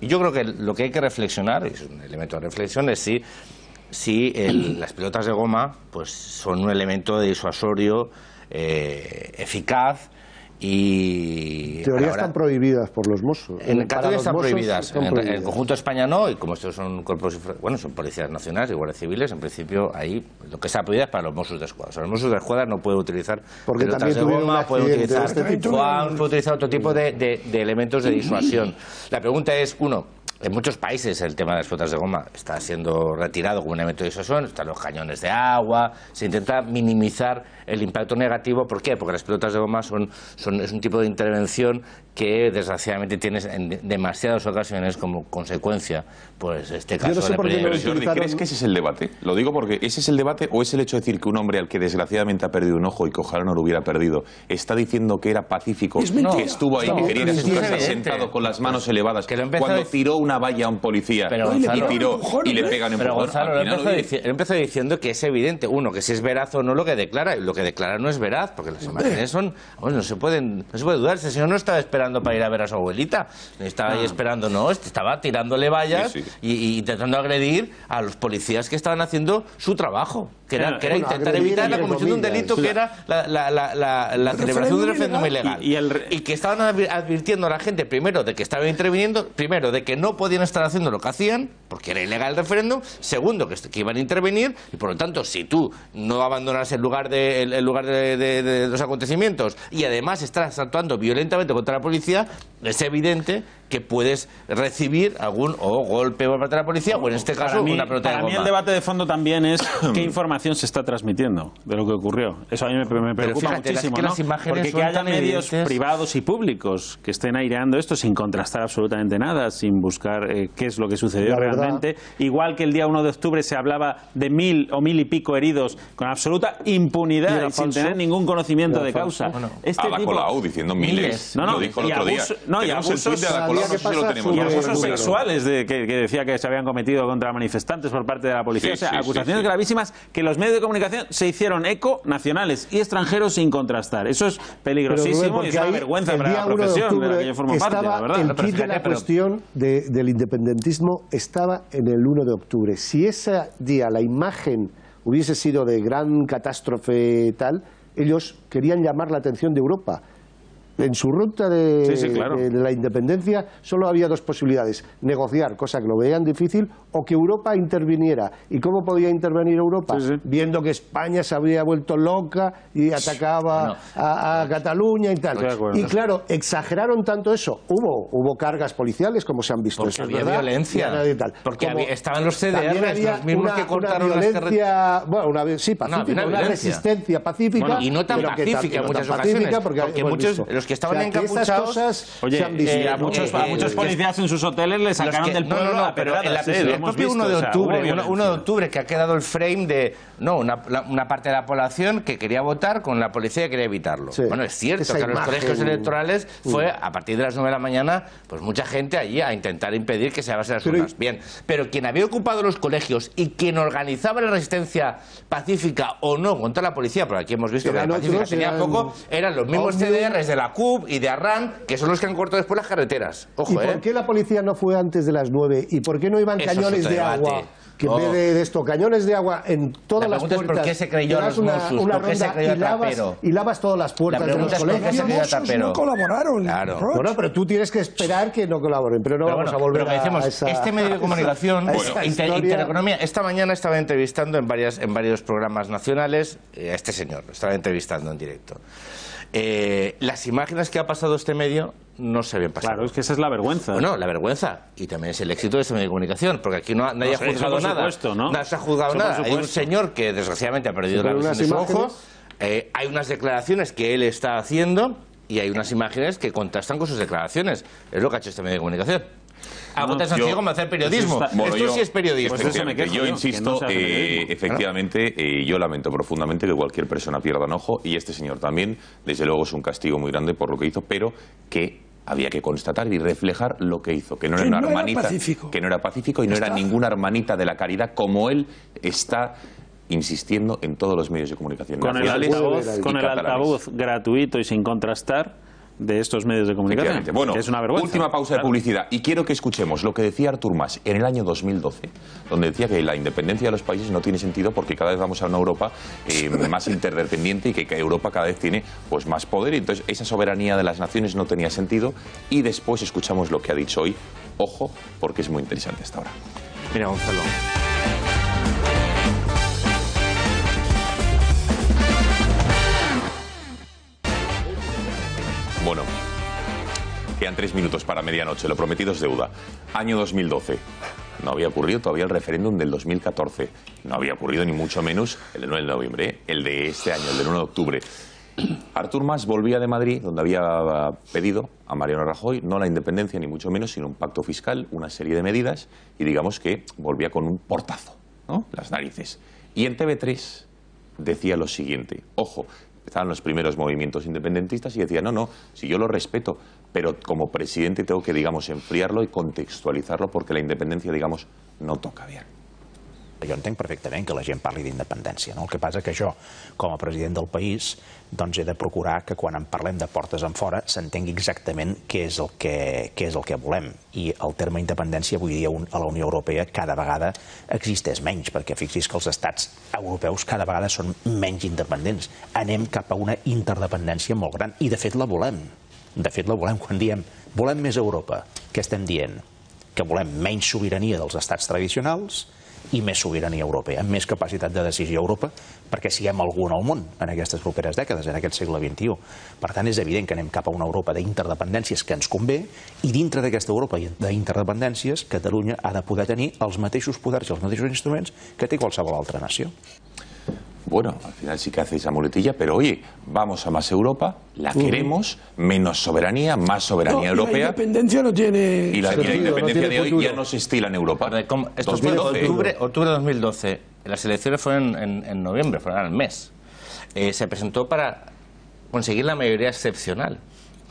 Y yo creo que lo que hay que reflexionar, y es un elemento de reflexión, es si las pelotas de goma pues son un elemento disuasorio eficaz. Y en teoría están prohibidas por los Mossos. En Cataluña están prohibidas. En el conjunto de España no, y como estos son cuerpos, bueno, son policías nacionales y guardias civiles, en principio ahí lo que está prohibido es para los Mossos de Escuadra. O sea, los Mossos de Escuadra no pueden utilizar pelotas de goma, pueden utilizar otro tipo de elementos de disuasión. La pregunta es, uno, en muchos países el tema de las pelotas de goma está siendo retirado como un elemento de disuasión, están los cañones de agua, se intenta minimizar el impacto negativo. ¿Por qué? Porque las pelotas de goma es un tipo de intervención que desgraciadamente tienes en demasiadas ocasiones como consecuencia pues este caso de Pero Jordi, ¿crees que ese es el debate? Lo digo porque ese es el debate, o es el hecho de decir que un hombre al que desgraciadamente ha perdido un ojo y que ojalá no lo hubiera perdido está diciendo que era pacífico, que estuvo ahí, que quería ir a su casa sentado con las manos elevadas cuando tiró una valla a un policía y le pegan en empujón? Gonzalo, él empezó diciendo que es evidente, uno, que si es veraz o no lo que declara, y lo que declara no es veraz, porque las imágenes son, no se puede dudar. Ese señor no estaba esperando para ir a ver a su abuelita, estaba ahí esperando, estaba tirándole vallas y intentando agredir a los policías que estaban haciendo su trabajo, que era intentar evitar la comisión de un delito que era la celebración de un referéndum ilegal, y que estaban advirtiendo a la gente, primero, de que estaban interviniendo, primero, de que no podían estar haciendo lo que hacían, porque era ilegal el referéndum, segundo, que iban a intervenir, y por lo tanto, si tú no abandonas el lugar de los acontecimientos y además estás actuando violentamente contra la policía, es evidente que puedes recibir algún golpe por parte de la policía o en este caso una pelota de goma. Para mí el debate de fondo también es qué información se está transmitiendo de lo que ocurrió. Eso a mí me preocupa muchísimo, ¿no? Porque que haya medios privados y públicos que estén aireando esto sin contrastar absolutamente nada, sin buscar qué es lo que sucedió realmente. Igual que el día 1 de octubre se hablaba de 1000 o 1000 y pico heridos con absoluta impunidad y sin tener ningún conocimiento de causa. Ada Colau diciendo miles. Lo dijo el otro día. Y abusos sexuales que decía que se habían cometido contra manifestantes por parte de la policía. O sea, acusaciones gravísimas que los medios de comunicación se hicieron eco, nacionales y extranjeros, sin contrastar. Eso es peligrosísimo y es una vergüenza para la profesión de la que yo formo parte, la verdad. El kit de la cuestión del independentismo estaba en el 1 de octubre. Si ese día la imagen hubiese sido de gran catástrofe tal, ellos querían llamar la atención de Europa. En su ruta de la independencia solo había dos posibilidades: negociar, cosa que lo veían difícil, o que Europa interviniera. ¿Y cómo podía intervenir Europa? Viendo que España se había vuelto loca y atacaba a Cataluña y tal. Y claro, exageraron tanto eso. Hubo cargas policiales, como se han visto. Porque había violencia. Porque estaban los CDRs, los mismos que cortaron las carreteras. Bueno, pacífica, una resistencia pacífica. Y no tan pacífica en muchas ocasiones. Porque muchos... Los que estaban encapuchados... Oye, a muchos policías en sus hoteles les sacaron del pueblo pero el propio 1 de octubre, que ha quedado el frame de una parte de la población que quería votar con la policía que quería evitarlo. Bueno, es cierto que en los colegios electorales fue a partir de las 9 de la mañana pues mucha gente allí a intentar impedir que se abracen las urnas. Bien, pero quien había ocupado los colegios y quien organizaba la resistencia pacífica o no contra la policía, porque aquí hemos visto que la pacífica tenía poco, eran los mismos CDRs de la CUP y de Arran, que son los que han cortado después las carreteras. Ojo, ¿Y por qué la policía no fue antes de las 9? ¿Y por qué no iban cañones de agua? Que en vez de esto, cañones de agua en todas las puertas. ¿Por qué se creyó los Mossos? ¿Por qué se creyó Trapero? Y lavas todas las puertas de los colegios. Los Mossos no colaboraron. Claro. Bueno, pero tú tienes que esperar que no colaboren. Pero no vamos a volver a esa... Este medio de comunicación, Intereconomía, esta mañana estaba entrevistando en varios programas nacionales a este señor. Lo estaba entrevistando en directo. Las imágenes que ha pasado este medio no se habían pasado. Claro, es que esa es la vergüenza. Bueno, la vergüenza. Y también es el éxito de este medio de comunicación, porque aquí nadie ha juzgado nada. Nadie se ha juzgado nada. Hay un señor que desgraciadamente ha perdido la visión de su ojo. Hay unas declaraciones que él está haciendo y hay unas imágenes que contrastan con sus declaraciones. Es lo que ha hecho este medio de comunicación. Algo tan sencillo como hacer periodismo. Esto sí es periodismo. Yo insisto, efectivamente, yo lamento profundamente que cualquier persona pierda un ojo, y este señor también. Desde luego es un castigo muy grande por lo que hizo, pero que había que constatar y reflejar lo que hizo, que no era una hermanita, que no era pacífico y no era ninguna hermanita de la caridad, como él está insistiendo en todos los medios de comunicación nacionales con el altavoz gratuito y sin contrastar de estos medios de comunicación. Bueno, que es una vergüenza. Última pausa de publicidad. Y quiero que escuchemos lo que decía Artur Mas en el año 2012, donde decía que la independencia de los países no tiene sentido porque cada vez vamos a una Europa más interdependiente y que Europa cada vez tiene pues más poder. Y entonces esa soberanía de las naciones no tenía sentido. Y después escuchamos lo que ha dicho hoy. Ojo, porque es muy interesante hasta ahora. Mira, Gonzalo. Bueno, quedan 3 minutos para medianoche, lo prometido es deuda. Año 2012, no había ocurrido todavía el referéndum del 2014, no había ocurrido ni mucho menos el del 9 de noviembre, el de este año, el del 1 de octubre. Artur Mas volvía de Madrid, donde había pedido a Mariano Rajoy no la independencia ni mucho menos, sino un pacto fiscal, una serie de medidas, y digamos que volvía con un portazo, ¿no? Las narices. Y en TV3 decía lo siguiente, ojo, empezaban los primeros movimientos independentistas y decía, no, si yo lo respeto, pero como presidente tengo que, digamos, enfriarlo y contextualizarlo porque la independencia, digamos, no toca bien. Jo entenc perfectament que la gent parli d'independència, no? El que passa que jo, com a president del país, doncs he de procurar que quan en parlem de portes enfora s'entengui exactament què és el que volem. I el terme independència avui dia a la Unió Europea cada vegada existeix menys, perquè fixi's que els estats europeus cada vegada són menys independents. Anem cap a una interdependència molt gran i de fet la volem. De fet la volem quan diem volem més Europa. Què estem dient? que volem menys sobirania dels estats tradicionals i més sobirania europea, més capacitat de decisió a Europa, perquè siguem algú en el món en aquestes properes dècades, en aquest segle XXI. Per tant, és evident que anem cap a una Europa d'interdependències que ens convé, i dintre d'aquesta Europa d'interdependències, Catalunya ha de poder tenir els mateixos poders i els mateixos instruments que té qualsevol altra nació. Bueno, al final sí que hace esa muletilla, pero oye, vamos a más Europa, la queremos, menos soberanía, más soberanía europea. Y la independencia no tiene... Y la independencia de hoy ya no se estila en Europa. Esto fue octubre de 2012. Las elecciones fueron en noviembre, fueron al mes. Se presentó para conseguir la mayoría excepcional.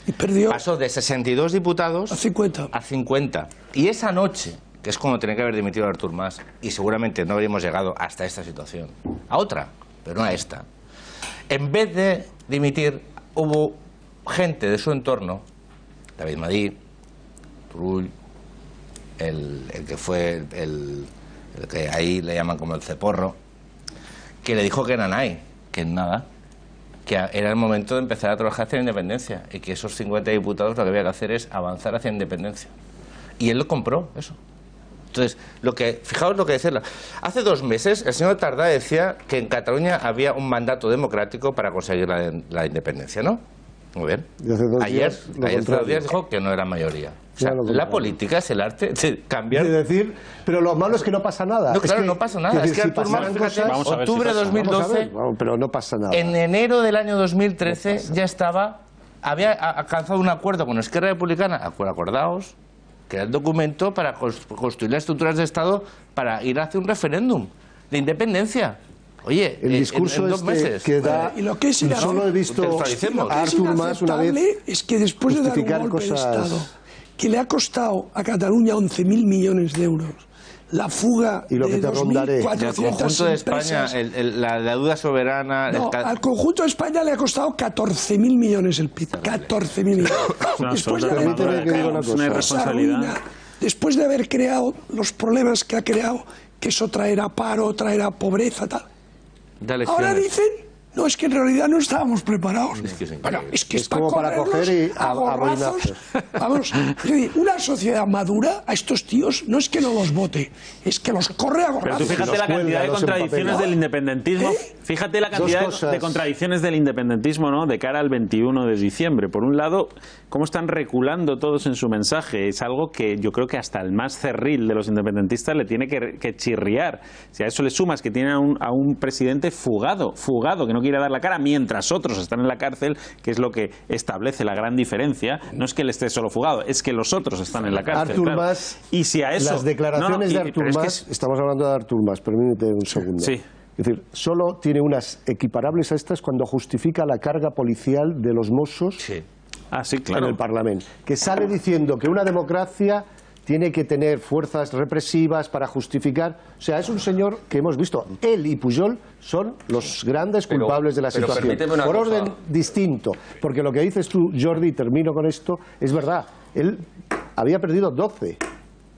Y perdió. Pasó de 62 diputados a 50. A 50. Y esa noche, que es cuando tenía que haber dimitido Artur Mas, y seguramente no habríamos llegado hasta esta situación, a otra, pero no a esta. En vez de dimitir, hubo gente de su entorno, David Madí, Turull, el que fue el que ahí le llaman como el ceporro, que le dijo que que nada, que era el momento de empezar a trabajar hacia la independencia y que esos 50 diputados lo que había que hacer es avanzar hacia la independencia. Y él lo compró, eso. Entonces, fijaos lo que decía. Hace 2 meses el señor Tardá decía que en Cataluña había un mandato democrático para conseguir la independencia, ¿no? Muy bien. Ayer, hace 2 días dijo que no era mayoría. O sea, la política es el arte de cambiar. Es decir, pero lo malo es que no pasa nada. No, claro, no pasa nada. Es que Artur Mas, fíjate, octubre de 2012, pero no pasa nada. En enero del año 2013 ya había alcanzado un acuerdo con Esquerra Republicana, acordaos, que era el documento para construir las estructuras de Estado para ir hacia un referéndum de independencia. Oye, el discurso en 2 meses. Que da, y lo que es solo he visto a Artur Mas una vez es que después de dar un golpe de Estado que le ha costado a Cataluña 11.000 millones de euros, la fuga y lo que de 2.400 conjunto de España, la deuda soberana... No, al conjunto de España le ha costado 14.000 millones el PIB. 14.000 millones. Después de haber creado los problemas que ha creado, que eso traerá paro, traerá pobreza, tal. Ahora dicen, no, es que en realidad no estábamos preparados. Bueno, es que es como para coger y gorrazos. Vamos, una sociedad madura a estos tíos no es que no los vote, es que los corre a gorrazos. Pero tú fíjate la cantidad de contradicciones del independentismo. Fíjate la cantidad de contradicciones del independentismo, ¿no?, de cara al 21 de diciembre. Por un lado, cómo están reculando todos en su mensaje. Es algo que yo creo que hasta el más cerril de los independentistas le tiene que chirriar. Si a eso le sumas que tiene a un presidente fugado, que no quiere dar la cara mientras otros están en la cárcel, que es lo que establece la gran diferencia. No es que él esté solo fugado, es que los otros están en la cárcel. Artur Mas, y si a eso, las declaraciones de Artur Mas, estamos hablando de Artur Mas, permíteme un segundo. Sí. Es decir, solo tiene unas equiparables a estas cuando justifica la carga policial de los Mossos claro, en el Parlamento, que sale diciendo que una democracia tiene que tener fuerzas represivas para justificar. O sea, es un señor que hemos visto, él y Pujol son los grandes culpables de la situación. Por orden distinto, porque lo que dices tú, Jordi, y termino con esto, es verdad. Él había perdido 12.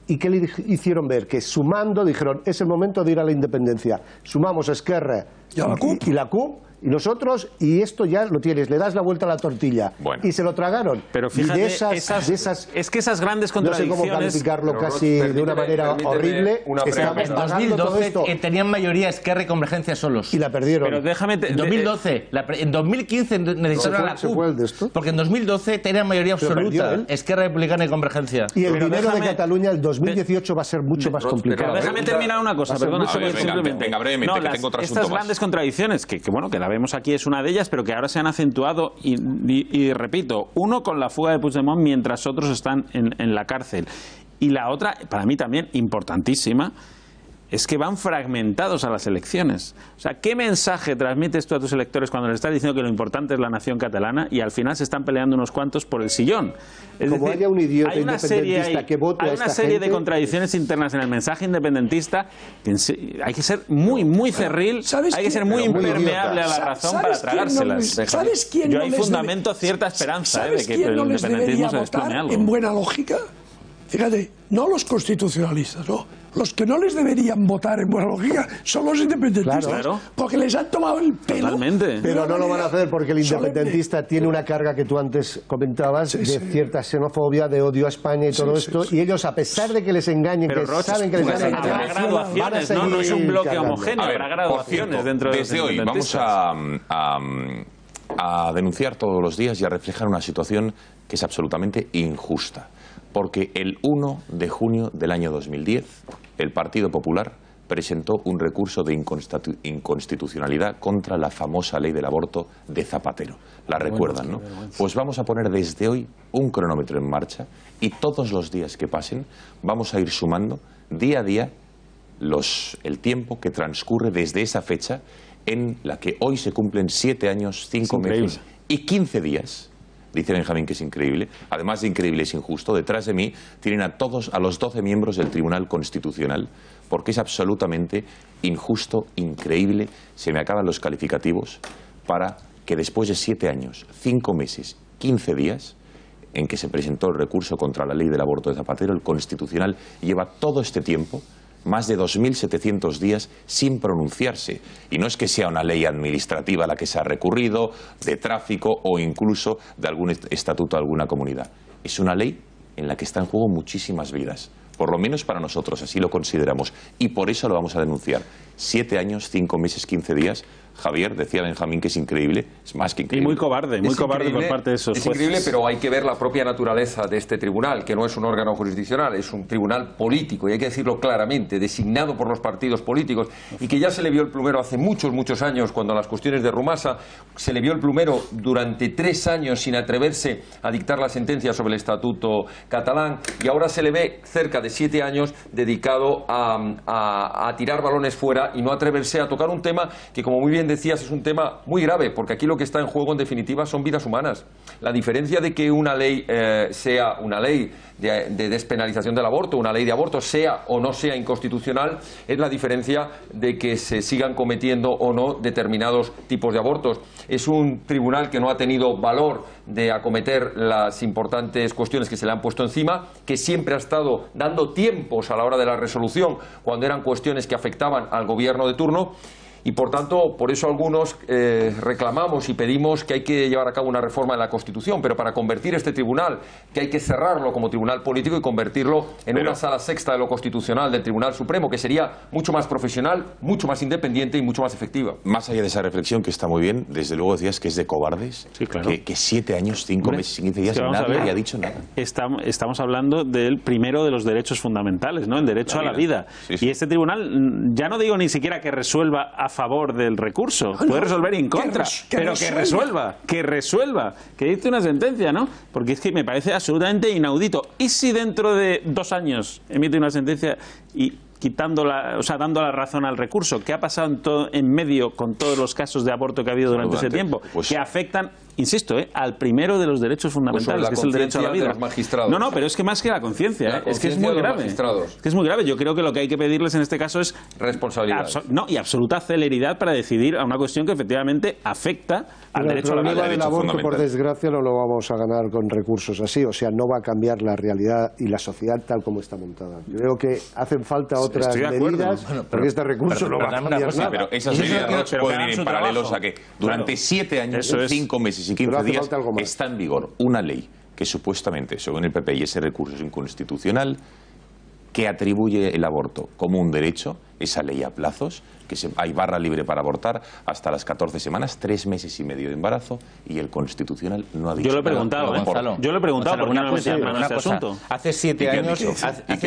¿Y qué le hicieron ver? Que sumando dijeron, es el momento de ir a la independencia. Sumamos a Esquerra y la CUP, y nosotros, y esto ya lo tienes, le das la vuelta a la tortilla. Bueno. Y se lo tragaron. Pero fíjate, y de esas, es que esas grandes contradicciones... No sé cómo calificarlo casi de una manera horrible. En 2012 tenían mayoría Esquerra y Convergencia solos. Y la perdieron. Pero déjame... En 2012. En 2015 necesitaron a la CUP. Porque en 2012 tenían mayoría absoluta Esquerra Republicana y Convergencia. Y el dinero de Cataluña, el 2018 va a ser mucho más complicado. Pero déjame terminar una cosa, perdona. Venga, brevemente, que tengo otro asunto más. Estas grandes contradicciones, que bueno, que la vemos aquí, es una de ellas, pero que ahora se han acentuado y repito, uno con la fuga de Puigdemont mientras otros están en la cárcel. Y la otra, para mí también importantísima, es que van fragmentados a las elecciones. O sea, ¿qué mensaje transmites tú a tus electores cuando les estás diciendo que lo importante es la nación catalana y al final se están peleando unos cuantos por el sillón? Es Como decir, haya un idiota hay una serie, que vote hay a una esta serie gente... de contradicciones internas en el mensaje independentista. Hay que ser muy cerril, hay que ser muy impermeable a la razón para tragárselas. ¿Sabes quién Yo no ahí les fundamento cierta esperanza de que quién el no les independentismo debería se desplome votar algo. en buena lógica? Fíjate, no los constitucionalistas, no. los que no les deberían votar en buena lógica son los independentistas, Claro. porque les han tomado el pelo. Totalmente. Pero no lo van a hacer porque el independentista tiene una carga que tú antes comentabas de cierta xenofobia, de odio a España y todo esto, y ellos, a pesar de que les engañen, Pero que Roche, saben que les van a habrá engañar, graduaciones, no es un bloque cargando. homogéneo, habrá graduaciones dentro de los desde hoy vamos a denunciar todos los días y a reflejar una situación que es absolutamente injusta. Porque el 1 de junio del año 2010, el Partido Popular presentó un recurso de inconstitucionalidad contra la famosa ley del aborto de Zapatero. La recuerdan, ¿no? Pues vamos a poner desde hoy un cronómetro en marcha y todos los días que pasen vamos a ir sumando día a día el tiempo que transcurre desde esa fecha en la que hoy se cumplen 7 años, 5 meses y 15 días. Dice Benjamín que es increíble. Además de increíble, es injusto. Detrás de mí tienen a los 12 miembros del Tribunal Constitucional, porque es absolutamente injusto, increíble. Se me acaban los calificativos para que después de 7 años, 5 meses, 15 días, en que se presentó el recurso contra la ley del aborto de Zapatero, el Constitucional lleva todo este tiempo, más de 2.700 días, sin pronunciarse. Y no es que sea una ley administrativa a la que se ha recurrido, de tráfico o incluso de algún estatuto de alguna comunidad. Es una ley en la que está en juego muchísimas vidas. Por lo menos para nosotros, así lo consideramos. Y por eso lo vamos a denunciar. 7 años, 5 meses, 15 días. Javier, decía Benjamín que es increíble, es más que increíble. Y muy cobarde por parte de esos jueces. Es increíble, pero hay que ver la propia naturaleza de este tribunal, que no es un órgano jurisdiccional, es un tribunal político, y hay que decirlo claramente, designado por los partidos políticos, y que ya se le vio el plumero hace muchos, muchos años, cuando las cuestiones de Rumasa, se le vio el plumero durante 3 años sin atreverse a dictar la sentencia sobre el estatuto catalán, y ahora se le ve cerca de 7 años dedicado a tirar balones fuera y no atreverse a tocar un tema que, como muy bien decías, es un tema muy grave, porque aquí lo que está en juego en definitiva son vidas humanas. La diferencia de que una ley sea una ley de despenalización del aborto, una ley de aborto, sea o no sea inconstitucional, es la diferencia de que se sigan cometiendo o no determinados tipos de abortos. Es un tribunal que no ha tenido valor de acometer las importantes cuestiones que se le han puesto encima, que siempre ha estado dando tiempos a la hora de la resolución cuando eran cuestiones que afectaban al gobierno de turno. Y por tanto, por eso algunos reclamamos y pedimos que hay que llevar a cabo una reforma en la Constitución, pero para convertir este tribunal, que hay que cerrarlo como tribunal político y convertirlo en una sala sexta de lo constitucional del Tribunal Supremo, que sería mucho más profesional, mucho más independiente y mucho más efectiva. Más allá de esa reflexión, que está muy bien, desde luego decías que es de cobardes, sí, claro. que 7 años, 5 meses, 15 días, nadie ha dicho nada. Estamos hablando del primero de los derechos fundamentales, ¿no? El derecho a la vida. Sí, sí. Y este tribunal, ya no digo ni siquiera que resuelva a favor del recurso, puede resolver en contra, pero que resuelva, que dicte una sentencia, ¿no? Porque es que me parece absolutamente inaudito. ¿Y si dentro de 2 años emite una sentencia y dando la razón al recurso? ¿Qué ha pasado en medio con todos los casos de aborto que ha habido durante ese tiempo? Que afectan, insisto, al primero de los derechos fundamentales, que es el derecho a la vida. No, pero es que más que la conciencia, es que es muy grave. Es que es muy grave. Yo creo que lo que hay que pedirles en este caso es responsabilidad. Y absoluta celeridad para decidir a una cuestión que efectivamente afecta al derecho a la vida. El problema del aborto, por desgracia, no lo vamos a ganar con recursos así. O sea, no va a cambiar la realidad y la sociedad tal como está montada. Yo creo que hacen falta otras medidas, porque este recurso no va a cambiar nada. Pero esas medidas no pueden ir en paralelos a que durante 7 años, 5 meses y 15 días está en vigor una ley que supuestamente, según el PP, y ese recurso es inconstitucional, que atribuye el aborto como un derecho, esa ley a plazos, que hay barra libre para abortar hasta las 14 semanas, 3 meses y medio de embarazo, y el Constitucional no ha dicho nada. Yo lo he preguntado, ¿por qué no me llaman a este asunto? Hace 7 años...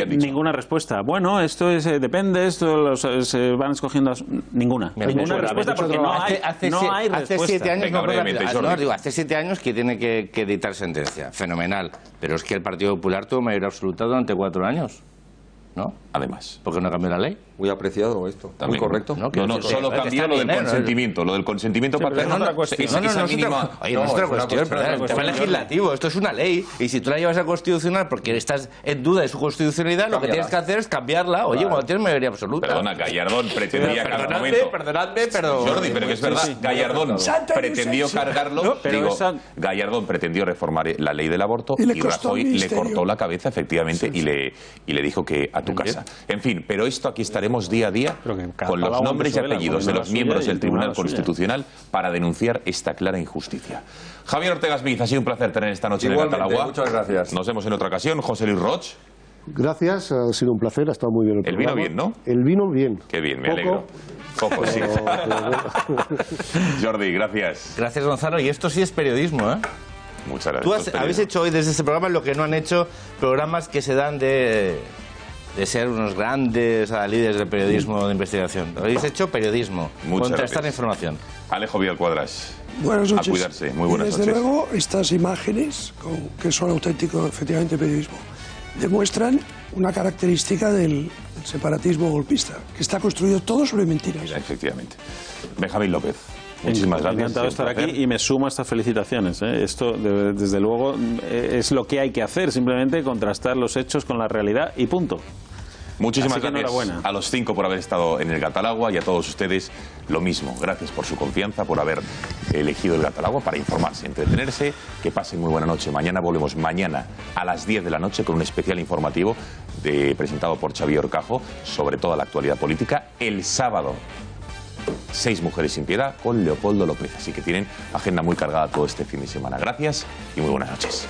Ninguna respuesta. Bueno, esto depende, esto se van escogiendo... Ninguna respuesta, porque no hay respuesta. Hace 7 años, hace 7 años que tiene que dictar sentencia. Fenomenal. Pero es que el Partido Popular tuvo mayoría absoluta durante 4 años. ¿No? Además. ¿Por qué no cambió la ley? Muy apreciado esto. También. Muy correcto. No, solo cambió lo del consentimiento. Lo del consentimiento paterno no es otra cuestión. No es otra cuestión. El tema legislativo. Esto es una ley. Y si tú la llevas a constitucional porque estás en duda de su constitucionalidad, lo que tienes que hacer es cambiarla. Oye, cuando tienes mayoría absoluta. Perdona, Gallardón pretendía cada momento. Perdonadme, pero... Jordi, pero que es verdad. Gallardón pretendió cargarlo. Gallardón pretendió reformar la ley del aborto y Rajoy le cortó la cabeza, efectivamente, y le dijo que a tu casa. En fin, pero esto aquí estaremos día a día con los nombres y apellidos de los miembros del Tribunal Constitucional para denunciar esta clara injusticia. Javier Ortega Smith, ha sido un placer tener esta noche en el Catalagua. Muchas gracias. Nos vemos en otra ocasión. José Luis Roig. Gracias, ha sido un placer, ha estado muy bien el programa. vino bien, ¿no? El vino bien. Qué bien, me alegro. Poco, sí. Jordi, gracias. Gracias, Gonzalo. Y esto sí es periodismo, ¿eh? Muchas gracias. Habéis hecho hoy desde este programa lo que no han hecho programas que se dan de ser unos grandes líderes de periodismo de investigación. Habéis hecho periodismo, contrastar información. Alejo Vidal Cuadras. Buenas noches. A cuidarse. Muy buenas noches. Desde luego, estas imágenes, que son auténtico, efectivamente, periodismo, demuestran una característica del separatismo golpista, que está construido todo sobre mentiras. Efectivamente. Benjamín López. Muchísimas gracias. Encantado de estar aquí y me sumo a estas felicitaciones. Esto, desde luego, es lo que hay que hacer, simplemente contrastar los hechos con la realidad y punto. Muchísimas gracias a los 5 por haber estado en el Catalagua y a todos ustedes lo mismo. Gracias por su confianza, por haber elegido el Catalagua para informarse, entretenerse. Que pasen muy buena noche. Mañana volvemos a las 10 de la noche con un especial informativo presentado por Xavier Orcajo sobre toda la actualidad política. El sábado, 6 mujeres sin piedad con Leopoldo López. Así que tienen agenda muy cargada todo este fin de semana. Gracias y muy buenas noches.